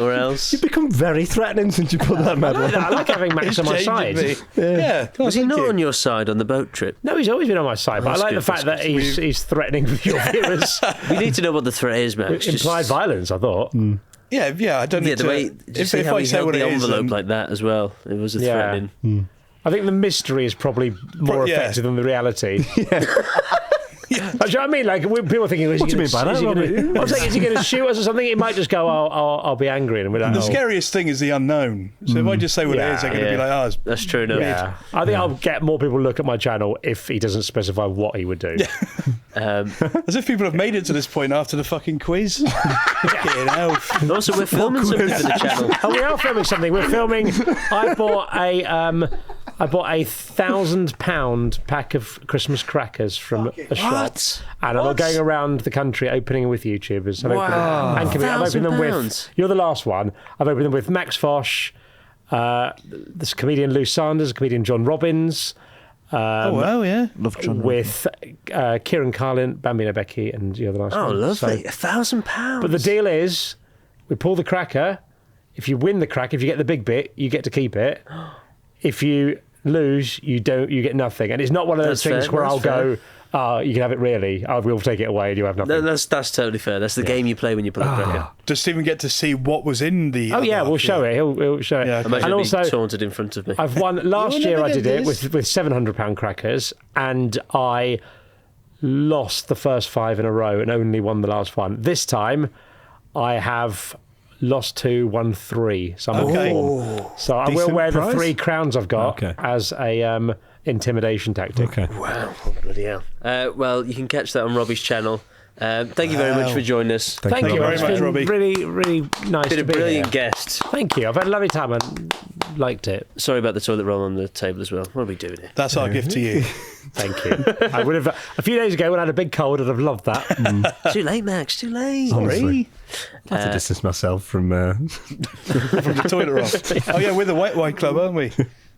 Speaker 1: Or else.
Speaker 4: You've become very threatening since you put that medal
Speaker 3: I
Speaker 4: on.
Speaker 3: like having Max
Speaker 2: It's
Speaker 3: on my
Speaker 2: changing
Speaker 3: side.
Speaker 2: me. Yeah.
Speaker 1: Was he
Speaker 2: thank
Speaker 1: not
Speaker 2: you.
Speaker 1: on your side on the boat trip?
Speaker 3: No, he's always been on my side, but I
Speaker 1: That's
Speaker 3: like
Speaker 1: good,
Speaker 3: the fact
Speaker 1: that's
Speaker 3: that he's threatening your viewers.
Speaker 1: We need to know what the threat is, Max.
Speaker 3: Implied
Speaker 1: Just-
Speaker 3: violence, I thought.
Speaker 2: Yeah, I don't
Speaker 1: Yeah,
Speaker 2: need
Speaker 1: the
Speaker 2: to.
Speaker 1: way. Just see
Speaker 2: If
Speaker 1: how
Speaker 2: I
Speaker 1: he
Speaker 2: say
Speaker 1: held
Speaker 2: what
Speaker 1: the
Speaker 2: it is,
Speaker 1: envelope
Speaker 2: then-
Speaker 1: like that as well. It was a
Speaker 3: Yeah.
Speaker 1: threatening.
Speaker 3: I think the mystery is probably more
Speaker 2: Yeah.
Speaker 3: effective than the reality. Do you know what I mean? Like people are thinking,
Speaker 4: What do you mean by that, Robbie?
Speaker 3: I'm saying, is he going to shoot us or something? He might just go, I'll be angry, and we're like,
Speaker 2: The
Speaker 3: oh.
Speaker 2: scariest thing is the unnknown. So if I just say what it is, they're going to be like, oh, it's
Speaker 1: That's true enough.
Speaker 3: Yeah, I think I'll get more people to look at my channel if he doesn't specify what he would do.
Speaker 2: as if people have made it to this point after the fucking quiz. Fucking hell.
Speaker 1: Also, we're filming something for the channel.
Speaker 3: Oh, we are filming something. We're filming. I bought a £1,000 pack of Christmas crackers from a shop, and I'm going around the country opening them with YouTubers. I'm opening them with.
Speaker 1: £1,000.
Speaker 3: You're the last one. I've opened them with Max Fosh, this comedian Lou Sanders, comedian John Robbins.
Speaker 2: Oh, wow, yeah.
Speaker 12: Love John
Speaker 3: With Kieran Carlin, Bambino Becky, and you're the last
Speaker 1: Oh,
Speaker 3: one.
Speaker 1: lovely.
Speaker 3: So-
Speaker 1: £1,000.
Speaker 3: but the deal is, we pull the cracker. If you win the cracker, if you get the big bit, you get to keep it. If you lose, you don't. You get nothing. And it's not one of those
Speaker 1: That's
Speaker 3: things
Speaker 1: fair,
Speaker 3: where
Speaker 1: that's
Speaker 3: I'll go, you can have it really. I will take it away and you have nothing.
Speaker 1: That's totally fair. That's the game you play when you pull a cracker.
Speaker 2: Does Stephen get to see what was in the.
Speaker 3: Oh yeah, we'll show it. He'll show it.
Speaker 2: Yeah,
Speaker 1: Imagine
Speaker 3: And
Speaker 1: it
Speaker 3: also,
Speaker 1: being taunted in front of me.
Speaker 3: I've won last year.
Speaker 2: never
Speaker 3: I did
Speaker 2: get
Speaker 3: it
Speaker 2: this.
Speaker 3: with £700 crackers, and I lost the first 5 in a row and only won the last one. This time, I have lost 2, won 3. So I'm on form. So I will
Speaker 4: Decent
Speaker 3: wear the
Speaker 4: prize?
Speaker 3: 3 crowns I've got as a intimidation tactic.
Speaker 4: Okay.
Speaker 1: Wow, bloody hell. Well, you can catch that on Robbie's channel. Thank you very much for joining us.
Speaker 3: Thank you
Speaker 2: very much, Robbie.
Speaker 3: Really, really nice
Speaker 1: Been
Speaker 3: to
Speaker 1: a
Speaker 3: be
Speaker 1: brilliant
Speaker 3: here.
Speaker 1: guest.
Speaker 3: Thank you. I've had a lovely time and liked it.
Speaker 1: Sorry about the toilet roll on the table as well. What are we doing here?
Speaker 2: That's our gift to you.
Speaker 3: Thank you. I would have a few days ago when I had a big cold, I'd have loved that.
Speaker 1: Too late, Max. Too late.
Speaker 4: Honestly. I have to distance myself from...
Speaker 2: From the toilet roll. Oh yeah, we're the Wet Club, aren't we?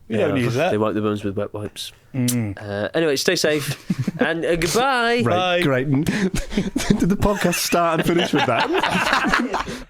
Speaker 2: We don't use that.
Speaker 1: They wipe their bums with wet wipes. Anyway, stay safe and goodbye.
Speaker 4: Great. Did the podcast start and finish with that?